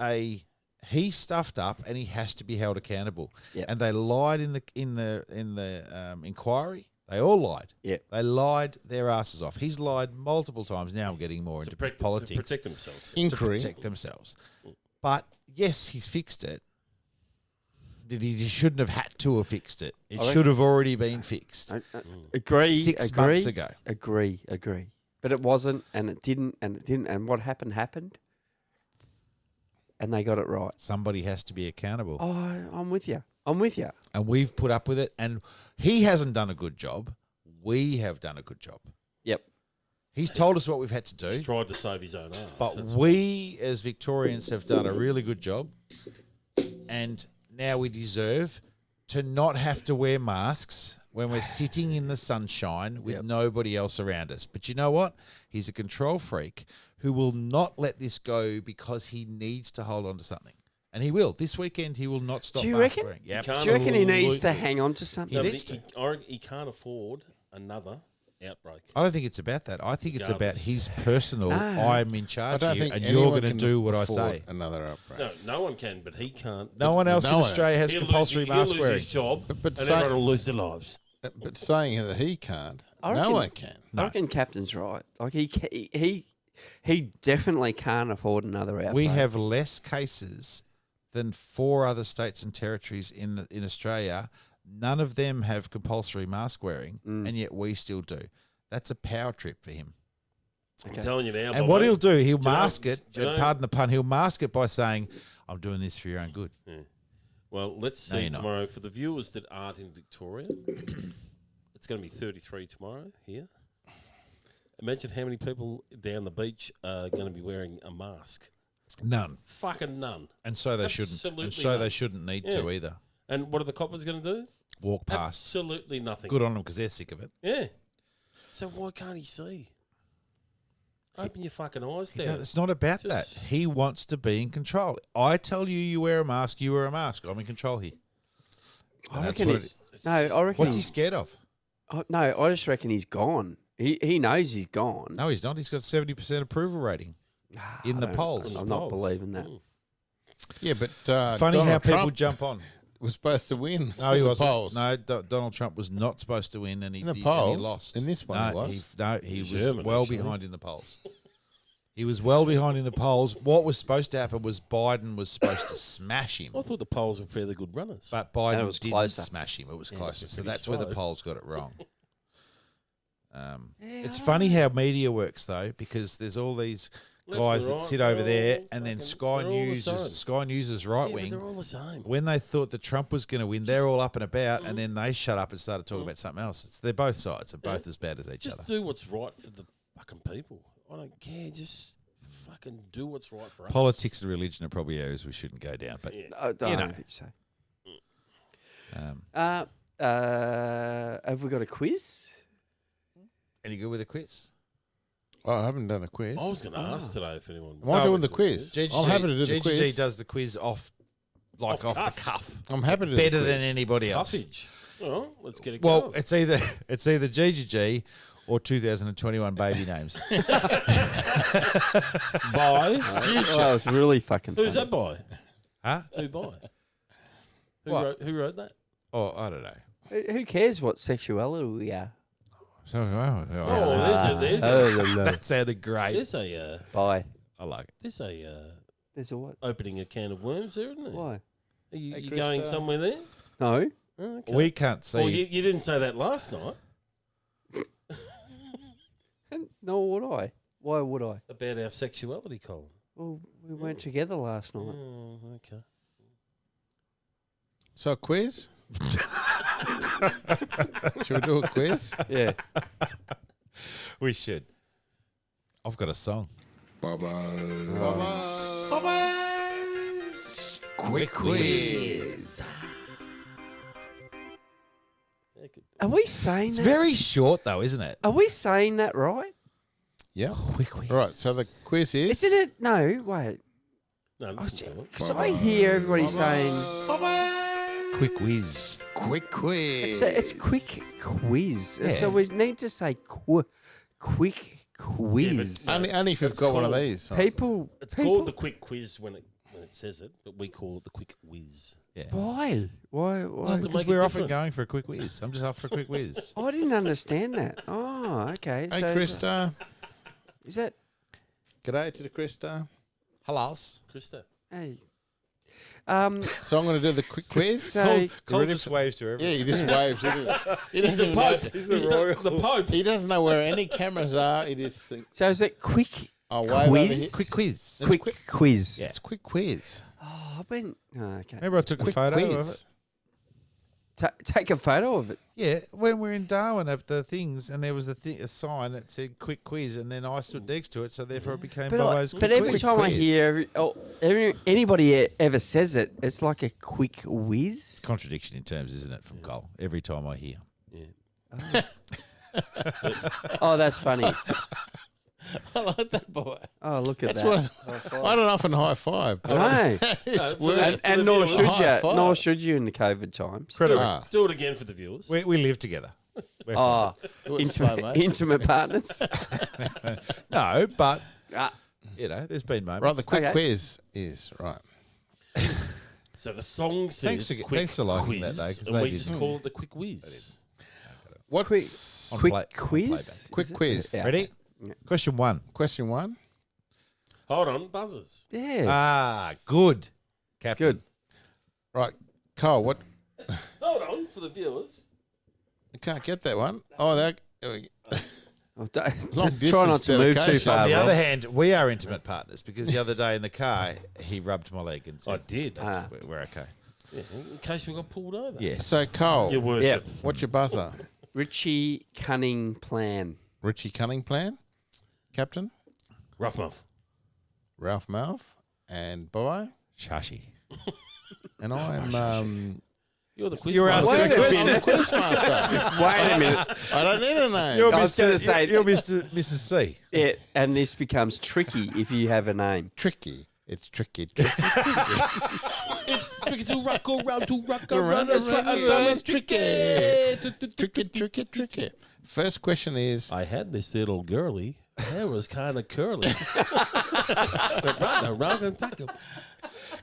he stuffed up, and he has to be held accountable. Yep. And they lied in the inquiry. They all lied. Yep. They lied their asses off. He's lied multiple times. Now I'm getting more into politics. To protect themselves. To Inquiry. protect themselves. But yes, he's fixed it. He shouldn't have had to have fixed it. It should have already been fixed. Agree. 6 agree, months ago. Agree. But it wasn't, and it didn't, and what happened. And they got it right. Somebody has to be accountable. Oh, I'm with you. And we've put up with it. And he hasn't done a good job. We have done a good job. Yep. He's told us what we've had to He's do. tried to save his own ass. But That's- we, as Victorians, have done a really good job. And now we deserve to not have to wear masks when we're sitting in the sunshine with nobody else around us. But you know what? He's a control freak who will not let this go because he needs to hold on to something. And he will. This weekend, he will not stop Do you mask reckon? wearing. Yep. He can't Do you reckon he needs to Absolutely. hang on to something? No, but needs to. I reckon he can't afford another outbreak. I don't think it's about that. I think it's about Regardless. his personal, I'm in I charge don't here, think and anyone you're going to can do what I afford say. Another outbreak. No one can, but he can't. No one else in no one. Australia has He'll compulsory lose, mask he'll lose wearing. his job, But and say- everyone will lose their lives. But saying that he can't, I no reckon- one can. I reckon Captain's right. Like he definitely can't afford another outbreak. We have less cases than 4 other states and territories in Australia. None of them have compulsory mask wearing, and yet we still do. That's a power trip for him. I'm telling you now. And Bobo, what he'll do, he'll do you know- mask it, do you know- pardon the pun, he'll mask it by saying, I'm doing this for your own good. Well, let's No, see you're not. tomorrow for the viewers that aren't in Victoria. It's going to be 33 tomorrow here. Imagine how many people down the beach are going to be wearing a mask. None. Fucking none. And so they shouldn't. Absolutely And so they none. shouldn't need Yeah. to either. And what are the coppers going to do? Walk past. Absolutely nothing. Good on them because they're sick of it. Yeah. So why can't he see? Open your fucking eyes He there. does- It's not about Just- that. He wants to be in control. I tell you, you wear a mask, you wear a mask. I'm in control here. I And reckon that's what no, I reckon What's he scared of? no, I just reckon he's gone. He knows he's gone. No, he's not. He's got 70% approval rating in the I don't- polls. I'm not believing that. Yeah, but Funny Donald how people Trump jump on. was supposed to win. No, he in the wasn't. polls. No, Donald Trump was not supposed to win, and he In the did, polls? and he lost. In this one no, he was? he was German, well actually. behind in the polls. He was well behind in the polls. What was supposed to happen was Biden was supposed to smash him, I thought the polls were fairly good runners. but Biden it was didn't closer. smash him. It was Yeah, closer. it's So pretty that's where the slow. polls got it wrong. It's funny how media works, though, because there's all these guys that right, sit they're over there, all and then fucking- Sky they're all the News same. is Sky News' right Yeah, but wing. they're all the same. When they thought that Trump was going to win, they're all up and about, and then they shut up and started talking about something else. They're both sides. They're both as bad as each Just other. do what's right for the fucking people. I don't care. Just fucking do what's right for us. Politics and religion are probably areas we shouldn't go down, but Yeah. I don't You know. think so. um, Have we got a quiz? any good with a quiz? Oh, I haven't done a quiz. I was going to ask today if anyone. Am I No, doing but the quiz? GGG, I'm happy to do the GGG quiz. does the quiz off Off the cuff. cuff. I'm happy to do the Better quiz. than anybody else. Cuffage. All right, let's get it Well, going. it's either GGG or 2021 baby names. By Oh, it's really fucking who's funny. that by? Huh? Who by? What? Who wrote that? Oh, I don't know. Who cares what sexuality we are? So, Oh, there's that sounded great. Bye. I like it. there's a There's a what? opening a can of worms there, isn't there? Why? Are you, Hey, you going Krista. somewhere there? No. Oh, okay. We can't see. Well, you didn't say that last night Nor would I. Why would I? about our sexuality, Colin. Well, we weren't together last night. Oh, okay. So a quiz? Should we do a quiz? Yeah. We should. I've got a song. Quick quiz. Yeah, good. Are we saying It's that? very short, though, isn't it? Are we saying that right? Yeah. Quick quiz. All right. So the quiz is. Isn't it? No, wait. No, listen to it. Because I hear everybody saying Quick whiz. Quick quiz. it's quick quiz. Yeah. So we need to say quick quiz. Only if you've got one of called- these. people. It's people, called the quick quiz when it says it, but we call it the quick whiz. Yeah. Why? Why? Just to Because make we're it often different. going for a quick whiz. I'm just off for a quick whiz. I didn't understand that. Oh, okay. Hey, so Krista. Is that? G'day to the Krista. Hello. Krista. Hey. So I'm going to do the quick quiz. So, Cole ready just for- waves to everyone. Yeah, he just waves. He He's doesn't the even know. Pope. He's the Pope. He doesn't know where any cameras are. He just thinks, so is it quick? oh, wave over Quiz? here. Quick quiz. Quick quiz. Yeah. It's a quick quiz. Oh, I've been. Oh, okay. Remember I took a Quick photo of quiz. it? Take a photo of it. Yeah, when we're in Darwin at the things, and there was a sign that said "quick quiz," and then I stood next to it, so therefore it became Bobo's But quick every quiz. time I hear anybody ever says it, it's like a quick whiz. Contradiction in terms, isn't it, from Cole? Every time I hear. Yeah. Oh, that's funny. I like that boy. Oh, look at That's that. what I don't often high five. But No. it's for worth the- it. And nor should High you. five. Nor should you in the COVID times. Ah, Do it again for the viewers. We live together. We're Oh, do it slow, intimate, mate. intimate partners. fine. No, but Ah, there's been moments. Right, the quick Okay. quiz is right. So the song says Thanks for liking quiz, that, though, 'cause and they we didn't. just call it the quick whiz. What's On quick on quiz. playback. quick Is it? quiz? Yeah. Ready? Yeah. Question 1. Question 1? Hold on, buzzers. Yeah. Ah, good, Captain. Good. Right, Cole. What? Hold on for the viewers. You can't get that one. Oh, that. Oh, don't- Long try not distance to move too dedication. far. On the Rob. other hand, we are intimate partners because the other day in the car he rubbed my leg and I said, did. Ah. "We're okay." Yeah, in case we got pulled over. Yes. So Cole, Your worship. what's your buzzer? Richie Cunning Plan. Richie Cunningplan, Captain Rough muff. Ralph Mouth, and Boy, Shashi. and I am. You're the quiz You were master. asking a Wait a question. I'm the quizmaster. Wait a minute. I don't need a name. You're I was gonna say- you're Mr. Mrs. C. Yeah, and this becomes tricky if you have a name. Tricky. It's tricky. It's tricky to rock around, to rock Around, around. It's around, it's around, tricky. tricky. First question is: I had this little girly. Hair was kind of curly. Rock and tackle.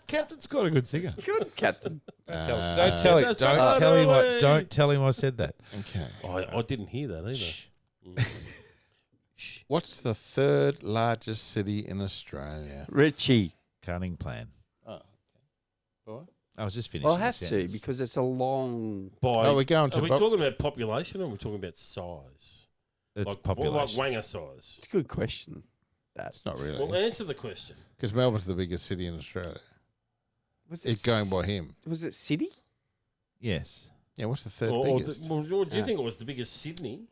Captain's got a good singer. Good, Captain. Don't tell him. that's Don't right. tell him. No, Don't tell him I said that. okay. I didn't hear that either. What's the third largest city in Australia? Richie. Cunning plan. Boy? I was just finishing. Well, I the have to sentence. because it's a long. By, Oh, we're going to Are we Bob- talking about population or are we talking about size? it's Like population. Wanger size. It's a good question. that. It's not really. Well, answer the question. Because Melbourne's the biggest city in Australia. Was It's going by him. Was it City? Yes. Yeah, what's the third Or biggest? do you think it was the biggest Sydney?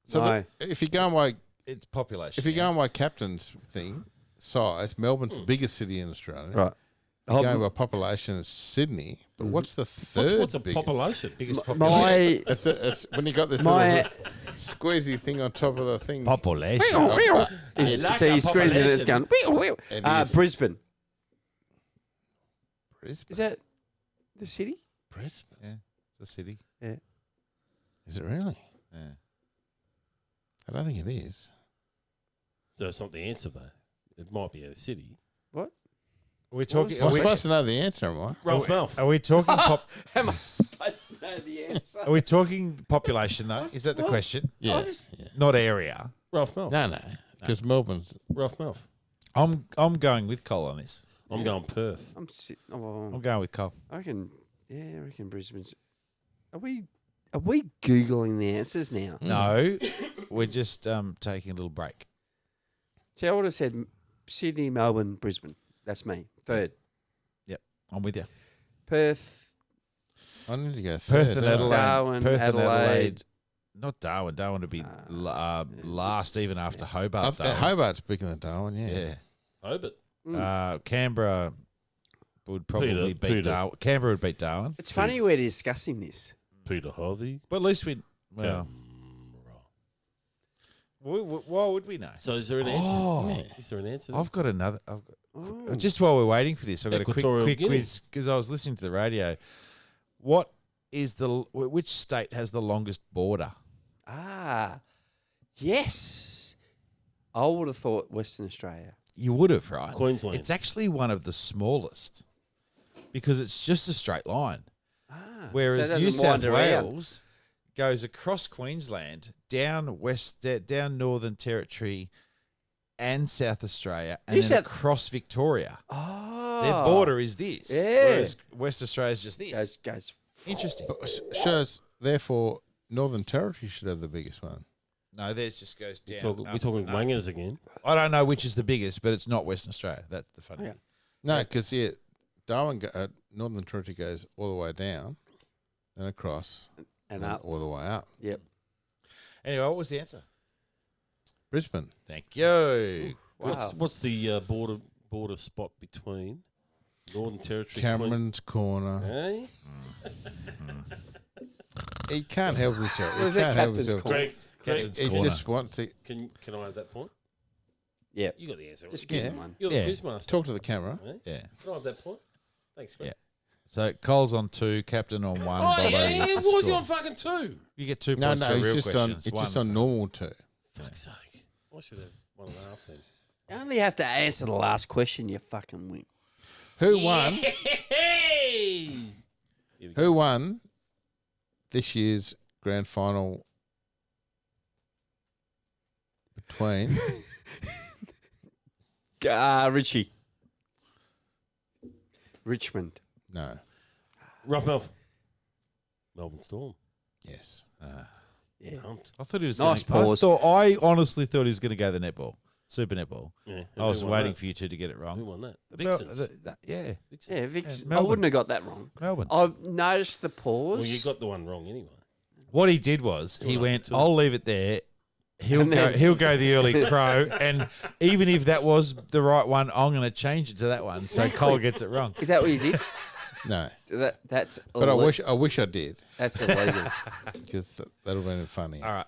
So No. if you're going by It's population. if you're going by captain's thing size, Melbourne's the biggest city in Australia. Right. If you're going by population, it's Sydney. But what's the third? What's a biggest? population? biggest population. My It's when you got this My- little squeezy thing on top of the thing. Population. is like so a you squeeze it, it's population. going. It is. Brisbane. Brisbane. Is that the city? Brisbane? Yeah, it's a city. Yeah. Is it really? Yeah. I don't think it is. So it's not the answer, though. It might be a city. What? Are we talking? I'm Are we, supposed to know the answer, am I? Ralph Mouth. are we talking? Am I supposed to know the answer? Are we talking population though? Is that the question? Yeah. Not area. Ralph Mouth. No. Because Melbourne's. Ralph Mouth. I'm going with Cole on this. I'm going Perth. I'm going with Cole. I reckon Brisbane's. Are we googling the answers now? No, we're just taking a little break. See, I would have said Sydney, Melbourne, Brisbane. That's me. Third. I'm with you. Perth, I need to go Perth third. and don't I? Adelaide. Darwin, Perth and Adelaide. Adelaide. Not Darwin. Darwin would be last even after Hobart. though. Hobart's bigger than Darwin, yeah. Hobart. Canberra would probably beat Peter. Darwin. Canberra would beat Darwin. It's funny we're discussing this. Peter Harvey. But at least we. Well, Canberra. why would we know? So is there an answer? Oh. Is there an answer? I've got another. Oh. Just while we're waiting for this, I've got a Equatorial quick Guinea. quiz because I was listening to the radio. What is which state has the longest border? Yes. I would have thought Western Australia. You would have, right? Queensland. It's actually one of the smallest because it's just a straight line. Whereas So it New doesn't South wind around. Wales goes across Queensland, down down Northern Territory and South Australia, and New then South- across Victoria. Oh. Their border is this, Yeah. whereas West Australia is just this. Goes Interesting. Shows, therefore, Northern Territory should have the biggest one. No, theirs just goes down. We're talking no. wangers again. I don't know which is the biggest, but it's not Western Australia. That's the funny thing. No, because, Darwin, Northern Territory goes all the way down, then across, and then up. all the way up. Yep. Anyway, what was the answer? Brisbane. Thank you. Wow. What's the border spot between Northern Territory? Cameron's Corner. Hey? He can't help himself. Was He it can't help Captain's himself. Greg, Captain's He Corner. just wants to can I have that point? Yep. You got the answer. Just right? give Yeah. him one. You're the Yeah. quizmaster. talk to the camera. Hey? Yeah. Can I have that point? Thanks, Greg. Yeah. So Cole's on 2, Captain on 1. Oh, Bobo yeah, with why the was he score. on fucking 2? You get 2 No, points for no, real it's just on. questions. It's one just on normal too. Fuck's sake. I should have 1.5 then. You only have to answer the last question, you fucking win. Who won? Hey! Here we go. Who won this year's grand final between? Richie. Richmond. No. Rough Mouth. Melbourne Storm. Yes. Yeah. Pumped. I thought he was Nice going pause. I honestly thought he was going to go the netball. Super netball. Yeah. I was Who won waiting that? for you two to get it Who won. won that? The Mel- Vixens. yeah. Vixens. Yeah, Vix. Yeah, I Melbourne. wouldn't have got that wrong. Melbourne. I've noticed the pause. Well, you got the one wrong anyway. What he did was he Right, went, two. I'll leave it there. He'll And go. then- He'll go the early crow, and even if that was the right one, I'm going to change it to that one. So Cole gets it wrong. Is that what you did? No. That's. But I wish I did That's illegal. because that'll been funny. All right,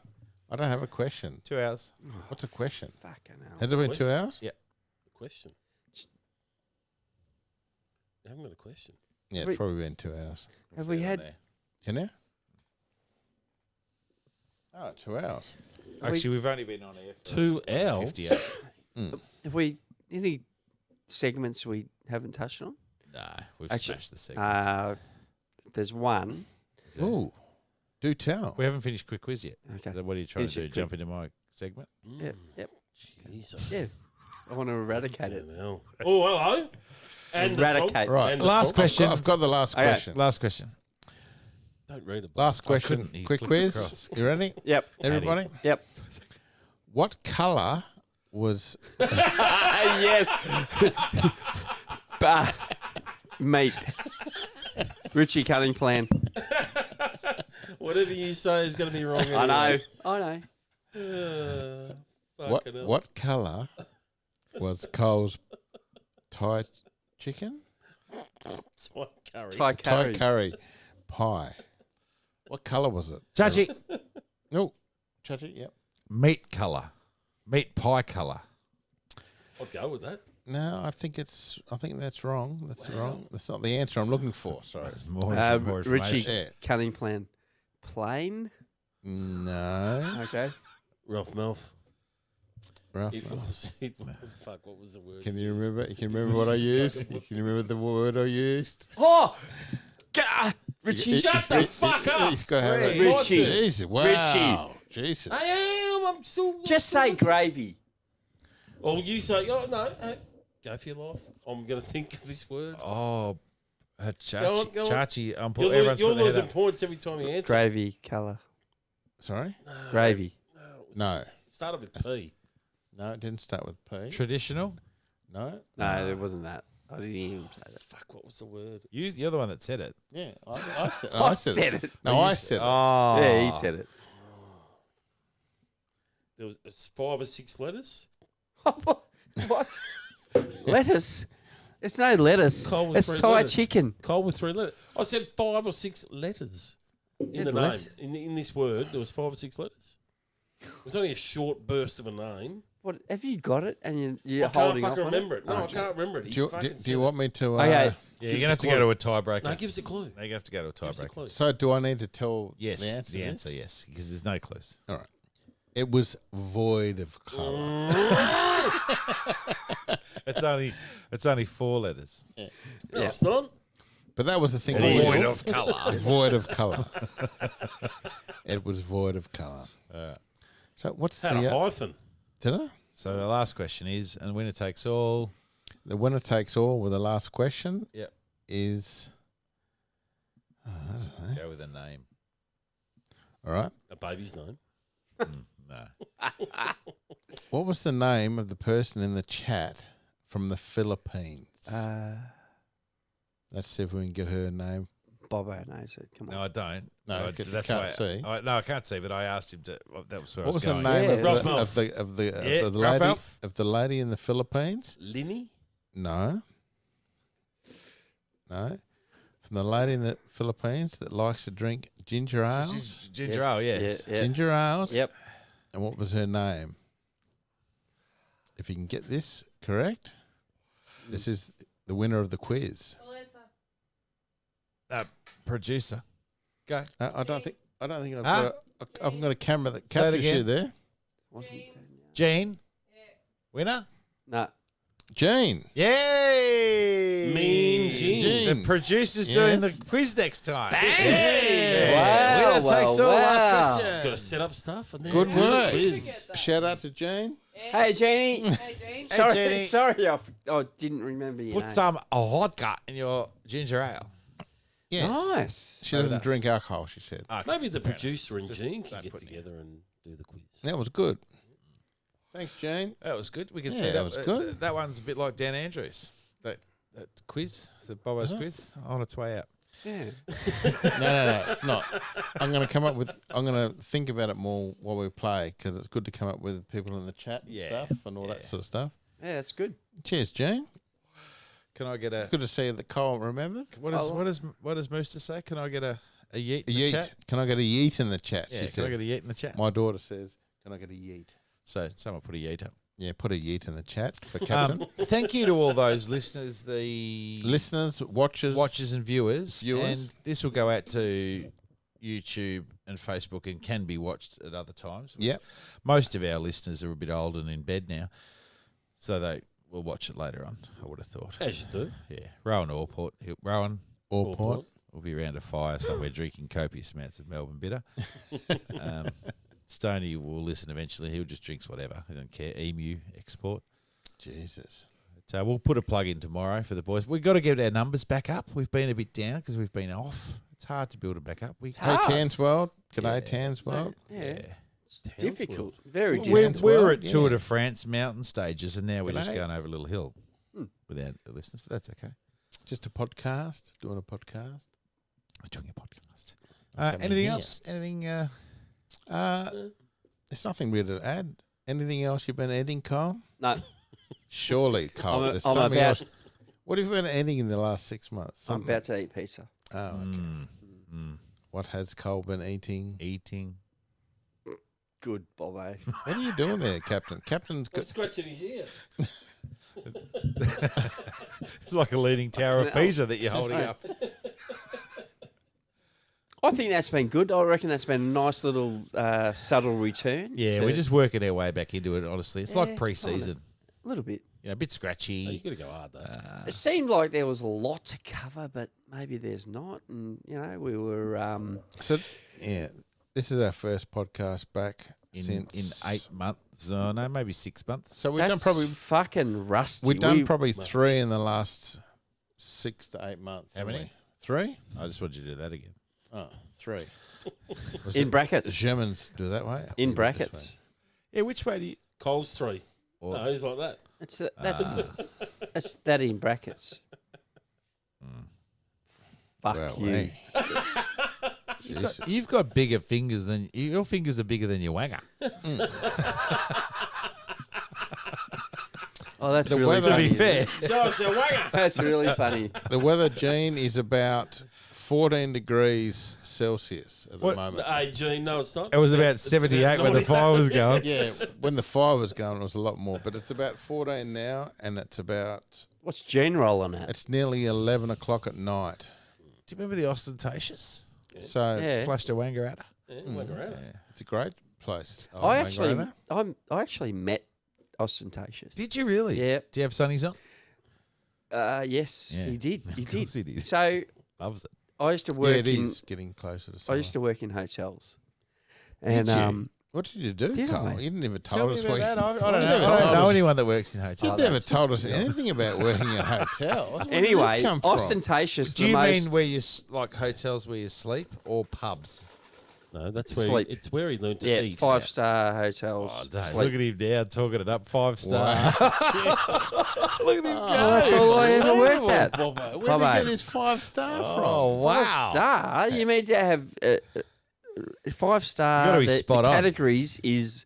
I don't have a question. 2 hours. What's a question? Fucking hell. Has it been 2 hours? Yeah. Question. You haven't got a question. Yeah, it's Wait. probably been 2 hours. Have we had? Can you? Oh, 2 hours. Actually, we've only been on here for 2 hours. 58. Have we any segments we haven't touched on? No, we've Actually, smashed the segments. There's one. Ooh, do tell. We haven't finished quick quiz yet. Okay. So what are you trying Finish to do? it quick. Jump into my segment? Yep. Yep. Jeez. Yeah. I want to eradicate it. Fucking hell. Oh, hello. And the Eradicate. song. Right. And the Last song. question. I've got the last Okay. question. Last question. Don't read it. Last question. couldn't. He Quick flipped quiz. across. You ready? Yep. Everybody? Yep. What colour was Yes. Meat. Richie cutting plan. Whatever you say is going to be wrong. I Anyway. know. what? What colour was Cole's Thai chicken? Thai curry. Thai Thai curry. curry pie. What colour was it? Chachi. No, Chachi. Yep. Meat colour. Meat pie colour. I'll go with that. No, I think that's wrong. That's wrong. That's not the answer I'm looking for. Sorry. More Richie information. Yeah. cutting plan. Plain. No. Okay. Ralph Melf. Ralph, It was. Fuck, what was the word? can you remember? You can remember what I used? Can you remember the word I used? Oh, Richie. Shut the fuck up! He's got to have that. Richie. Jesus, wow. Jesus. I am. I'm still. Just say gravy. Or you say, oh no, hey, go for your life. I'm going to think of this word. Oh, Go on, Chachi. go on. Chachi. You're Everyone's putting their losing hand up. points every time you answer. Gravy colour. Sorry? Gravy. No. It started with P. No, it didn't start with P. Traditional. No. No, it wasn't that. I didn't even say that. Fuck, what was the word? You're the one that said it. Yeah, I said it. I said it. No, I said it. Oh. Yeah, he said it. It's 5 or 6 letters. What? Lettuce? It's no lettuce. Cold with It's 3 Thai letters. chicken. Cold with 3 letters. I said 5 or 6 letters in Said the less. name. In this word, there was 5 or 6 letters. It was only a short burst of a name. What? Have you got it and you're I can't holding up fucking on remember it? it. No, I can't remember it. Do you want me to? Okay. Yeah, Give you're us gonna a have to clue. go to a tiebreaker. No, give us a clue. No, you have to go to a Give us a tiebreaker. clue. So do I need to tell Yes, the answer? the to answer, this? yes, because there's no clues. All right. It was void of colour. It's only 4 letters. No, it's not. But that was the thing. Void of colour. Void of colour. It was void of colour. So what's Had the a hyphen. did I? So the last question is, and winner takes all. The winner takes all with the last question Yep. is Go with a name. all right. A baby's name. No. What was the name of the person in the chat from the Philippines? Let's see if we can get her name. Bobo knows it. Come on. No, I don't. No, I- you that's can't why see. No, I can't see, but I asked him to. That was where What I was was the going. name Yeah. of, Ralph the, Melf. of the Yeah, of the Ralph lady Melf. of the lady in the Philippines? Linny? No. No. From the lady in the Philippines that likes to drink ginger ales. Ginger ale, yes. Yeah, yeah. Ginger ales. Yep. And what was her name? If you can get this correct, this is the winner of the quiz. Producer. Go. I don't think I've Huh? got a camera that Say it captures you again. there. Wasn't Gene. Winner. No. Jane. Yay! Mean Gene. The producer's doing Yes. the quiz next time. Hey! Winner takes all. Last Just got to question. set up stuff and then Good do the work. quiz. Shout out to Jane. Hey, Jeannie. Hey, sorry, Jeannie. sorry, I didn't remember your Put name. some vodka in your ginger ale. Yes. Nice. She doesn't does. drink alcohol, she said. Okay, Maybe the fair enough. producer and Just Gene can don't get put it in. together and do the quiz. That was good. Thanks, Jane. That was good. We can Yeah, see that was good. That one's a bit like Dan Andrews. That quiz, the Bobo's Uh-huh. quiz, on its way out. Yeah. No, it's not. I'm going to think about it more while we play because it's good to come up with people in the chat and Yeah, stuff and all that yeah. sort of stuff. Yeah, that's good. Cheers, Jane. Can I get a? It's good to see that Cole remembered. What does Mooster say? Can I get a yeet? A In the yeet. chat? Can I get a yeet in the chat? Yeah, she can says. I get a yeet in the chat? My daughter says, can I get a yeet? So someone put a yeet up. Yeah, put a yeet in the chat for Captain. Thank you to all those listeners, the Listeners, watchers, and viewers. Viewers. And this will go out to YouTube and Facebook and can be watched at other times. Yep. Most of our listeners are a bit old and in bed now, so they will watch it later on, I would have thought. As you do. Yeah. Rowan Allport. Rowan Or port. will be around a fire somewhere drinking copious amounts of Melbourne bitter. Stoney will listen eventually. He'll just drinks whatever. He don't care. Emu export. Jesus. So we'll put a plug in tomorrow for the boys. We've got to get our numbers back up. We've been a bit down because we've been off. It's hard to build them back up. Hey, Tans World. G'day, Yeah. Tans World. Yeah. difficult. Very We difficult. were at yeah. Tour de France mountain stages, and now we're just G'day. going over a little hill without the listeners, but that's okay. Just a podcast. Doing a podcast. I was doing a podcast. What's happening Anything here? else? Anything? There's nothing really to add. Anything else you've been editing, Kyle? No, Surely, Kyle. There's I'm something about- else. What have you been editing in the last 6 months? I'm Something. about to eat pizza. Oh, okay. What has Cole been eating? Eating. Good, Bobbo. What are you doing there, Captain? Captain's got. Scratching his ear. It's like a leaning tower of Pisa that you're holding up. I think that's been good. I reckon that's been a nice little subtle return. Yeah, to- we're just working our way back into it, honestly. It's like Yeah, pre-season. a little bit. You know, a bit scratchy. You got to go hard though. It seemed like there was a lot to cover, but maybe there's not. And we were. So, yeah, this is our first podcast back in since 8 months. No, maybe 6 months. So we've That's done probably fucking rusty. we've done probably 3 in the last 6 to 8 months. How haven't many? we? 3? I just wanted you to do that again. Oh, 3. Was in it- brackets. Germans do it that way. In We do it this brackets. way. Yeah, which way do you... Cole's 3. Or- No, he's like that. That's that in brackets. Fuck Well, you. hey. You've got bigger fingers than... Your fingers are bigger than your wanger. Oh, that's The really weather- To funny. be fair. Show us your wanger. That's really funny. The weather, Gene, is about 14 degrees Celsius at the What? moment. Hey, Gene, no, it's not. It was about It's 78 when the 90. fire was going. Yeah, when the fire was going, it was a lot more. But it's about 14 now, and it's about... What's Gene rolling at? It's nearly 11 o'clock at night. Do you remember the Ostentatious? So Yeah. Flashed a wanger at her. Yeah, wanger out. it's a great place. I actually, Mangarena. I actually met Ostentatious. Did you really? Yeah. Do you have sunnies on? Yes, Yeah. he did. He Of did. course he did. So Loves it. I used to Yeah, work it in. is getting closer to I summer. used to work in hotels, and you? What did you do, Did Carl? I? You didn't even Tell tell me us about what that. I you don't never know. I told don't know us. anyone that works in You hotels. never told us anything about working at hotels. Where did anyway, this come from? Ostentatious. Do the you most, mean where you like hotels where you sleep or pubs? No, that's where Sleep. it's where he learned to Yeah, eat. 5-star hotels. Oh, don't. sleep. Look at him now talking it up 5-star. Wow. Look at him Oh, that's all I ever worked at. Where did you Bobbo. get this 5-star Oh, from? wow. 5-star? You mean to have 5-star? You gotta be the spot on. categories is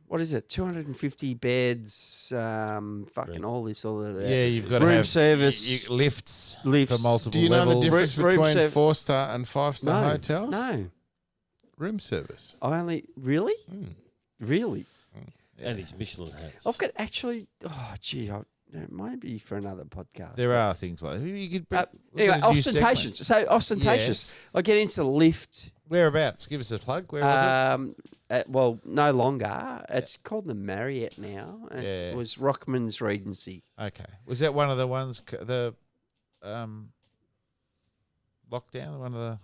what is it? 250 beds. Fucking all this, all of that. Yeah, you've got to Room have service. lifts Lifts. for multiple Do you know levels. the difference Room between serv- 4-star and 5-star No, hotels? no. Room service. I only really, really. And his Michelin hats. I've got actually. Oh, gee, it might be for another podcast. There are things like that. You could look Anyway, at a new segment. ostentatious. So ostentatious. I get into the lift. Whereabouts? Give us a plug. Where was Well, no longer. It's called the Marriott now. It Yeah. was Rockman's Regency. it? Okay. Was that one of the ones, the lockdown? One of the...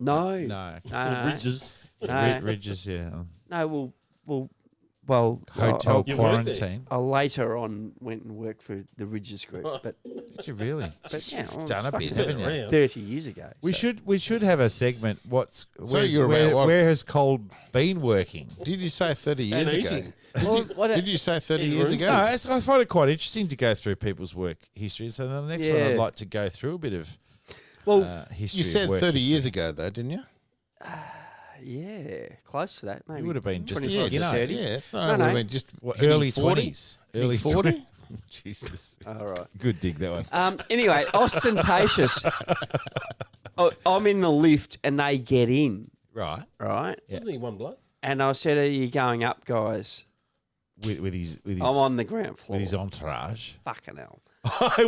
No, No. With Ridges. no, Ridges, yeah. no. Well, Hotel You worked there? quarantine. I later on went and worked for the Ridges Group, but Did you really? yeah, You've done a bit, fucking haven't you? Around. 30 years ago. We should have a segment. you're about what? Where has Cole been working? Did you say 30 years And ago? eating. Well, what Did you say 30 In years room ago? No, I find it quite interesting to go through people's work history. So the next one, Yeah. I'd like to go through a bit of well, history. You said of work 30 history. years ago, though, didn't you? yeah, close to that. Maybe You would have been just a 25 to skinner. 30. Yeah, it's No, not no. I mean, just What, hitting early 40? 20s. Early 40? 20s. Jesus. All right. Good dig, that one. Anyway, ostentatious. I'm in the lift and they get in, Right. right? Wasn't he one bloke? And I said, "Are you going up, guys?" With his I'm on the ground floor. with his entourage. Fucking hell.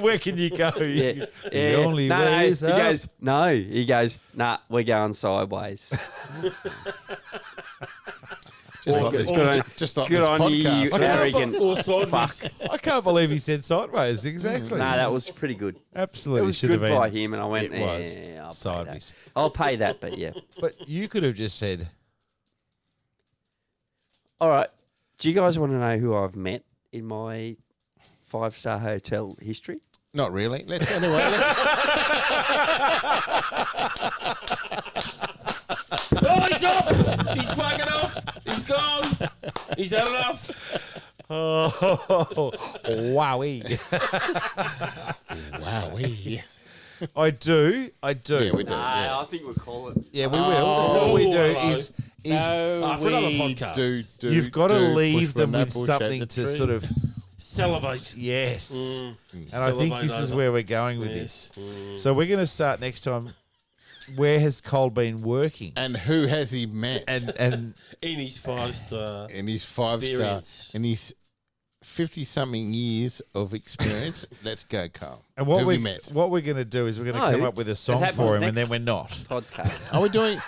Where can you go? Yeah, The yeah. only no, way is he up. goes, no. He goes, nah, we're going sideways. Just like Good this, on- just like Good this on you, podcast. you can't arrogant Or sideways. fuck. I can't believe he said sideways. Exactly. No, that was pretty good. Absolutely It was should good have been. by him, and I went, It was yeah, I'll sideways. Pay that. I'll pay that, but yeah. But you could have just said, All right. Do you guys want to know who I've met in my 5-star hotel history? Not really. Let's anyway. Let's, Oh, he's off! He's fucking off! He's He's had enough. Oh, wowee. Wow. I do. Yeah, we do. Yeah. I think we'll call it. Yeah, we will. Oh, What we do hello. is for another podcast. you've got to leave them with apple, something shake the to tree. sort of Salivate. yes. Mm. And I think Salivate this is over. where we're going with Yes. this. So we're going to start next time. Where has Cole been working? And who has he met? And In his 5-star. in his 5-star, experience. in his 50-something years of experience. Let's go, Carl. and Who what have we we met? what we're going to do is we're going to No, come up with a song happens for him, and next- then we're not. Podcast. Are we doing?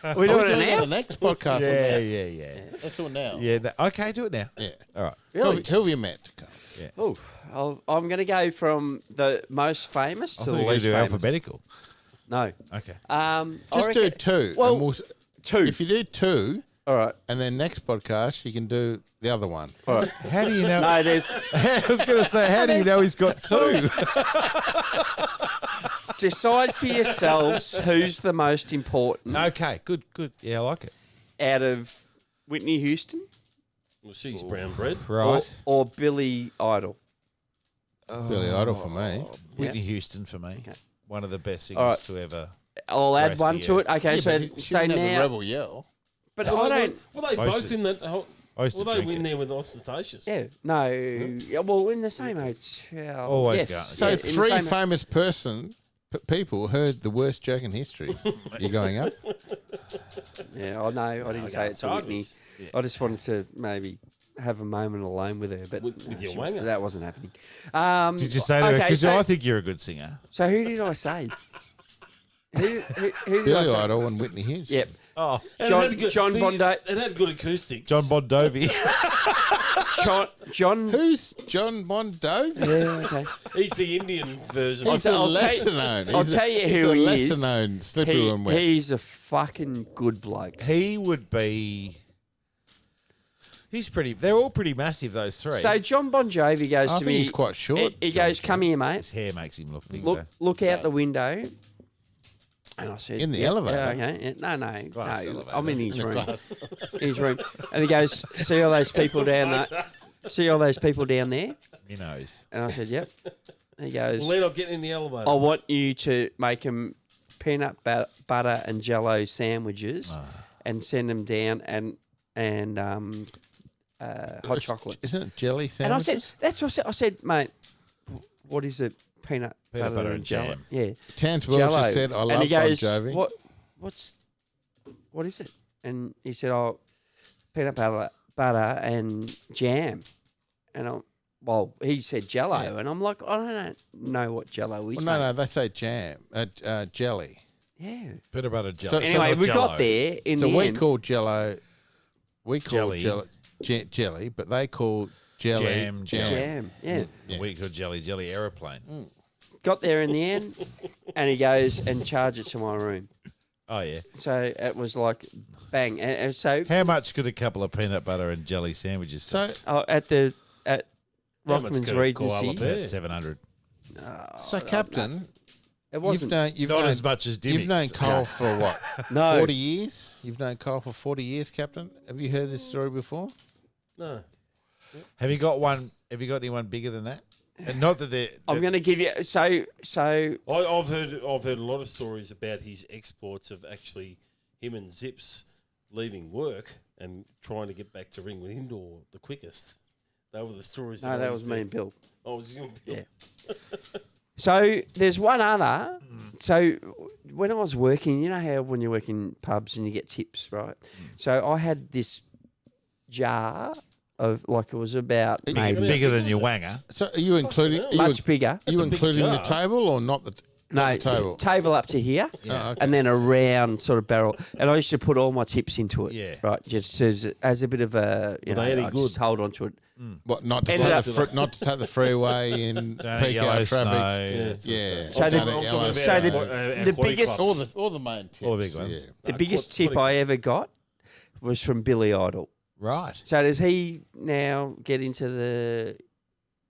We're Are we doing it doing now? the next podcast? on Yeah, that? yeah. Let's do it now. Yeah. Okay, do it now. Yeah. All right. Really? Who have you met, Carl? Oh, I'm going to go from the most famous I to thought the you were going least to do famous. alphabetical. No. Okay. I Just do reckon- 2. Well, and we'll, 2. if you do 2, All right. and then next podcast you can do the other one. All right. How do you know? No, there's I was going to say, how do you know he's got 2? decide for yourselves who's the most important Okay, good. Yeah, I like it. out of Whitney Houston Well, she's brown bread. Right. or Billy Idol. Billy Idol for me. Whitney Houston for me. Okay. One of the best singers All right. to ever. I'll add Rest one of to you. it. Okay, Yeah, so but she so didn't have the now, rebel yell. but Were I they, don't. were they I used both to- in that? Whole, I used were to they drink in it. there with ostentatious? Yeah, no. Yeah, well, in the same hotel. Always yes. go- So yeah, in the 3 same- famous people heard the worst joke in history. You going up? Yeah, I know. I didn't say it to Whitney. Sideways. I just wanted to maybe have a moment alone with her, but With your she- wanger. that wasn't happening. Did you say to her? okay, Because so, I think you're a good singer. so who did I say? who did I Billy say? Idol and Whitney Houston. Yep. Oh, And John- it had good, John Bondo- It had good acoustics. John Bondovi. John. Who's John Bon Jovi? Yeah, okay. He's the Indian version. He's the I'll tell you- lesser known. I'll He's tell you he's who the he lesser is. known slippery and wet. He's a fucking good bloke. He would be. He's pretty. They're all pretty massive. Those 3. So John Bon Jovi goes I to think me. he's quite short. He goes, "Come here, mate. his hair makes him look big. Look out the window." And I said, In the "Yep, elevator?" Yeah, okay. Yeah, no. Glass No, elevator. I'm in his In the room. glass. In his room. And he goes, "See all those people down there? See all those people down there?" He knows. And I said, "Yep." And he goes, Well, they're not getting in the elevator. "I want you to make them peanut butter and Jello sandwiches, and send them down and hot chocolate." Isn't it jelly And I sandwiches? said, "That's what I said." I said, "Mate, what is it? Peanut butter and Jello?" jam. Yeah. Tans Welsh Jello. has said, I love and he goes, Bon Jovi. What is it? And he said, "Oh, peanut butter and jam." And he said Jello, Yeah. and I'm like, I don't know what Jello is. Well, no, mate." they say jelly. Yeah. Peanut butter jelly. So- Anyway, Not we Jell-O. got there in So the we end. call Jello, Jelly. jelly, but they call jelly Jam. Jam. Yeah. Yeah. We call jelly aeroplane. Got there in the end, and he goes and charge it to my room. Oh yeah. So it was like bang. And so How much could a couple of peanut butter and jelly sandwiches So, cost? at How much Rockman's could a koala Regency, bear? About 700. so Captain, it you've wasn't. known, Not as much as Dimmick's. you've known Cole for what? No. 40 years? You've known Cole for 40 years, Captain? Have you heard this story before? No. Have you got one? Have you got anyone bigger than that? And not that they're. I'm going to give you so I've heard a lot of stories about his exploits of actually him and Zips leaving work and trying to get back to Ringwood Indoor the quickest. They were the stories. no, I that used was to- me and Bill. I was going to Yeah. So there's one other. So when I was working, you know how when you work in pubs and you get tips, right? So I had this jar of it was about Big- maybe bigger than your wanger. So are you including, are you, much bigger. are you That's a big including the jar. table or not the, No, not the table? table up to here, Oh, okay. and then a round sort of barrel. And I used to put all my tips into it. Yeah. Right, just as a bit of a Were they any I good? just hold on to it. What, not to, Ended take up- not to take the freeway in Don't peak yellow hour snow. traffic. Yeah. So the- Don't I'm yellow talking snow. about So the aquatic biggest- clubs. all the main tips. All the big ones. The biggest tip I ever got was from Billy Idol. Right. So does he now get into the?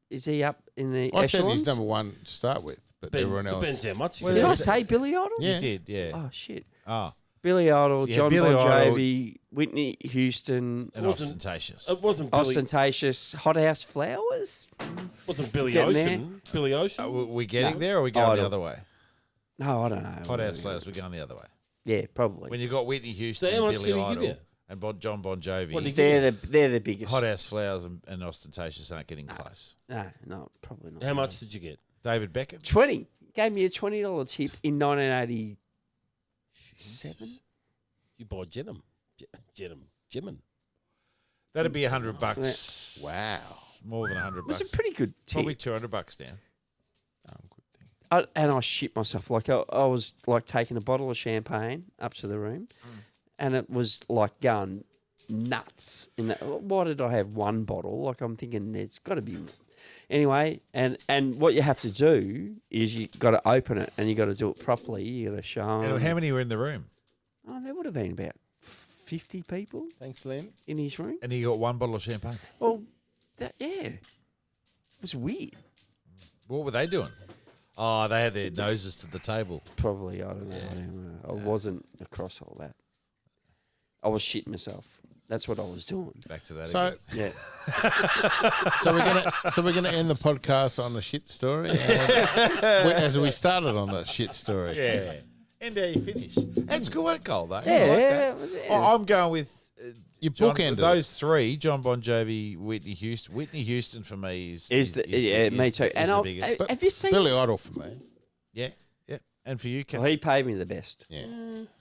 Is he up in the I said echelons? he's number one to start with, but everyone else. Depends how much. Well, Did I that's- say Billy Idol? Yeah. You did, yeah. Oh shit! Oh. Billy Idol, So you had John Billy Bon Idol- Jovi, Whitney Houston, And ostentatious. It wasn't Billy. Ostentatious, Hothouse Flowers. Wasn't Billy Getting Ocean. Billy Ocean. Are we getting No. there, or are we going the Idol. other way? No, I don't know. Hot House Flowers, we're going the other way. Yeah, probably. When you got Whitney Houston, So how much Billy did he give Idol, you? and John Bon Jovi, What did he give They're the biggest. Hot House Flowers and ostentatious aren't getting close. No, probably not. How much did you get? David Beckham. 20. Gave me a $20 tip in 1987. You buy Jenham. Jimin. That'd be $100. Wow. More than $100. It was a pretty good tip. Probably $200 now. Good thing. And I shit myself. Like I was like taking a bottle of champagne up to the room, and it was like going nuts. In that, why did I have one bottle? Like I'm thinking there's got to be. Anyway, and what you have to do is you got to open it and you got to do it properly. You got to show. And how many were in the room? Oh, there would have been about 50 people Thanks, Lynn. in his room. And he got one bottle of champagne. Well, it was weird. What were they doing? Oh, they had their noses to the table. Probably, I don't know. I wasn't across all that. I was shitting myself. That's what I was doing. Back to that So, again. Yeah. so we're gonna end the podcast on a shit story, as we started on a shit story. Yeah. And how you finish. That's good work, Cole, though. Yeah, I like yeah, that. it was- yeah. Oh, I'm going with You John, bookended those three, John Bon Jovi, Whitney Houston. Whitney Houston for me Me too. And the I'll, biggest. have you seen? Billy Idol for me. Yeah, yeah. And for you, Well, Cap. he paid me the best. Yeah,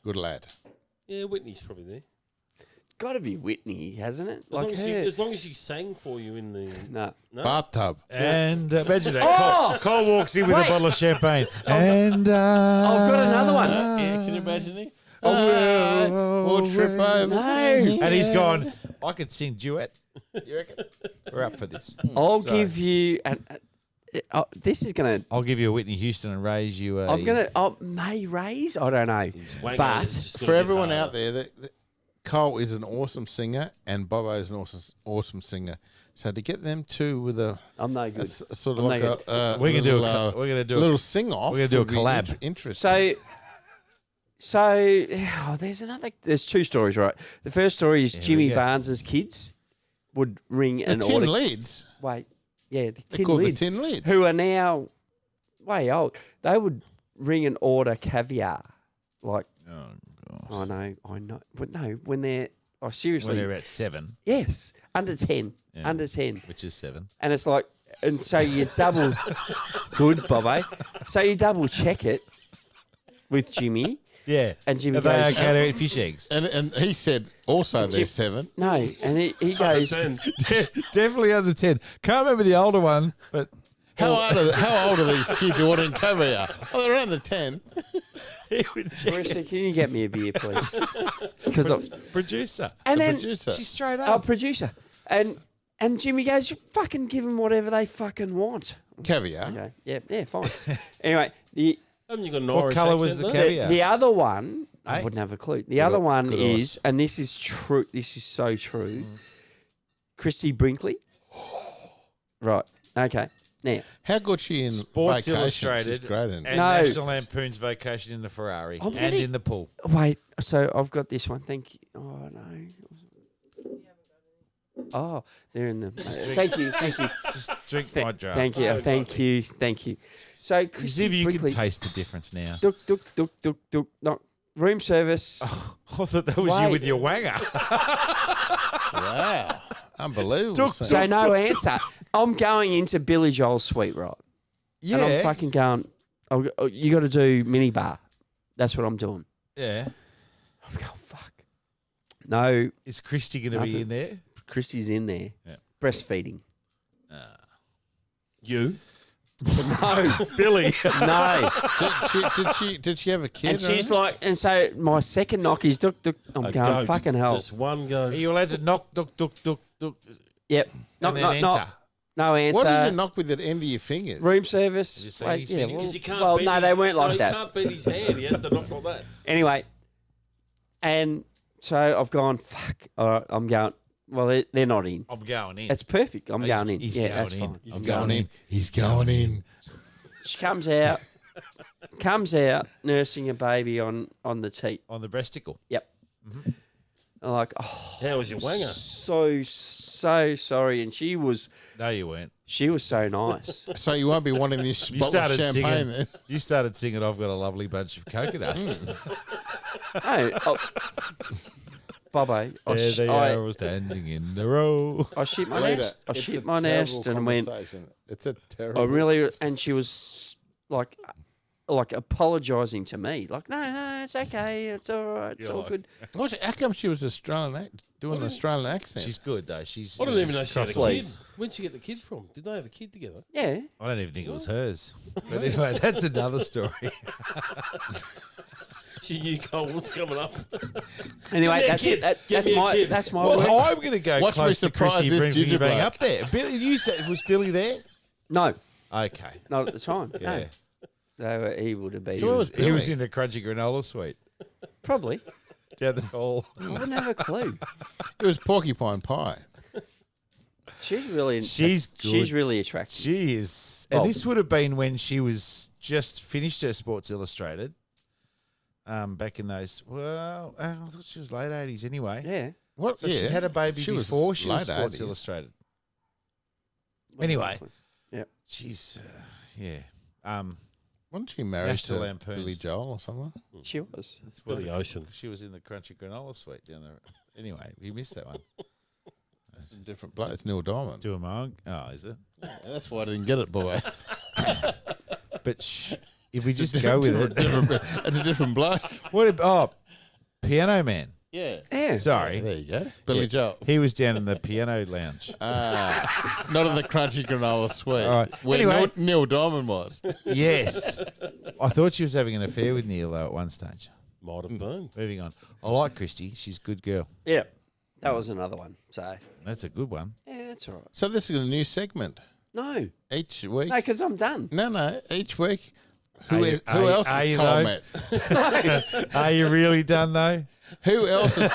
good lad. Yeah, Whitney's probably there. Got to be Whitney, hasn't it? As long as she sang for you in the. No. No? Bathtub. And imagine that. Oh! Cole walks in with Wait. a bottle of champagne. And I've got another one. Yeah, can you imagine it? We'll trip over. No. And he's gone, I could sing duet. You reckon? We're up for this. I'll Sorry. give you. This is gonna. I'll give you a Whitney Houston and raise you a. I'm gonna. May raise. I don't know. Wango But is just gonna For get everyone harder. out there, Cole is an awesome singer and Bobo is an awesome singer. So to get them two with a I'm no good. sort of I'm like no a We're gonna do little, a. We're gonna do a little sing off. we're gonna do a collab. Interesting. There's another. There's two stories, right? The first story is Here we Jimmy go. Barnes's kids would ring the an tin order. lids. Wait, yeah, the They're tin called lids, the tin lids. who are now way old. They would ring and order caviar, like Oh, gosh. I know, but no, when they're seriously, When they're about 7, yes, under 10, Yeah. under 10, which is 7. and it's like, and so you double, good, Bobby, so you double check it with Jimmy, Yeah. and Jimmy Are they goes, okay to eat fish eggs? And he said also they're 7. no, and he goes, Definitely under 10. Can't remember the older one, but How old are these kids ordering caviar? Oh, they're under 10. he would check Marissa, can you get me a beer, please? Because producer. and then Producer. She's straight our up. producer, and Jimmy goes, you fucking give them whatever they fucking want. Caviar. Okay, yeah, fine. Anyway, Haven't you got an What Irish colour was the accent, though? caviar? the other one, I Eh? wouldn't have a clue. The other one good is, odds. and this is true. This is so true. Christy Brinkley. Right. Okay. Now, How good she in Sports Vacation? Illustrated She's great in and No. National Lampoon's Vacation in the Ferrari I'm and getting- in the pool. wait. So I've got this one. Thank you. Oh no. Oh, they're in the. drink- thank you, Sissy. Just drink my draft. Thank you. Thank you. So See if Christy you can Brinkley. taste the difference now. Duk. No, room service. I thought that was you Wait. with your wanger. Wow. Unbelievable. Duck, scene. So no answer. I'm going into Billy Joel's suite, right? Yeah. And I'm fucking going. You got to do mini bar. That's what I'm doing. Yeah. I'm going fuck. No, Is Christy going to be Nothing. in there? Christy's in there. Yeah. Breastfeeding. You? No, Billy. no. Did she have a kid? And she's like, and so my second knock is duk. I'm A going goat. fucking hell. Just one go. Are you allowed to knock, duck, Yep. and then enter? No answer. What did you knock with the end of your fingers? Room service. Just say Wait, his yeah, fingers. well, Because you can't well bend no, his, they weren't like He that. can't bend his hand. He has to knock like that. Anyway, and so I've gone, fuck. All right, I'm going. Well, they're not in. I'm going in. It's perfect. I'm going in. He's Yeah, going that's in. fine. He's I'm going in. He's going in. She comes out, comes out nursing a baby on the teat. On the breasticle. Yep. I'm like, oh, How was your wanger? so sorry. And she was No, you weren't. so nice. So you won't be wanting this You bottle of started champagne singing. then. You started singing. I've got a lovely bunch of coconuts. Hey, Bobbo, There they are, standing in a row. I shit my Later, nest. I it's shit a my terrible nest and went. conversation. It's a terrible. I really, and she was like apologising to me, like, no, it's okay, it's all right, it's You're all like- good. How come she was Australian, doing an Australian accent? She's good though. She's. I don't even know she had a kid. Please. Where'd she get the kid from? Did they have a kid together? Yeah, I don't even think it was hers. But anyway, that's another story. She knew Cole was coming up. anyway, me a that's kid. it. Get That's me a my kid. that's my Well, work. I'm going to go Watch me close to surprise Chrissy this Brinkley ginger being bloke. up there. Billy, you said, was Billy there? No, Okay. not at the time. Yeah. No, he would have been. So what was He was Billy? in the crunchy granola suite. Probably. Down the hall. I wouldn't have a clue. It was porcupine pie. She's really. She's good. She's really attractive. She is. And Oh. this would have been when she was just finished her Sports Illustrated. Back in those, well, I thought she was late 80s anyway. Yeah. What? So she had a baby She was before she was late Sports 80s. Illustrated. Anyway. Yeah. She's, yeah. Wasn't she married National to Lampoons. Billy Joel or someone? She was. It's Billy Ocean. She was in the crunchy granola suite down there. Anyway, we missed that one. Different bloke. It's Neil Diamond. Do a mug. Oh, is it? Yeah, that's why I didn't get it, boy. But if we just go with it. It's a different bloke. What? Piano Man. Yeah. Yeah. Sorry. There you go. Billy Joel. He was down in the piano lounge. Not in the crunchy granola suite. All right. Where Anyway. Neil Diamond was. Yes. I thought she was having an affair with Neil though at one stage. Might have been. Moving on. I like Christy. She's a good girl. Yeah. That was another one. So That's a good one. yeah, that's all right. So this is a new segment. No, Each week. no, because I'm done. No. Each week. Are Who you- else are is you Cole though? met? Are you really done though? Who else is?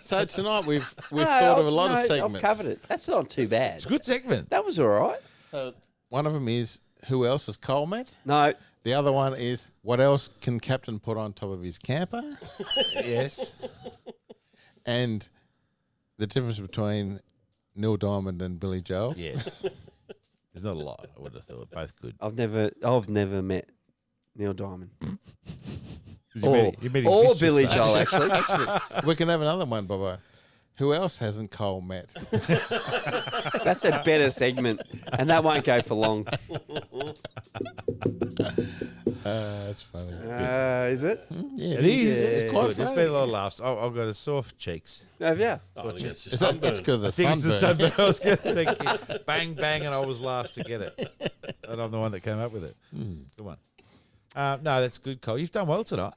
So tonight we've thought of a lot of segments. I've covered it. That's not too bad. It's a good segment. That was all right. So one of them is who else is Cole met? No, The other one is what else can Captain put on top of his camper? Yes. And the difference between Neil Diamond and Billy Joel. Yes. There's not a lot. I would have thought both good. I've never met Neil Diamond You met his or mistress, Billy though. Joel. Actually, We can have another one, Bobo. Who else hasn't Cole met? that's a better segment, and that won't go for long. That's funny. Is it? Yeah, It is. Yeah, It's quite good. There's funny. been a lot of laughs. I've got a soft cheeks. Have you? Oh, I think it's Is just that, that's sunburn. because I the think it's the sunburn. sunburn. I was going to thank you. Bang, bang, and I was last to get it. And I'm the one that came up with it. Good one. No, that's good, Cole. You've done well tonight.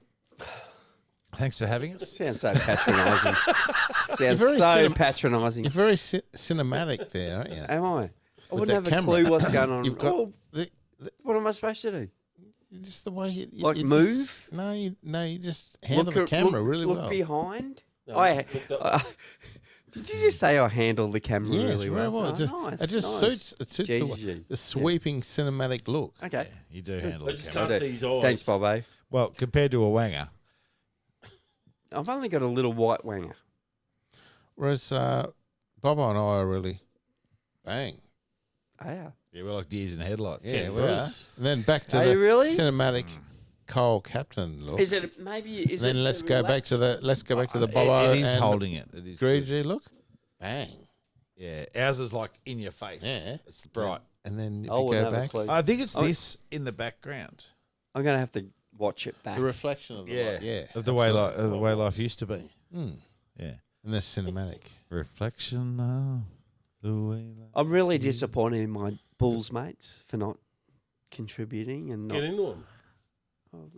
Thanks for having us. Sounds so patronising. Sounds very so cinem- patronising. You're very cinematic there, aren't you? Am I? I wouldn't have that a camera. clue what's going on. You've got Oh, the, what am I supposed to do? just the way you Like you move? Just, no, you just handle Look the at- camera look, really look well. behind. No, I, look up. did you just say I handle the camera Yes, really very well? well. Oh, It nice, just nice. suits GG. the sweeping cinematic look. Okay. You do handle I it. just Cameron. can't see his eyes. Thanks, Bobbo. Well, compared to a wanger, I've only got a little white wanger. Whereas Bobo and I are really bang. Oh, yeah. yeah, we're like deers in headlights. Yeah, we Bruce. are. And then back to Are the you really? cinematic Cole Captain look. Is it maybe? Is then it let's go back to the It- Bobo it is and holding it. It is good. Greedy look. Bang. Yeah, ours is like in your face. Yeah. It's bright. And then if I you wouldn't go have a back, clue. I think it's Oh, this in the background. I'm going to have to watch it back. the reflection of the Yeah, light. Yeah. of the way life used to be. Mm. Yeah, And the cinematic. reflection of the way. I'm really disappointed in my Bulls mates for not contributing and not. Get into him.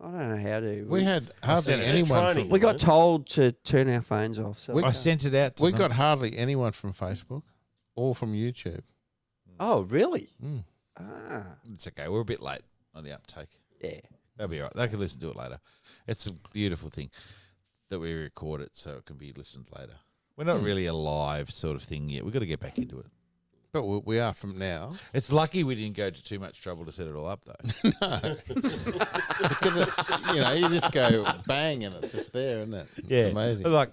I don't know how to. We had hardly sent it anyone training. from, We got told to turn our phones off. So I sent it out. To we them. got hardly anyone from Facebook or from YouTube. Oh, really? Mm. Ah, It's okay. We're a bit late on the uptake. yeah. They'll be all right. They can listen to it later. It's a beautiful thing that we record it so it can be listened later. We're not really a live sort of thing yet. We've got to get back into it. But we are from now. It's lucky we didn't go to too much trouble to set it all up, though. Because it's, you just go bang and it's just there, isn't it? It's amazing. Like,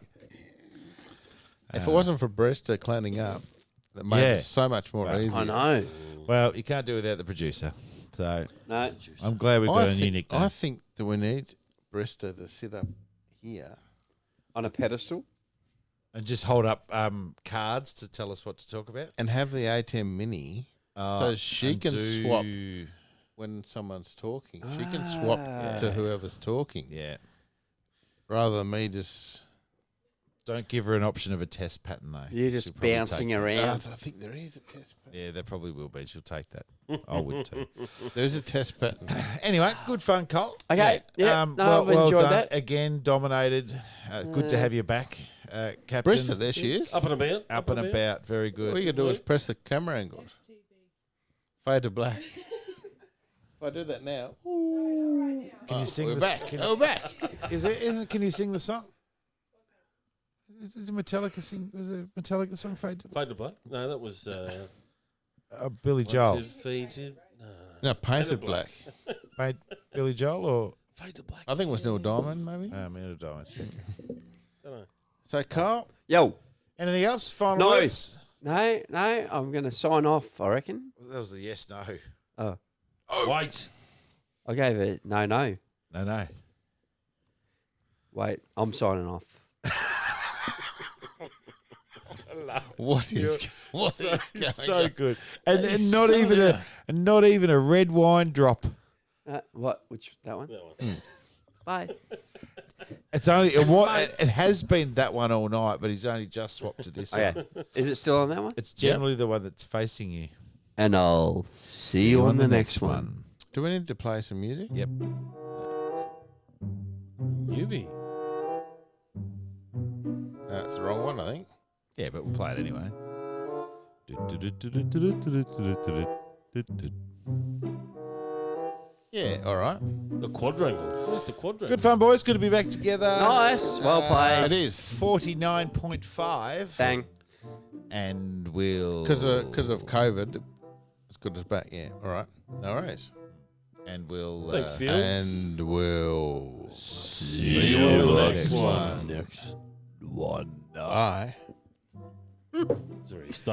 If it wasn't for Bresta cleaning up, it made it so much more easy. I know. well, you can't do it without the producer. So No. I'm glad we've got a new nickname. I think that we need Bresta to sit up here. On a pedestal. And just hold up cards to tell us what to talk about. And have the ATM Mini so she And can do- swap when someone's talking. She can swap to whoever's talking Yeah. rather than me just... Don't give her an option of a test pattern, though. You're She'll just probably bouncing take that. around. I think there is a test pattern. Yeah, there probably will be. She'll take that. I would too. There's a test pattern. Anyway, good fun, Cole. Okay, yeah, no, well, I've well enjoyed done. that. Again, dominated. Good to have you back, Captain. Bresta, there she is. Up and about. Up and about. Very All good. you can do is press the camera angles. Fade to black. If I do that now... Can you sing we're the back. Can, We're back. Can you sing the song? Did Metallica sing? Was it Metallica song Fade to Fade to black. No, that was Billy Joel. Faded. No. No, painted black. Fade Billy Joel or Fade to black. I think it was Neil Diamond, maybe. Man of Diamonds. Don't know. So, Carl, Yo. Anything else? Final No. words? No, I'm going to sign off, I reckon. That was the yes, no. Oh. Wait. I gave it no. No. Wait, I'm signing off. what is going So on? good, and That is not so even good. not even a red wine drop. What? Which that one? That one. Bye. It's only it has been that one all night, but he's only just swapped to this one. Okay. Is it still on that one? It's generally the one that's facing you. And I'll see you on the next one. Do we need to play some music? Yep. Newbie. That's the wrong one, I think. Yeah, but we'll play it anyway. Yeah, all right. The quadrangle. Where's the quadrangle? Good fun, boys. Good to be back together. Nice. Well played. It is. 49.5. Bang. And we'll... Because of COVID, it's good as back, yeah. All right. No worries. And we'll... Thanks, Fields. And we'll see you on the next one. Bye. It's already started.